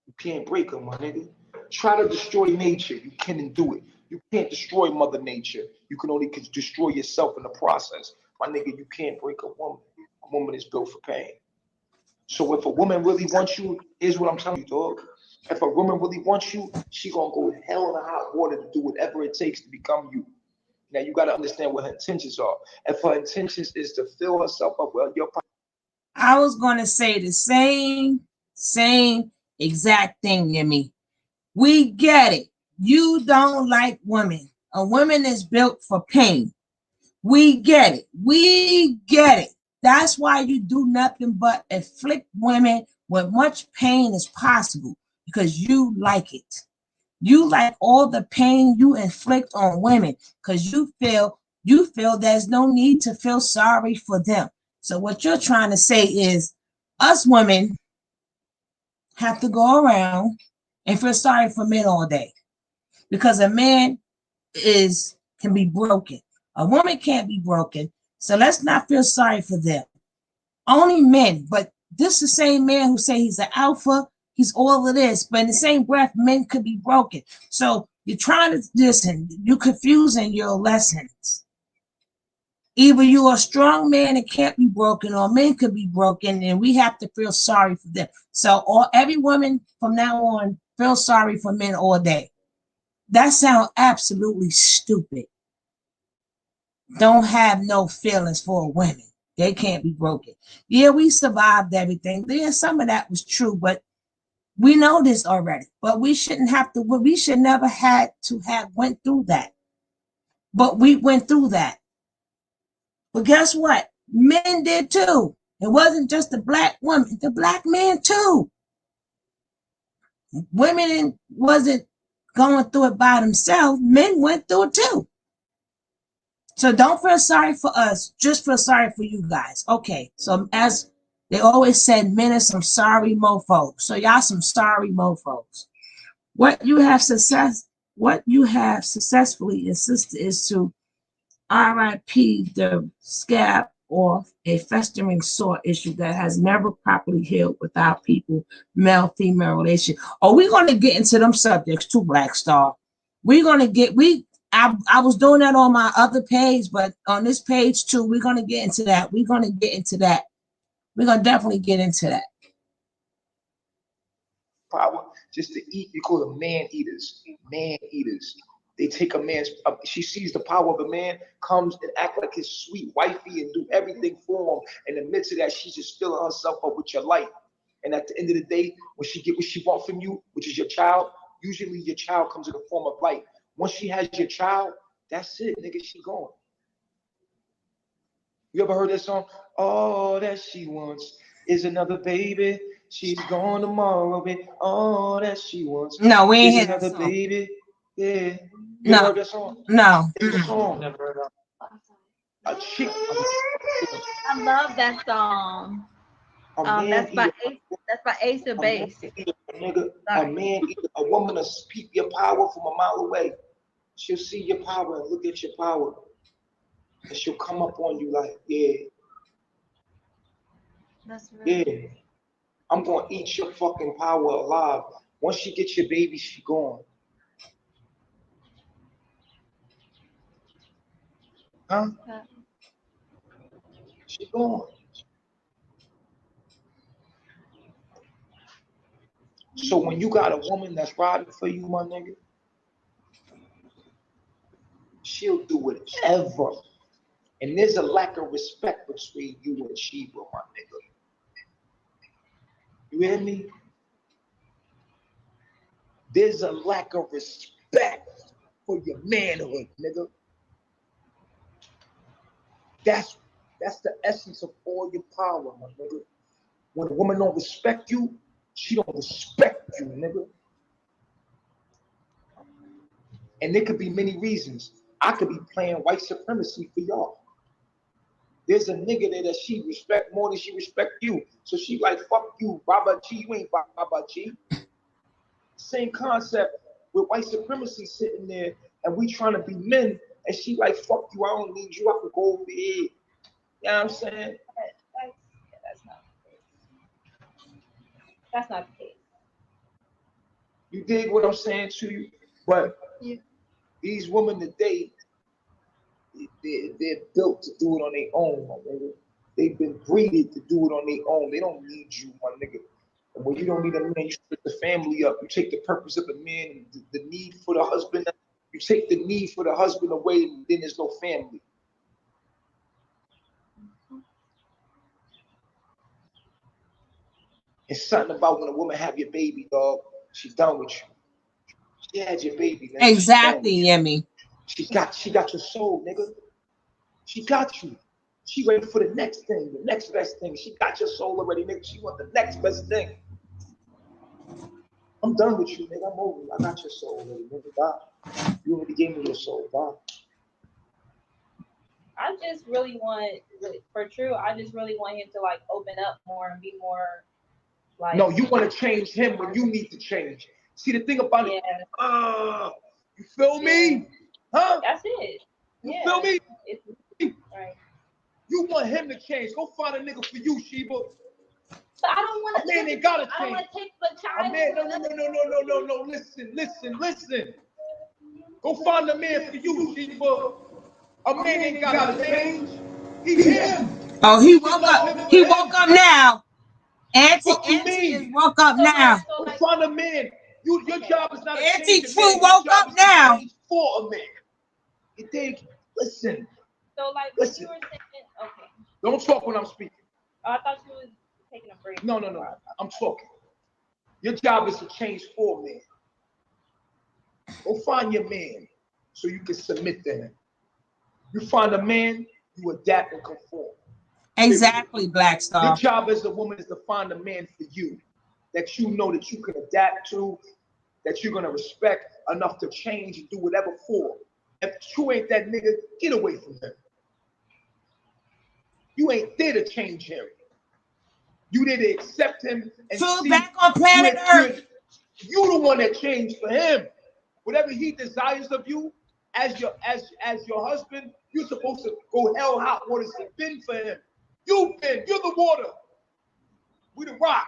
You can't break her, my nigga. Try to destroy nature. You can't do it. You can't destroy Mother Nature. You can only destroy yourself in the process. My nigga, you can't break a woman. A woman is built for pain. So if a woman really wants you, here's what I'm telling you, dog. If a woman really wants you, she gonna go hell in the hot water to do whatever it takes to become you. Now you gotta understand what her intentions are. If her intentions is to fill herself up, well, your I was going to say the same exact thing, Yemi. We get it. You don't like women. A woman is built for pain. We get it. We get it. That's why you do nothing but afflict women with much pain as possible because you like it. You like all the pain you inflict on women because you feel there's no need to feel sorry for them. So what you're trying to say is us women have to go around and feel sorry for men all day because a man can be broken. A woman can't be broken. So let's not feel sorry for them. Only men, but this is the same man who say he's an alpha, he's all of this, but in the same breath, men could be broken. So you're trying to listen, you're confusing your lessons. Either you're a strong man and can't be broken, or men could be broken, and we have to feel sorry for them. So every woman from now on feel sorry for men all day. That sounds absolutely stupid. Don't have no feelings for women. They can't be broken. Yeah, we survived everything. Yeah, some of that was true, but we know this already. But we shouldn't have to. We should never had to have went through that. But we went through that. But guess what? Men did too. It wasn't just the black woman, the black man too. Women wasn't going through it by themselves. Men went through it too. So don't feel sorry for us. Just feel sorry for you guys. Okay. So as they always said, men are some sorry mofos. So y'all some sorry mofos. What you have successfully insisted is to RIP the scab off a festering sore issue that has never properly healed without people, male-female relation. Oh, we're gonna get into them subjects too, Black Star. We're gonna get I was doing that on my other page, but on this page too, we're gonna get into that. We're gonna get into that. We're gonna definitely get into that. Power just to eat. We call them man eaters. Man eaters. They take a man's. She sees the power of a man, comes and act like his sweet wifey and do everything for him. And in the midst of that, she's just filling herself up with your light. And at the end of the day, when she get what she wants from you, which is your child, usually your child comes in the form of light. Once she has your child, that's it, nigga. She gone. You ever heard that song? All that she wants is another baby. She's gone tomorrow, baby. All that she wants is another baby. Yeah. You No. ever heard that song? No. It's a song. A chick. I love that song. That's by Ace of Base. A man, a woman will speak your power from a mile away. She'll see your power and look at your power. And she'll come up on you like, yeah. That's right. Yeah. I'm gonna eat your fucking power alive. Once she gets your baby, she gone. Huh? She gone. So when you got a woman that's riding for you, my nigga, she'll do whatever. And there's a lack of respect between you and Sheba, my nigga. You hear me? There's a lack of respect for your manhood, nigga. That's the essence of all your power, my nigga. When a woman don't respect you, she don't respect you, nigga. And there could be many reasons. I could be playing white supremacy for y'all. There's a nigga there that she respect more than she respect you. So she like, fuck you, Baba G, you ain't Baba G. Same concept with white supremacy sitting there and we trying to be men and she like, fuck you, I don't need you, I can go over here. You know what I'm saying? That's not the case. You dig what I'm saying to you? But these women today, they're built to do it on their own, my nigga. They've been breeded to do it on their own. They don't need you, my nigga. And when you don't need a man, you split the family up. You take the purpose of the man, the need for the husband. You take the need for the husband away, and then there's no family. It's something about when a woman have your baby, dog. She's done with you. She had your baby, nigga. Exactly, Yemi. She got your soul, nigga. She got you. She ready for the next thing, the next best thing. She got your soul already, nigga. She want the next best thing. I'm done with you, nigga. I'm over you. I got your soul already, nigga. Bye. You already gave me your soul. Bye. I just really want, for True, I just really want him to like open up more and be more like. No, you want to change him when you need to change. See, the thing about it, you feel me? Huh? That's it. You feel me? Right. You want him to change. Go find a nigga for you, Sheba. But I don't want to. A man ain't gotta change. I don't want to take the child. A man, no. Listen. Go find a man for you, Sheba. A man ain't gotta change. He's him. Oh, he woke up. He woke up now. Auntie just woke up now. Go find a man. Your job is not to Auntie change a True man. woke up now. For a man. You think? Listen. So like Listen. you were saying, okay. Don't talk when I'm speaking. Oh, I thought you was taking a break. No. I'm talking. Your job is to change for a man. Go find your man so you can submit to him. You find a man, you adapt and conform. Exactly, Black Star. Your job as a woman is to find a man for you that you know that you can adapt to, that you're gonna respect enough to change and do whatever for. If you ain't that nigga, get away from him. You ain't there to change him. You there to accept him and see back on planet Earth. You the one that changed for him. Whatever he desires of you, as your husband, you're supposed to go hell hot waters and bend for him. You're the water. We the rock.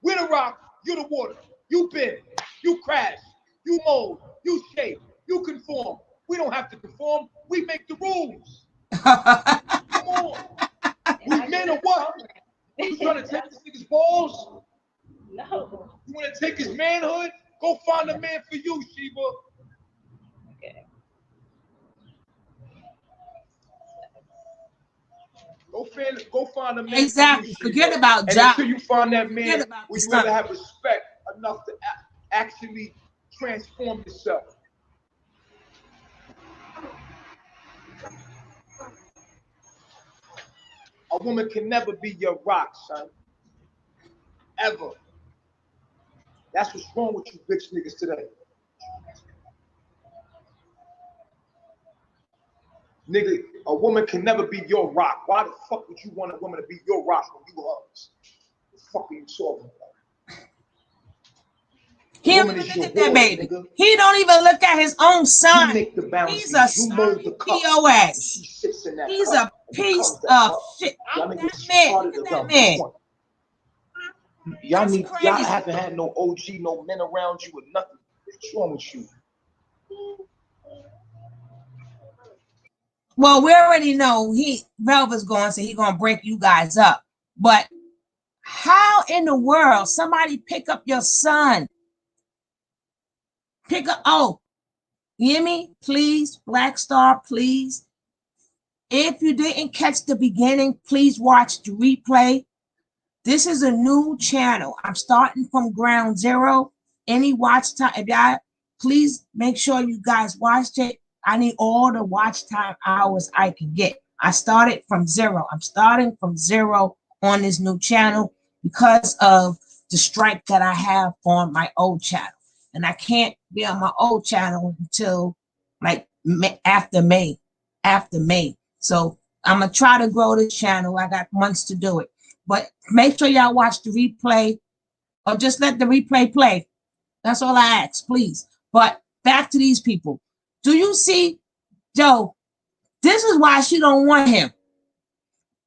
We're the rock. You're the water. You bend. You crash. You mold. You shape. You conform. We don't have to conform. We make the rules. Come on. We men or what? You trying to take this nigga's balls? No. You want to take his manhood? Go find a man for you, Sheba. Okay. Go find a man. Exactly. For you, forget about and job. until you find that man, will you ever son. have respect enough to actually transform yourself? A woman can never be your rock, son. Ever. That's what's wrong with you bitch niggas today. Nigga, a woman can never be your rock. Why the fuck would you want a woman to be your rock when you hers? What the fuck are you talking about? He don't even look at that baby. Nigga. He don't even look at his own son. You make the boundaries. He's a sorry POS. He's a piece of shit. That man. Y'all haven't had no OG, no men around you or nothing. What's wrong with you? Well, we already know Velvet's going, so he's gonna break you guys up. But how in the world somebody pick up your son? You hear me? Please, Black Star, please. If you didn't catch the beginning, please watch the replay. This is a new channel. I'm starting from ground zero. Any watch time, if y'all, please make sure you guys watched it. I need all the watch time hours I can get. I started from zero. I'm starting from zero on this new channel because of the strike that I have on my old channel. And I can't be on my old channel until like after May. So I'm going to try to grow this channel. I got months to do it. But make sure y'all watch the replay or just let the replay play. That's all I ask, please. But back to these people. Do you see, Joe, this is why she don't want him.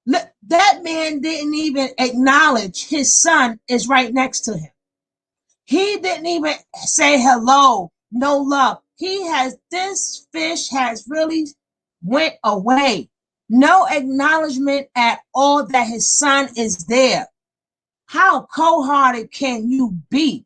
That man didn't even acknowledge his son is right next to him. He didn't even say hello, no love. This fish has really went away. No acknowledgement at all that his son is there. How cold-hearted can you be?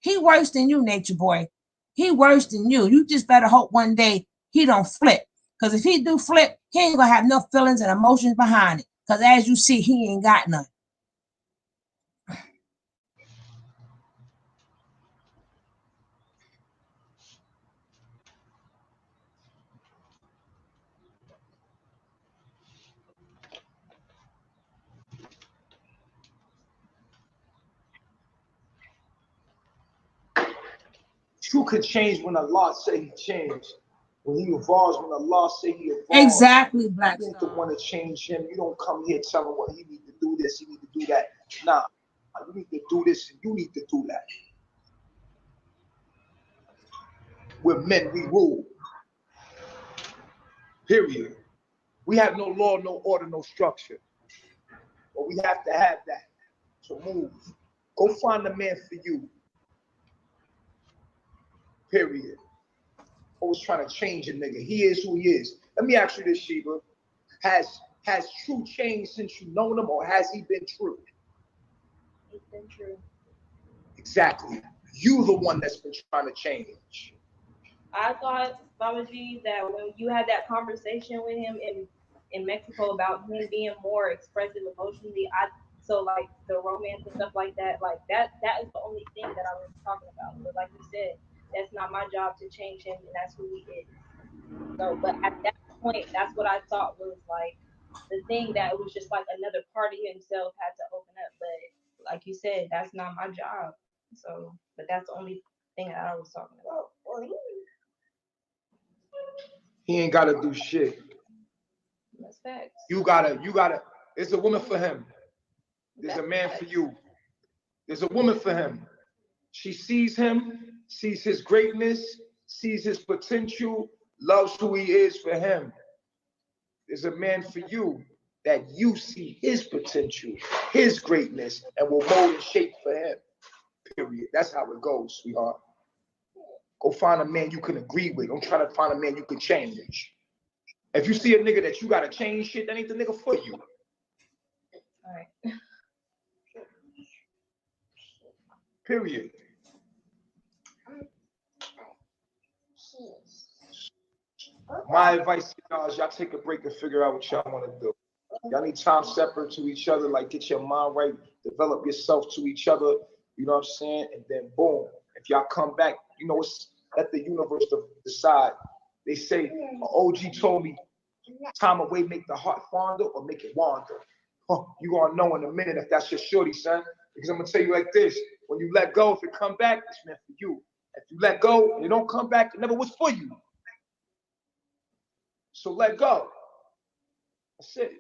He worse than you, Nature Boy. He worse than you. You just better hope one day he don't flip. Because if he do flip, he ain't gonna have no feelings and emotions behind it. Because as you see, he ain't got none. You could change when Allah say he changed. When he evolves, when Allah say he evolves. Exactly, Black You ain't the one to change him. You don't come here telling what he need to do this, he need to do that. Nah, you need to do this and you need to do that. We're men, we rule. Period. We have no law, no order, no structure. But we have to have that. So move. Go find a man for you. Period. Always trying to change a nigga. He is who he is. Let me ask you this, Sheba. Has True changed since you've known him, or has he been true? He's been true. Exactly. You the one that's been trying to change. I thought, Mama G, that when you had that conversation with him in Mexico about him being more expressive emotionally, so like the romance and stuff like that is the only thing that I was talking about. But like you said, that's not my job to change him, and that's who he is. So, but at that point, that's what I thought was like the thing that was just like another part of himself had to open up. But like you said, that's not my job. So, but that's the only thing that I was talking about. He ain't gotta do shit. That's facts. You gotta. There's a woman for him. There's a man for you. There's a woman for him. She sees him, sees his greatness, sees his potential, loves who he is for him. There's a man for you that you see his potential, his greatness, and will mold and shape for him. Period. That's how it goes, sweetheart. Go find a man you can agree with. Don't try to find a man you can change. If you see a nigga that you gotta change shit, that ain't the nigga for you. All right. Period. My advice to y'all is y'all take a break and figure out what y'all want to do. Y'all need time separate to each other, like get your mind right, develop yourself to each other, you know what I'm saying? And then boom, if y'all come back, you know, it's let the universe decide. They say, an OG told me, time away make the heart fonder or make it wander. Huh, you gonna know in a minute if that's your shorty, son. Because I'm gonna tell you like this, when you let go, if it come back, it's meant for you. If you let go and it don't come back, it never was for you. So let go. That's it.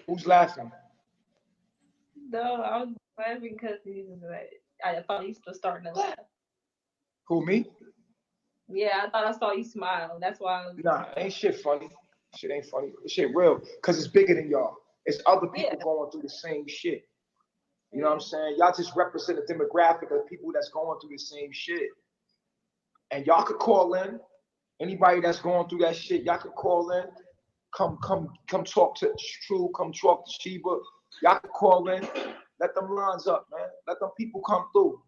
Who's laughing? No, I was laughing because I thought you were starting to laugh. Who, me? Yeah, I thought I saw you smile. That's why I was. Nah, ain't shit funny. Shit ain't funny. This shit real. Because it's bigger than y'all. It's other people going through the same shit. You know what I'm saying? Y'all just represent a demographic of people that's going through the same shit. And y'all could call in. Anybody that's going through that shit, y'all could call in. Come talk to True. Come talk to Sheba. Y'all could call in. Let them lines up, man. Let them people come through.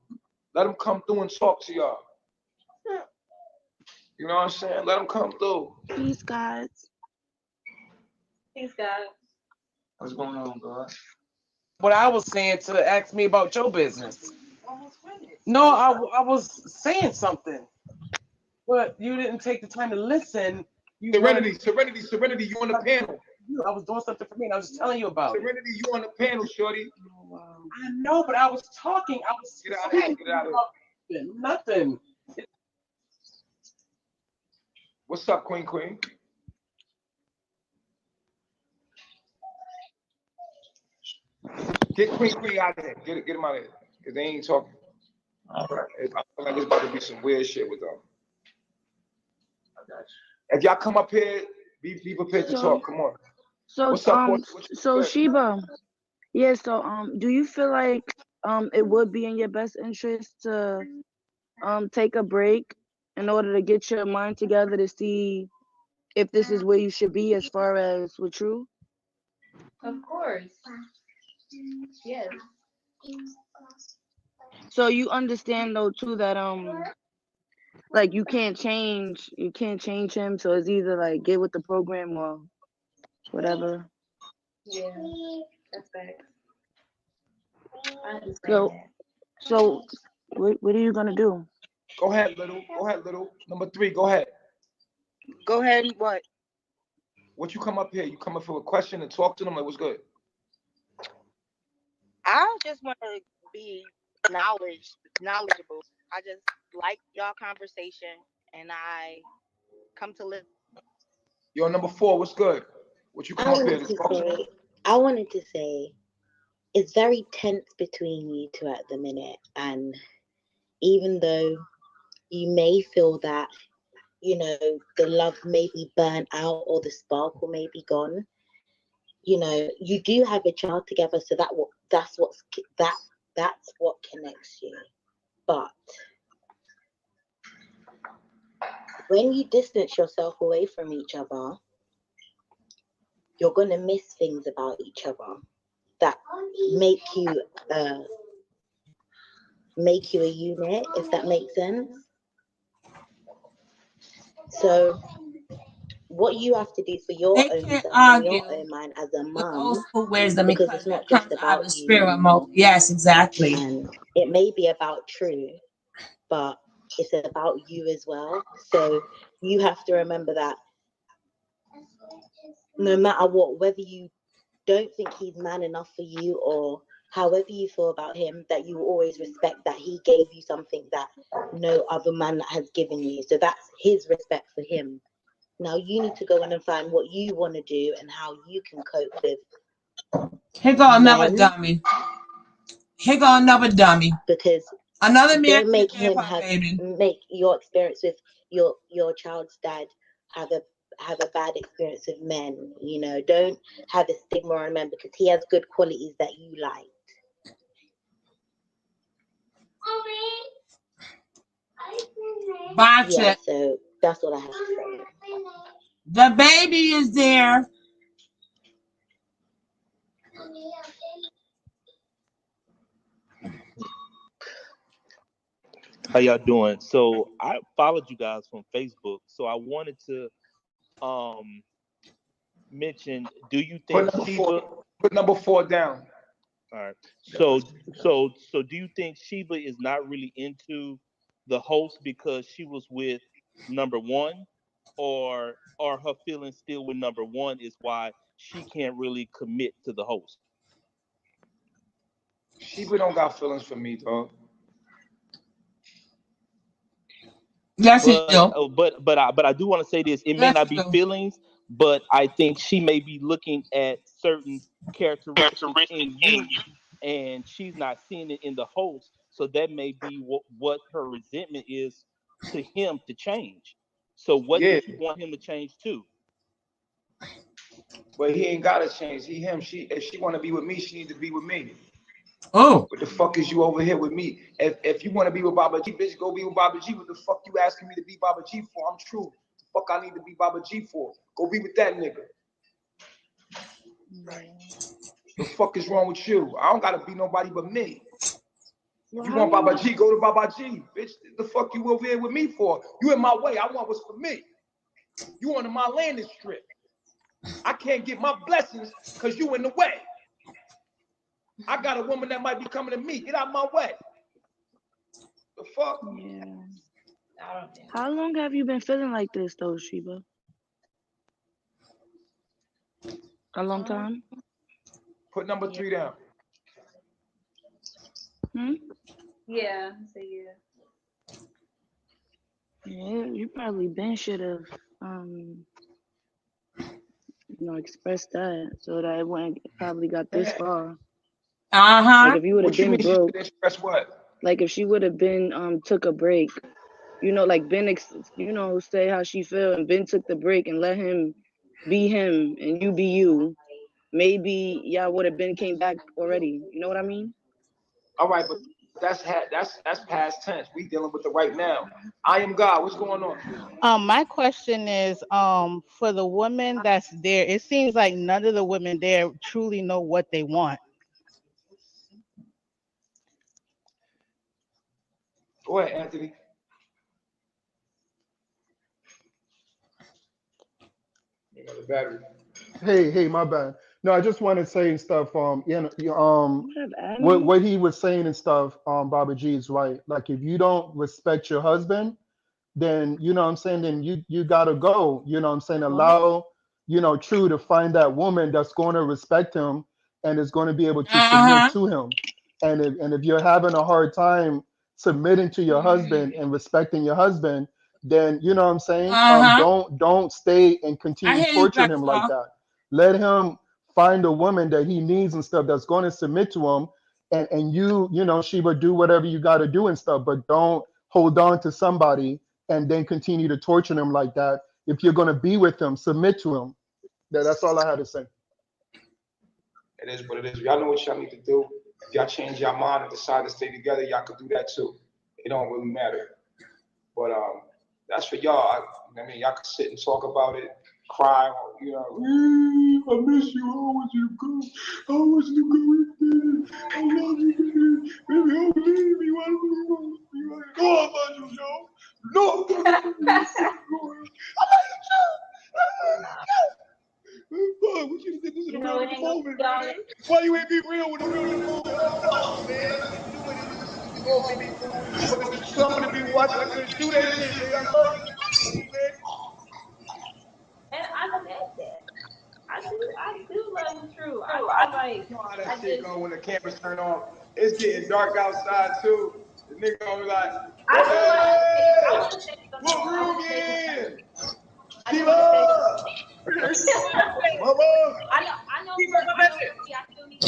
Let them come through and talk to y'all. You know what I'm saying? Let them come through. Peace, guys. Peace, guys. What's going on, God? What I was saying to ask me about your business. No, I was saying something, but you didn't take the time to listen. Serenity, you on the panel. I was doing something for me, and I was just telling you about Serenity, you on the panel, shorty. I know, but I was talking. I was get out of here. Nothing. What's up, Queen? Get Queen out of here. Get him out of here. Because they ain't talking. All right. I feel like there's about to be some weird shit with them. I got you. If y'all come up here, be prepared to talk. Come on. So what's up, so Sheba, yeah, so do you feel like it would be in your best interest to take a break in order to get your mind together to see if this is where you should be as far as with True? Of course. Yes. So you understand though too that like you can't change him, so it's either like get with the program or whatever. Yeah, that's facts. I understand that. So what are you gonna do? Go ahead, little. Number 3, go ahead. Go ahead and what? What you come up here? You come up for a question and talk to them? Like, what's good? I just want to be knowledgeable. I just like y'all conversation, and I come to live. Yo, number 4, what's good? What you come up here to talk to? I wanted to say, it's very tense between you two at the minute, and even though you may feel that, you know, the love may be burnt out or the sparkle may be gone, you know, you do have a child together, so that's what connects you. But when you distance yourself away from each other, you're gonna miss things about each other that make you a unit, if that makes sense. So what you have to do for your They own can't self and argue your own mind as a with old mum, school wisdom because because it's that not comes just out of about the you. spirit mode. Yes, exactly. And it may be about True, but it's about you as well. So you have to remember that no matter what, whether you don't think he's man enough for you or however you feel about him, that you always respect that he gave you something that no other man has given you. So that's his respect for him. Now you need to go in and find what you want to do and how you can cope with. Here go another dummy. Here go another dummy. Because another man don't make him make your experience with your child's dad have a bad experience with men. You know, don't have a stigma on men because he has good qualities that you like. Yeah, so that's what I have to say. The baby is there. How y'all doing? So I followed you guys from Facebook. So I wanted to mention, do you think Sheba put number 4 down? All right. So do you think Sheba is not really into the host because she was with number 1, or are her feelings still with number 1 is why she can't really commit to the host? Sheba don't got feelings for me, dog. Yes, but I do want to say this. It may not be feelings, but I think she may be looking at certain characteristics in you, and she's not seeing it in the host. So that may be what her resentment is to him to change. So what does she want him to change to? But he ain't gotta change. If she want to be with me, she need to be with me. Oh. What the fuck is you over here with me? If you want to be with Baba G, bitch, go be with Baba G. What the fuck you asking me to be Baba G for? I'm true. The fuck I need to be Baba G for? Go be with that nigga. The fuck is wrong with you? I don't gotta be nobody but me. If you want Baba G, go to Baba G. Bitch, the fuck you over here with me for? You in my way. I want what's for me. You on my landing strip. I can't get my blessings because you in the way. I got a woman that might be coming to me. Get out of my way. The fuck? Yeah. How long have you been feeling like this, though, Sheba? A long time? Put number 3 down. Yeah, so yeah. Yeah, you probably been should have, expressed that so that it wouldn't probably got this far. Like if you would have been broke. Express what? Like if she would have been took a break, like Ben, say how she feel, and Ben took the break and let him be him and you be you. Maybe y'all would have been came back already. You know what I mean? All right, but that's past tense. We dealing with the right now. I am God. What's going on? My question is, for the women that's there, it seems like none of the women there truly know what they want. Go ahead, Anthony. The battery. Hey, my bad. No, I just want to say and stuff. What he was saying and stuff. Baba G is right. Like if you don't respect your husband, then you know what I'm saying. Then you gotta go. You know what I'm saying. Allow True to find that woman that's going to respect him and is going to be able to submit to him. And if you're having a hard time submitting to your husband and respecting your husband, then you know what I'm saying. Don't stay and continue torturing him like that. Let him find a woman that he needs and stuff that's going to submit to him, and Sheba, do whatever you got to do and stuff, but don't hold on to somebody and then continue to torture him like that. If you're going to be with him, submit to him. That's all I had to say. It is what it is. Y'all know what y'all need to do. If y'all change your mind and decide to stay together, y'all could do that too. It don't really matter. But that's for y'all. I mean, y'all could sit and talk about it, cry, I miss you. I want you to go. I want you to go with me. I love you, baby. Don't leave me. Why don't you go? Go about you, yo. No. I like you. What you did this in the real moment, man? Why you ain't be real with the real moment? Oh, man. You know what it is. Oh, baby. Fucking the summer to be watching. I couldn't do that shit, man. I love you, man. And I said that. I true. I like. You know how that I shit just. go when the cameras turn off. It's getting dark outside too. The nigga gonna be like, I feel like I hey, want to say something. what I room want to say something. in? I just want to say Shiva! Mama! I know for me, I still need to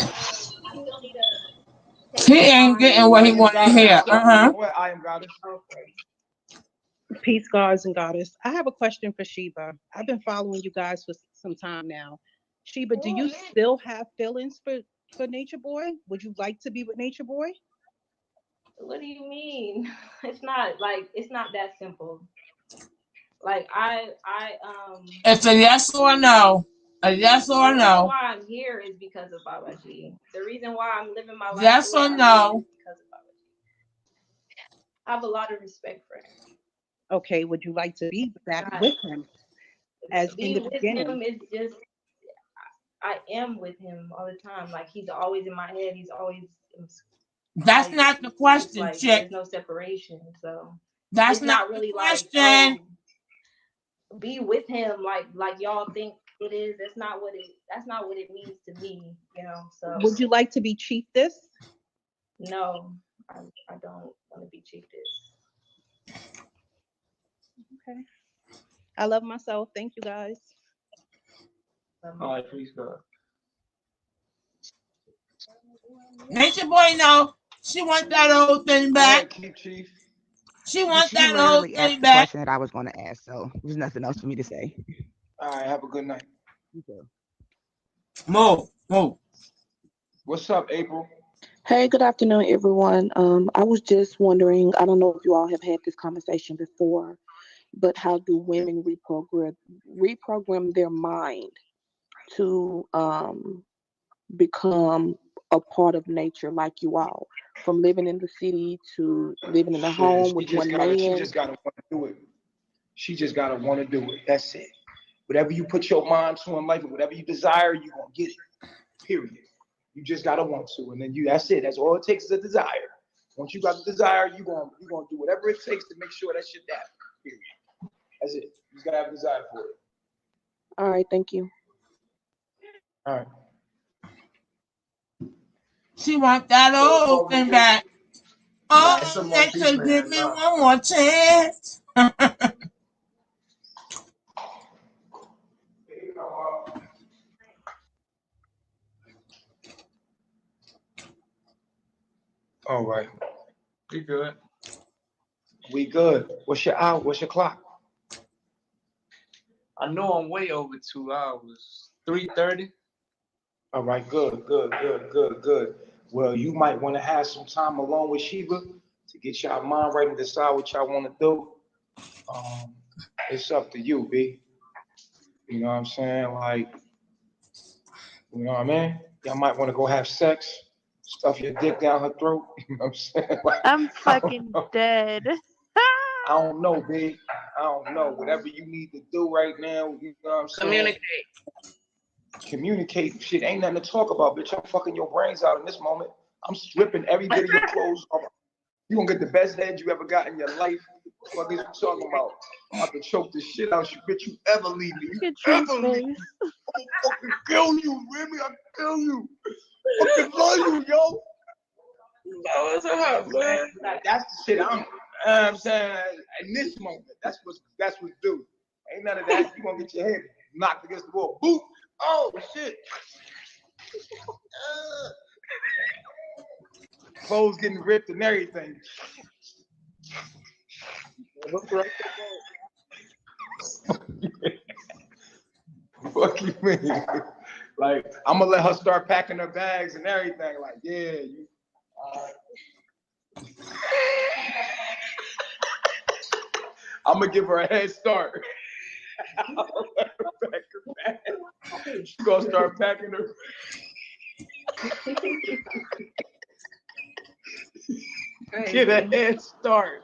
take He my ain't time. getting what he want to hear. What I am goddess? Peace, gods and goddess. I have a question for Sheba. I've been following you guys for some time now. Sheba, do you still have feelings for Nature Boy? Would you like to be with Nature Boy? What do you mean? It's not that simple. Like It's a yes or a no. A yes or a The reason no. why I'm here is because of Baba G. The reason why I'm living my life Yes the way or I'm no. living is because of Baba G. I have a lot of respect for him. Okay, would you like to be back with him? As in the Be with beginning? him is just I am with him all the time. Like he's always in my head. He's always That's not the question, like chick. there's no separation. So That's it's not not really the like question. be with him like y'all think it is. That's not what it means to me, you know. So Would you like to be chiefess? no, I don't want to be chiefess. Okay. I love myself. Thank you guys. All right, please God. Nature Boy, no. She want that old thing back. Keep Chief. She want She that old literally thing asked the back. question that I was going to ask, so there's nothing else for me to say. All right, have a good night. You too. Move. What's up, April? Hey, good afternoon, everyone. I was just wondering, I don't know if you all have had this conversation before, but how do women reprogram their mind to become a part of nature like you all, from living in the city to living in a home with one man? She just gotta want to do it. She just gotta want to do it. That's it. Whatever you put your mind to in life, and whatever you desire, you're gonna get it. Period. You just gotta want to, and then that's it. That's all it takes is a desire. Once you got the desire, you're gonna do whatever it takes to make sure that shit happens. Period. That's it. You just gotta have a desire for it. All right, thank you. All right. She want that old thing back. Oh, nature, give me one more chance. All right. We good. We good. What's your hour? What's your clock? I know I'm way over 2 hours. 3:30. All right, good. Well, you might want to have some time alone with Sheba to get y'all mind right and decide what y'all want to do. It's up to you, B. You know what I'm saying? Like, you know what I mean? Y'all might want to go have sex, stuff your dick down her throat. You know what I'm saying? Like, I'm fucking dead. I don't know, B. I don't know. Whatever you need to do right now, you know what I'm saying? Communicate. Shit, ain't nothing to talk about, bitch. I'm fucking your brains out in this moment. I'm stripping every bit of your clothes off. You gonna get the best head you ever got in your life. What is you talking about? I'm about to choke the shit out you, bitch. You ever leave me? You ever leave me? I'm gonna fucking kill you, Remy. I'll kill you. I fucking love you, yo. No, it's hot, man. That's the shit I'm saying in this moment. That's what's due. Ain't none of that. You gonna get your head knocked against the wall. Boop. Oh shit. Clothes getting ripped and everything. Fuck you mean? Like, I'm gonna let her start packing her bags and everything. Like, yeah, you. I'm gonna give her a head start. I'm gonna let her pack her bags. She's gonna start packing her. Get a head start.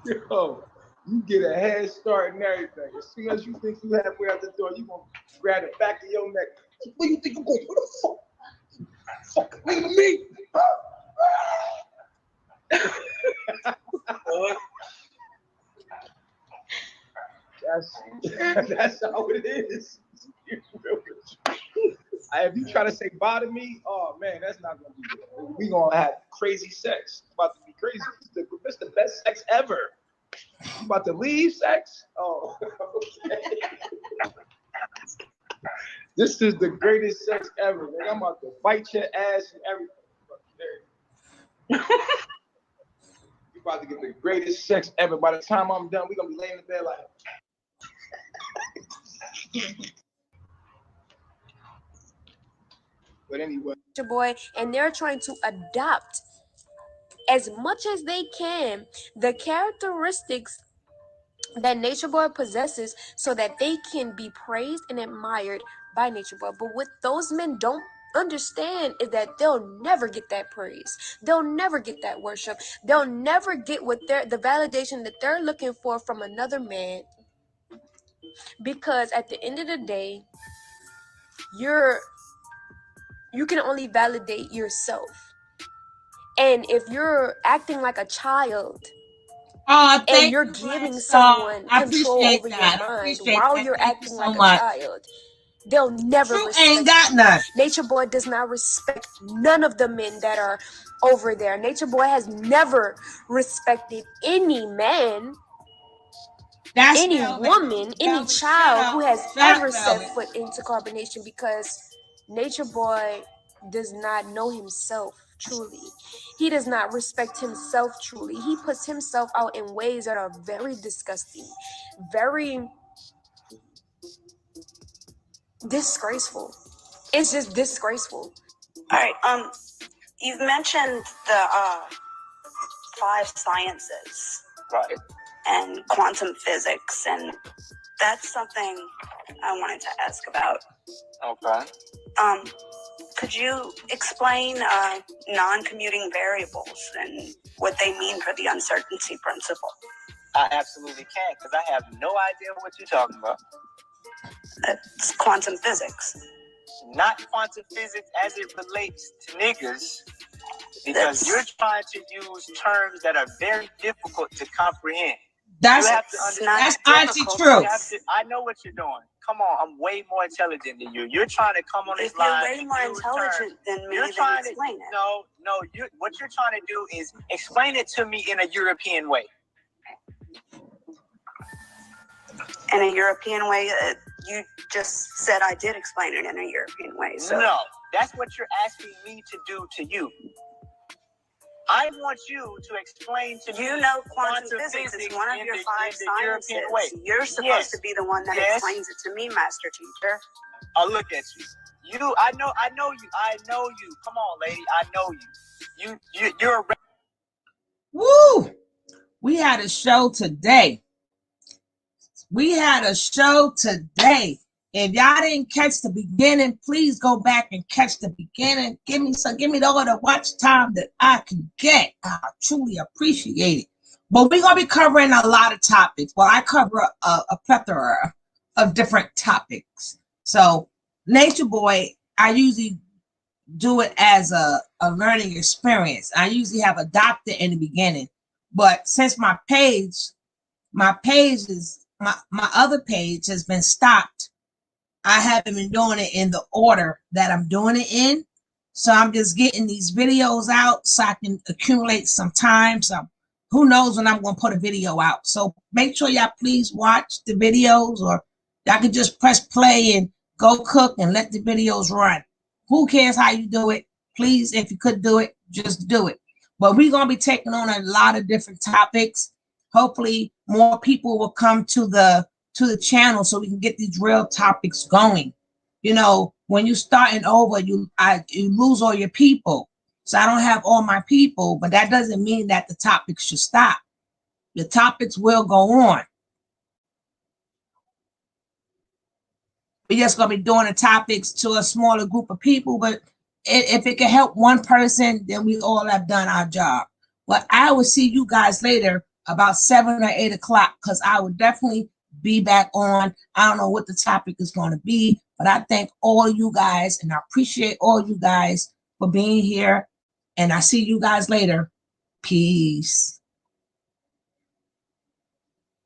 Yo, you get a head start and everything. As soon as you think you halfway out the door, you gonna grab the back of your neck. What do you think I'm going? What the fuck? Fuck, leave me. That's how it is. If you try to say bye to me, oh man, that's not gonna be good. We gonna have crazy sex. It's about to be crazy. It's the best sex ever. You about to leave sex? Oh, okay. This is the greatest sex ever, man. I'm about to bite your ass and everything. You about to get the greatest sex ever. By the time I'm done, we're gonna be laying in bed like. But anyway, Boy, and they're trying to adopt as much as they can the characteristics that Nature Boy possesses so that they can be praised and admired by Nature Boy. But what those men don't understand is that they'll never get that praise. They'll never get that worship. They'll never get what the validation that they're looking for from another man. Because at the end of the day, you can only validate yourself. And if you're acting like a child, and you're giving someone control over your mind while you're acting like a child, they'll never respect ain't got none. Nature Boy does not respect none of the men that are over there. Nature Boy has never respected any man, any woman, any child who has ever set foot into carbonation, because Nature Boy does not know himself truly. He does not respect himself truly. He puts himself out in ways that are very disgusting, very disgraceful. It's just disgraceful. All right. You've mentioned the 5 sciences, Right. and quantum physics, and that's something I wanted to ask about. Okay. Could you explain non-commuting variables and what they mean for the uncertainty principle? I absolutely can, because I have no idea what you're talking about. It's quantum physics. Not quantum physics as it relates to niggas, because you're trying to use terms that are very difficult to comprehend. That's actually true. I know what you're doing. Come on, I'm way more intelligent than you. You're trying to come on this If line. you're way more intelligent than me, then explain it. No. What you're trying to do is explain it to me in a European way. In a European way, you just said I did explain it in a European way. So no, that's what you're asking me to do to you. I want you to explain to me. You know quantum physics is one of your 5 sciences. You're supposed to be the one that explains it to me, master teacher. Oh, look at you. I know you. Come on, lady. I know you. You're a... Woo! We had a show today. If y'all didn't catch the beginning, please go back and catch the beginning. Give me all the watch time that I can get. I truly appreciate it. But we're gonna be covering a lot of topics. Well, I cover a plethora of different topics. So Nature Boy, I usually do it as a learning experience. I usually have a doctor in the beginning, but since my other page has been stopped, I haven't been doing it in the order that I'm doing it in. So I'm just getting these videos out so I can accumulate some time. So who knows when I'm going to put a video out. So make sure y'all please watch the videos, or y'all can just press play and go cook and let the videos run. Who cares how you do it? Please, if you could do it, just do it. But we're going to be taking on a lot of different topics. Hopefully more people will come to the channel so we can get these real topics going. You know, when you starting over, you lose all your people. So I don't have all my people, but that doesn't mean that the topics should stop. The topics will go on. We're just going to be doing the topics to a smaller group of people, but if it can help one person, then we all have done our job. But I will see you guys later about 7 or 8 o'clock, because I will definitely be back on. I don't know what the topic is going to be, but I thank all you guys and I appreciate all you guys for being here. And I see you guys later. Peace.